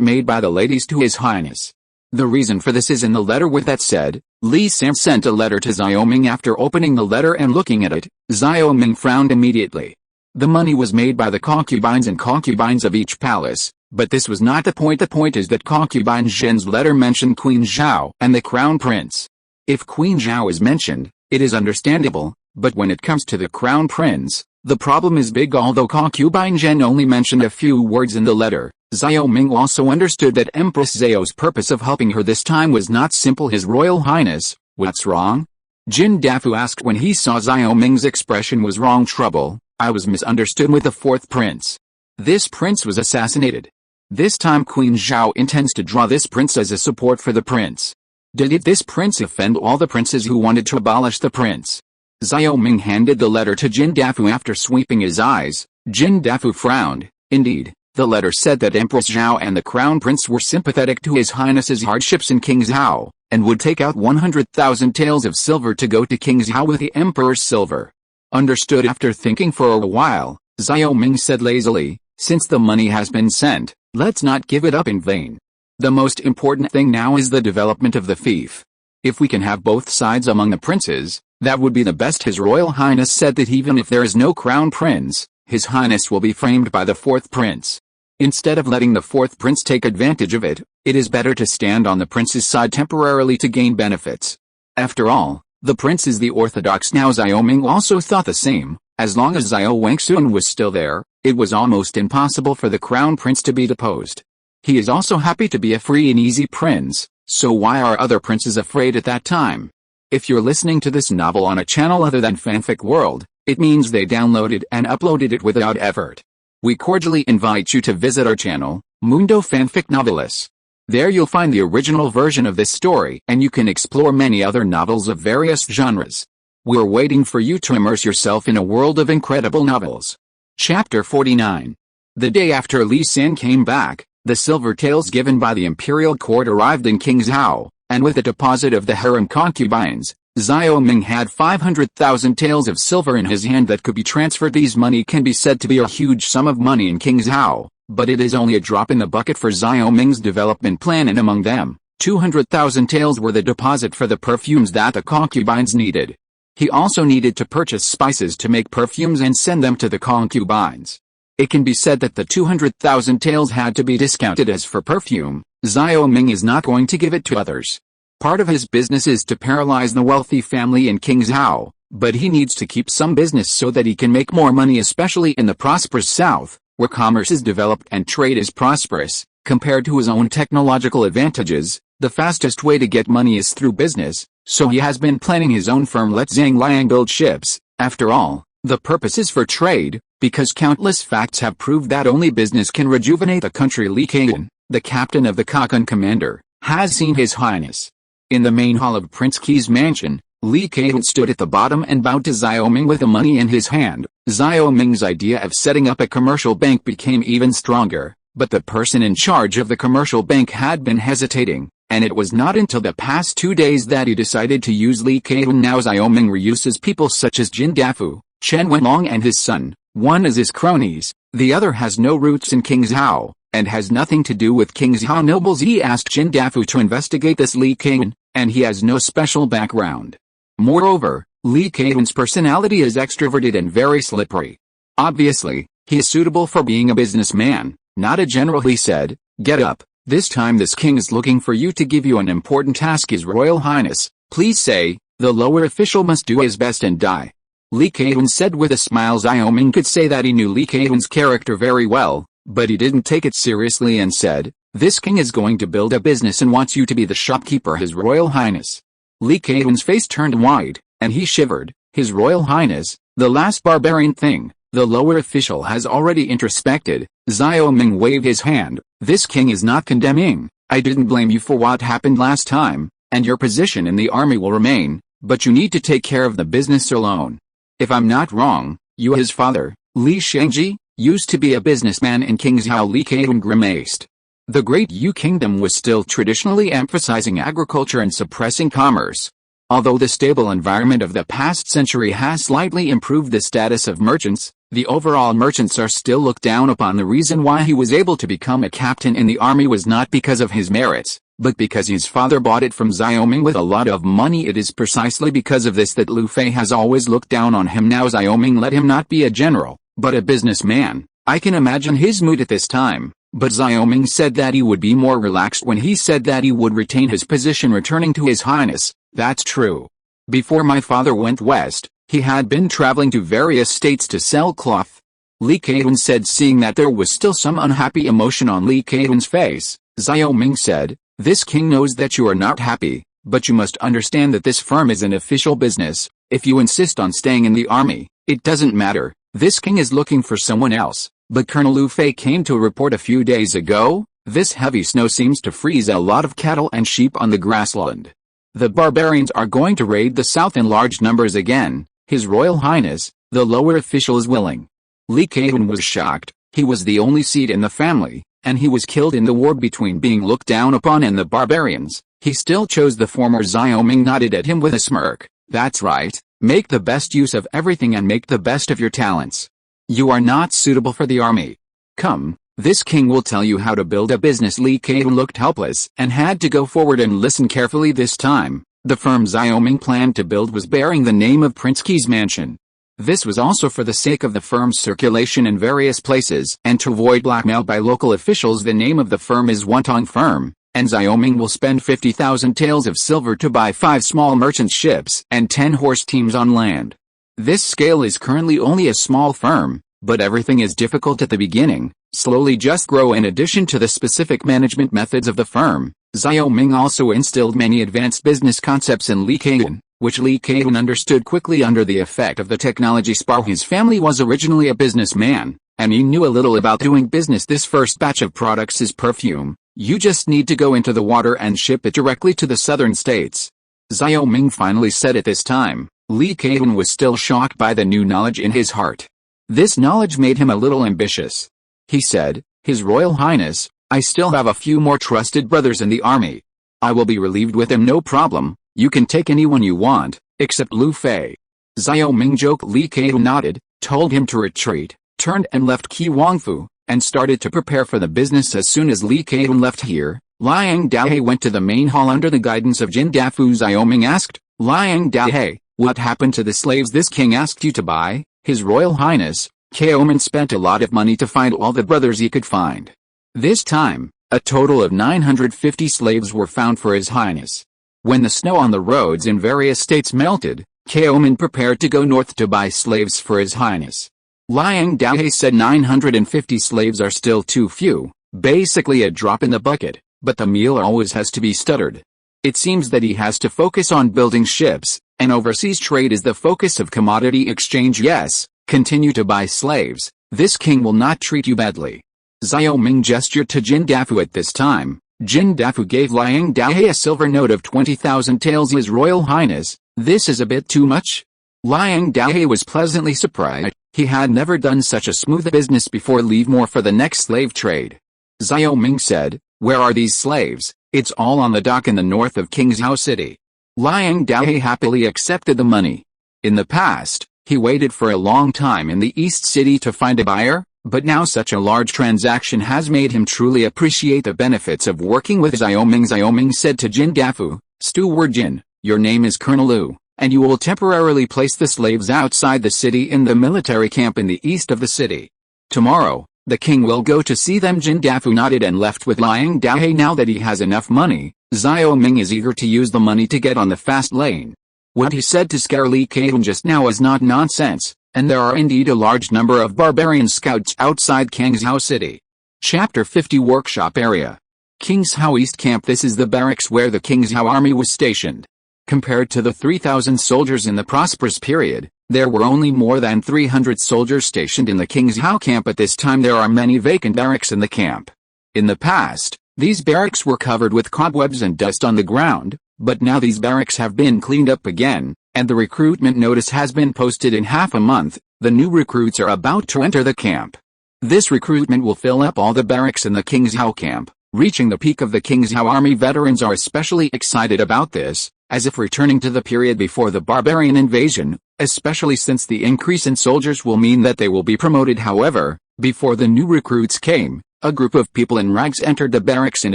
made by the ladies to His Highness. The reason for this is in the letter." With that said, Li Sam sent a letter to Xiaoming. After opening the letter and looking at it, Xiaoming frowned immediately. The money was made by the concubines and concubines of each palace, but this was not the point. The point is that concubine Zhen's letter mentioned Queen Zhao and the Crown Prince. If Queen Zhao is mentioned, it is understandable, but when it comes to the Crown Prince, The problem is big. Although concubine Zhen only mentioned a few words in the letter, Xiao Ming also understood that Empress Xiao's purpose of helping her this time was not simple. His Royal Highness, what's wrong? Jin Dafu asked when he saw Xiao Ming's expression was wrong. Trouble, I was misunderstood with the fourth prince. This prince was assassinated. This time Queen Zhao intends to draw this prince as a support for the prince. Did this prince offend all the princes who wanted to abolish the prince? Xiao Ming handed the letter to Jin Dafu after sweeping his eyes. Jin Dafu frowned. Indeed, the letter said that Empress Zhao and the Crown Prince were sympathetic to His Highness's hardships in King Zhao, and would take out 100,000 taels of silver to go to King Zhao with the Emperor's silver. Understood. After thinking for a while, Xiao Ming said lazily, since the money has been sent, let's not give it up in vain. The most important thing now is the development of the fief. If we can have both sides among the princes, that would be the best. His Royal Highness said that even if there is no crown prince, His Highness will be framed by the fourth prince. Instead of letting the fourth prince take advantage of it, it is better to stand on the prince's side temporarily to gain benefits. After all, the prince is the orthodox. Now Xiao Ming also thought the same. As long as Xiao Wangxun was still there, it was almost impossible for the crown prince to be deposed. He is also happy to be a free and easy prince, so why are other princes afraid at that time? If you're listening to this novel on a channel other than Fanfic World, it means they downloaded and uploaded it without effort. We cordially invite you to visit our channel, Mundo Fanfic Novelis. There you'll find the original version of this story and you can explore many other novels of various genres. We're waiting for you to immerse yourself in a world of incredible novels. Chapter 49. The day after Li San came back, the silver taels given by the imperial court arrived in King Zhao, and with a deposit of the harem concubines, Xiao Ming had 500,000 taels of silver in his hand that could be transferred. These money can be said to be a huge sum of money in King Zhao, but it is only a drop in the bucket for Xiao Ming's development plan, and among them, 200,000 taels were the deposit for the perfumes that the concubines needed. He also needed to purchase spices to make perfumes and send them to the concubines. It can be said that the 200,000 taels had to be discounted as for perfume. Xiao Ming is not going to give it to others. Part of his business is to paralyze the wealthy family in King Zhao, but he needs to keep some business so that he can make more money, especially in the prosperous south, where commerce is developed and trade is prosperous. Compared to his own technological advantages, the fastest way to get money is through business, so he has been planning his own firm. Let Zhang Liang build ships. After all, the purpose is for trade, because countless facts have proved that only business can rejuvenate a country. Li Kaiyan, the captain of the Kokon commander, has seen His Highness. In the main hall of Prince Qi's mansion, Li Kaiyan stood at the bottom and bowed to Xiao Ming with the money in his hand. Xiao Ming's idea of setting up a commercial bank became even stronger, but the person in charge of the commercial bank had been hesitating, and it was not until the past 2 days that he decided to use Li Kaiyan. Now Xiao Ming reuses people such as Jin Dafu, Chen Wenlong and his son. One is his cronies, the other has no roots in King Zhao, and has nothing to do with King Zhao nobles. He asked Jin Dafu to investigate this Li Kaiyan, and he has no special background. Moreover, Li Kaiyan's personality is extroverted and very slippery. Obviously, he is suitable for being a businessman, not a general. He said, "Get up, this time this king is looking for you to give you an important task. His Royal Highness, please say, the lower official must do his best and die." Li Kaiyan said with a smile. Xiao Ming could say that he knew Li Kaiyan's character very well, but he didn't take it seriously and said, "This king is going to build a business and wants you to be the shopkeeper, His Royal Highness." Li Kaiyan's face turned wide, and he shivered. "His Royal Highness, the last barbarian thing, the lower official has already introspected." Xiao Ming waved his hand. "This king is not condemning. I didn't blame you for what happened last time, and your position in the army will remain, but you need to take care of the business alone. If I'm not wrong, you, his father, Li Shangji, used to be a businessman in King Zhao." Li Kaiyan grimaced. The Great Yu Kingdom was still traditionally emphasizing agriculture and suppressing commerce. Although the stable environment of the past century has slightly improved the status of merchants, the overall merchants are still looked down upon. The reason why he was able to become a captain in the army was not because of his merits, but because his father bought it from Xiao Ming with a lot of money. It is precisely because of this that Lu Fei has always looked down on him. Now Xiao Ming let him not be a general, but a businessman. I can imagine his mood at this time, but Xiao Ming said that he would be more relaxed when he said that he would retain his position returning to His Highness. That's true. Before my father went west, He had been traveling to various states to sell cloth. Li Keqian said, seeing that there was still some unhappy emotion on Li Keqian's face. Xiao Ming said, "This king knows that you are not happy, but you must understand that this firm is an official business. If you insist on staying in the army, it doesn't matter. This king is looking for someone else." But Colonel Lu Fei came to report a few days ago, "This heavy snow seems to freeze a lot of cattle and sheep on the grassland. The barbarians are going to raid the south in large numbers again. His Royal Highness, the lower official, is willing." Li Keqian was shocked. He was the only seed in the family, and he was killed in the war between being looked down upon and the barbarians. He still chose the former. Xiao Ming nodded at him with a smirk. "That's right, make the best use of everything and make the best of your talents. You are not suitable for the army. Come, this king will tell you how to build a business." Li Keqian looked helpless and had to go forward and listen carefully this time. The firm Xiao Ming planned to build was bearing the name of Prince Qi's Mansion. This was also for the sake of the firm's circulation in various places and to avoid blackmail by local officials. The name of the firm is Wantong Firm, and Xiao Ming will spend 50,000 taels of silver to buy 5 small merchant ships and 10 horse teams on land. This scale is currently only a small firm, but everything is difficult at the beginning. Slowly just grow. In addition to the specific management methods of the firm, Xiao Ming also instilled many advanced business concepts in Li Keqian, which Li Keqian understood quickly under the effect of the technology spar. His family was originally a businessman, and he knew a little about doing business. This first batch of products is perfume. You just need to go into the water and ship it directly to the southern states. Xiao Ming finally said at this time. Li Keqian was still shocked by the new knowledge in his heart. This knowledge made him a little ambitious. He said, "His Royal Highness, I still have a few more trusted brothers in the army. I will be relieved with them, no problem. You can take anyone you want, except Lu Fei." Xiao Ming joked. Li Keqian nodded, told him to retreat, turned and left Qi Wangfu, and started to prepare for the business. As soon as Li Keqian left here, Liang Dahe went to the main hall under the guidance of Jin Dafu. Xiao Ming asked, "Liang Dahe, what happened to the slaves this king asked you to buy?" "His Royal Highness, Keoman spent a lot of money to find all the brothers he could find. This time, a total of 950 slaves were found for His Highness. When the snow on the roads in various states melted, Keoman prepared to go north to buy slaves for His Highness." Liang Dahe said 950 slaves are still too few, basically a drop in the bucket, but the meal always has to be stuttered. It seems that he has to focus on building ships, and overseas trade is the focus of commodity exchange. Yes, continue to buy slaves. This king will not treat you badly. Xiao Ming gestured to Jin Dafu at this time. Jin Dafu gave Liang Dahe a silver note of 20,000 taels. "His Royal Highness, this is a bit too much?" Liang Dahe was pleasantly surprised. He had never done such a smooth business before. "Leave more for the next slave trade." Xiao Ming said, "Where are these slaves?" "It's all on the dock in the north of Qingzhou City." Liang Dahe happily accepted the money. In the past, he waited for a long time in the East City to find a buyer, but now such a large transaction has made him truly appreciate the benefits of working with Xiao Ming. Xiao Ming said to Jin Dafu, "Steward Jin, your name is Colonel Lu, and you will temporarily place the slaves outside the city in the military camp in the east of the city. Tomorrow, the king will go to see them." Jin Dafu nodded and left with Liang Dahe. Now that he has enough money, Xiao Ming is eager to use the money to get on the fast lane. What he said to scare Li Keqian just now is not nonsense, and there are indeed a large number of barbarian scouts outside Qingzhou City. Chapter 50 Workshop Area. Qingzhou East Camp. This is the barracks where the Qingzhou army was stationed. Compared to the 3,000 soldiers in the prosperous period, there were only more than 300 soldiers stationed in the Qingzhou camp. At this time there are many vacant barracks in the camp. In the past, these barracks were covered with cobwebs and dust on the ground, but now these barracks have been cleaned up again, and the recruitment notice has been posted. In half a month, the new recruits are about to enter the camp. This recruitment will fill up all the barracks in the Qingzhou camp, reaching the peak of the Qingzhou army. Veterans are especially excited about this, as if returning to the period before the barbarian invasion, especially since the increase in soldiers will mean that they will be promoted. However, before the new recruits came, a group of people in rags entered the barracks in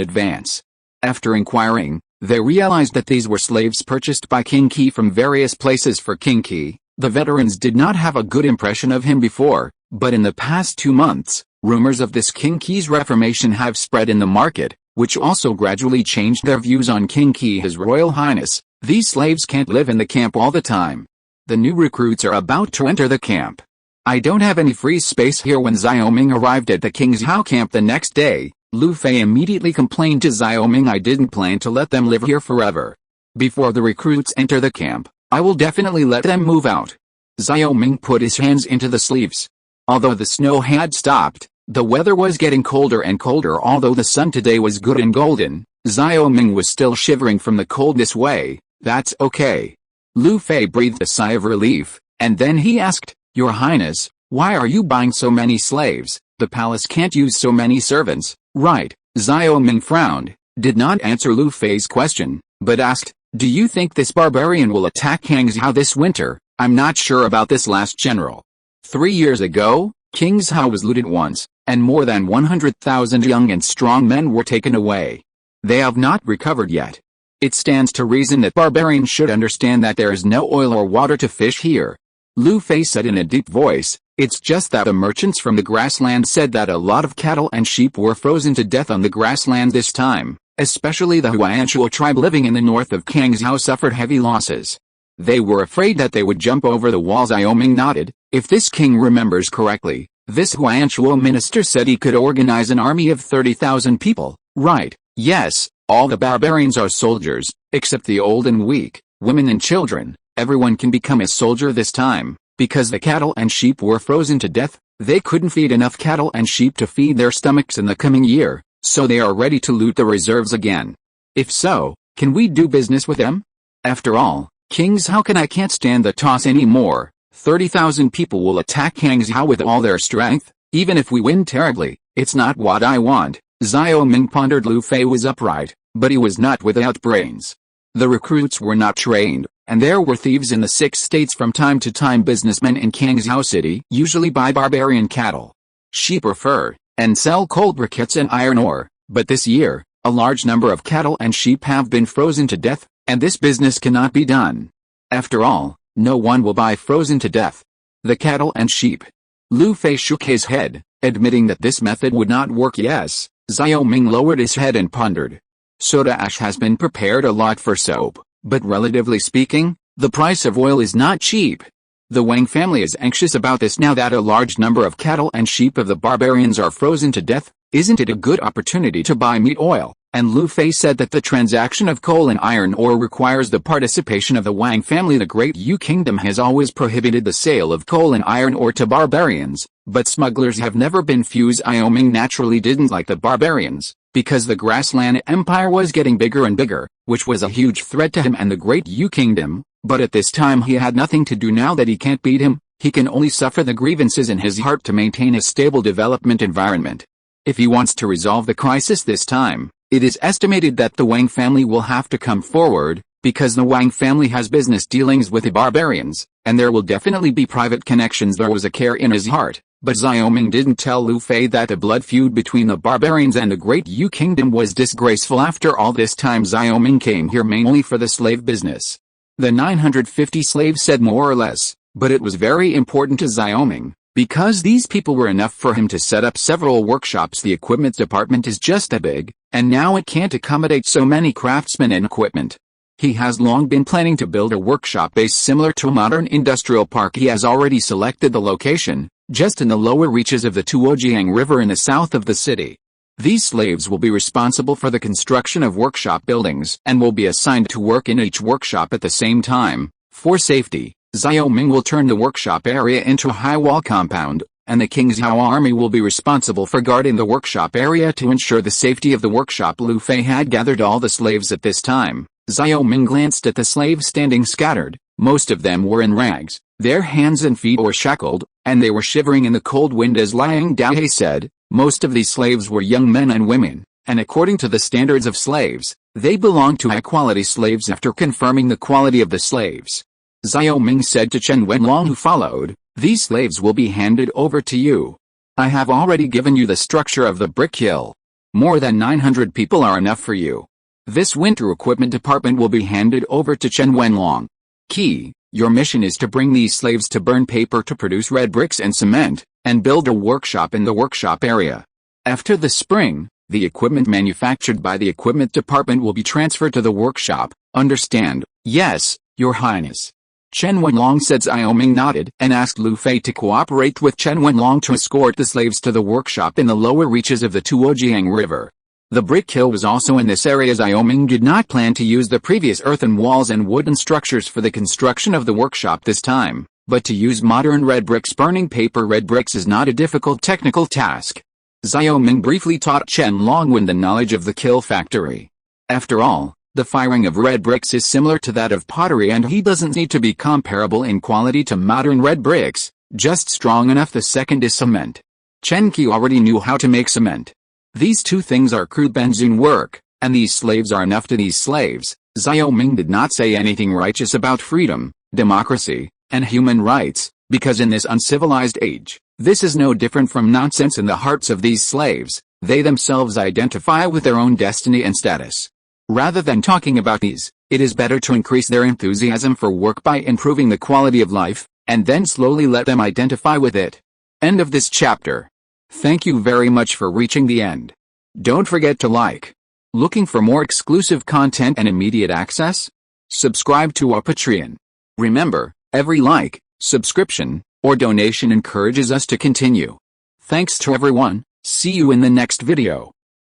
advance. After inquiring, they realized that these were slaves purchased by King Qi from various places for King Qi. The veterans did not have a good impression of him before, but in the past 2 months, rumors of this King Qi's reformation have spread in the market, which also gradually changed their views on King Qi. "His Royal Highness, these slaves can't live in the camp all the time. The new recruits are about to enter the camp. I don't have any free space here. When Xiaoming arrived at the King's Hao camp the next day, Lu Fei immediately complained to Xiaoming, I didn't plan to let them live here forever. Before the recruits enter the camp, I will definitely let them move out. Xiaoming put his hands into the sleeves. Although the snow had stopped, the weather was getting colder and colder. Although the sun today was good and golden, Xiaoming was still shivering from the cold. This way, that's okay. Lu Fei breathed a sigh of relief, and then he asked, Your Highness, why are you buying so many slaves? The palace can't use so many servants, right? Xiaoming frowned, did not answer Lu Fei's question, but asked, Do you think this barbarian will attack King's Hao this winter? I'm not sure about this last general. 3 years ago, King's Hao was looted once, and more than 100,000 young and strong men were taken away. They have not recovered yet. It stands to reason that barbarians should understand that there is no oil or water to fish here. Lu Fei said in a deep voice, It's just that the merchants from the grassland said that a lot of cattle and sheep were frozen to death on the grassland this time, especially the Huanshuo tribe living in the north of King's Hao suffered heavy losses. They were afraid that they would jump over the walls. Xiaoming nodded. If this king remembers correctly, this Huanshuo minister said he could organize an army of 30,000 people, right? Yes, all the barbarians are soldiers, except the old and weak, women and children. Everyone can become a soldier this time, because the cattle and sheep were frozen to death. They couldn't feed enough cattle and sheep to feed their stomachs in the coming year, so they are ready to loot the reserves again. If so, can we do business with them? After all, King's Hao can't stand the toss anymore. 30,000 people will attack King's Hao with all their strength. Even if we win terribly, it's not what I want. Xiaoming pondered. Lu Fei was upright, but he was not without brains. The recruits were not trained, and there were thieves in the 6 states. From time to time businessmen in King's Hao City usually buy barbarian cattle, sheep or fur, and sell coal briquettes and iron ore, but this year, a large number of cattle and sheep have been frozen to death, and this business cannot be done. After all, no one will buy frozen to death. The cattle and sheep. Lu Fei shook his head, admitting that this method would not work. Yes, Xiaoming lowered his head and pondered. Soda ash has been prepared a lot for soap, but relatively speaking, the price of oil is not cheap. The Wang family is anxious about this now that a large number of cattle and sheep of the barbarians are frozen to death. Isn't it a good opportunity to buy meat oil? And Lu Fei said that the transaction of coal and iron ore requires the participation of the Wang family. The Great Yu Kingdom has always prohibited the sale of coal and iron ore to barbarians, but smugglers have never been fused. Xiaoming naturally didn't like the barbarians, because the Grassland Empire was getting bigger and bigger, which was a huge threat to him and the Great Yu Kingdom, but at this time he had nothing to do. Now that he can't beat him, he can only suffer the grievances in his heart to maintain a stable development environment. If he wants to resolve the crisis this time, it is estimated that the Wang family will have to come forward, because the Wang family has business dealings with the barbarians, and there will definitely be private connections. There was a care in his heart, but Xiaoming didn't tell Lu Fei that a blood feud between the barbarians and the Great Yu Kingdom was disgraceful. After all this time, Xiaoming came here mainly for the slave business. The 950 slaves said more or less, but it was very important to Xiaoming, because these people were enough for him to set up several workshops. The equipment department is just that big, and now it can't accommodate so many craftsmen and equipment. He has long been planning to build a workshop base similar to a modern industrial park. He has already selected the location, just in the lower reaches of the Tuojiang River in the south of the city. These slaves will be responsible for the construction of workshop buildings and will be assigned to work in each workshop at the same time. For safety, Xiaoming will turn the workshop area into a high-wall compound, and the King's Hao army will be responsible for guarding the workshop area to ensure the safety of the workshop. Lu Fei had gathered all the slaves at this time. Xiaoming glanced at the slaves standing scattered. Most of them were in rags, their hands and feet were shackled, and they were shivering in the cold wind. As Liang Daohe said, most of these slaves were young men and women, and according to the standards of slaves, they belonged to high-quality slaves. After confirming the quality of the slaves, Xiaoming said to Chen Wenlong, who followed, "These slaves will be handed over to you. I have already given you the structure of the brick hill. More than 900 people are enough for you. This winter equipment department will be handed over to Chen Wenlong. Key, your mission is to bring these slaves to burn paper to produce red bricks and cement, and build a workshop in the workshop area. After the spring, the equipment manufactured by the equipment department will be transferred to the workshop. Understand?" "Yes, Your Highness." Chen Wenlong said. Xiao Ming nodded and asked Lu Fei to cooperate with Chen Wenlong to escort the slaves to the workshop in the lower reaches of the Tuojiang River. The brick hill was also in this area. Xiao Ming did not plan to use the previous earthen walls and wooden structures for the construction of the workshop this time, but to use modern red bricks. Burning paper red bricks is not a difficult technical task. Xiao Ming briefly taught Chen Longwen the knowledge of the kiln factory. After all, the firing of red bricks is similar to that of pottery, and he doesn't need to be comparable in quality to modern red bricks, just strong enough. The second is cement. Chen Qi already knew how to make cement. These two things are crude benzene work, and these slaves are enough to these slaves. Xiao Ming did not say anything righteous about freedom, democracy, and human rights, because in this uncivilized age, this is no different from nonsense in the hearts of these slaves. They themselves identify with their own destiny and status. Rather than talking about these, it is better to increase their enthusiasm for work by improving the quality of life, and then slowly let them identify with it. End of this chapter. Thank you very much for reaching the end. Don't forget to like. Looking for more exclusive content and immediate access? Subscribe to our Patreon. Remember, every like, subscription, or donation encourages us to continue. Thanks to everyone. See you in the next video.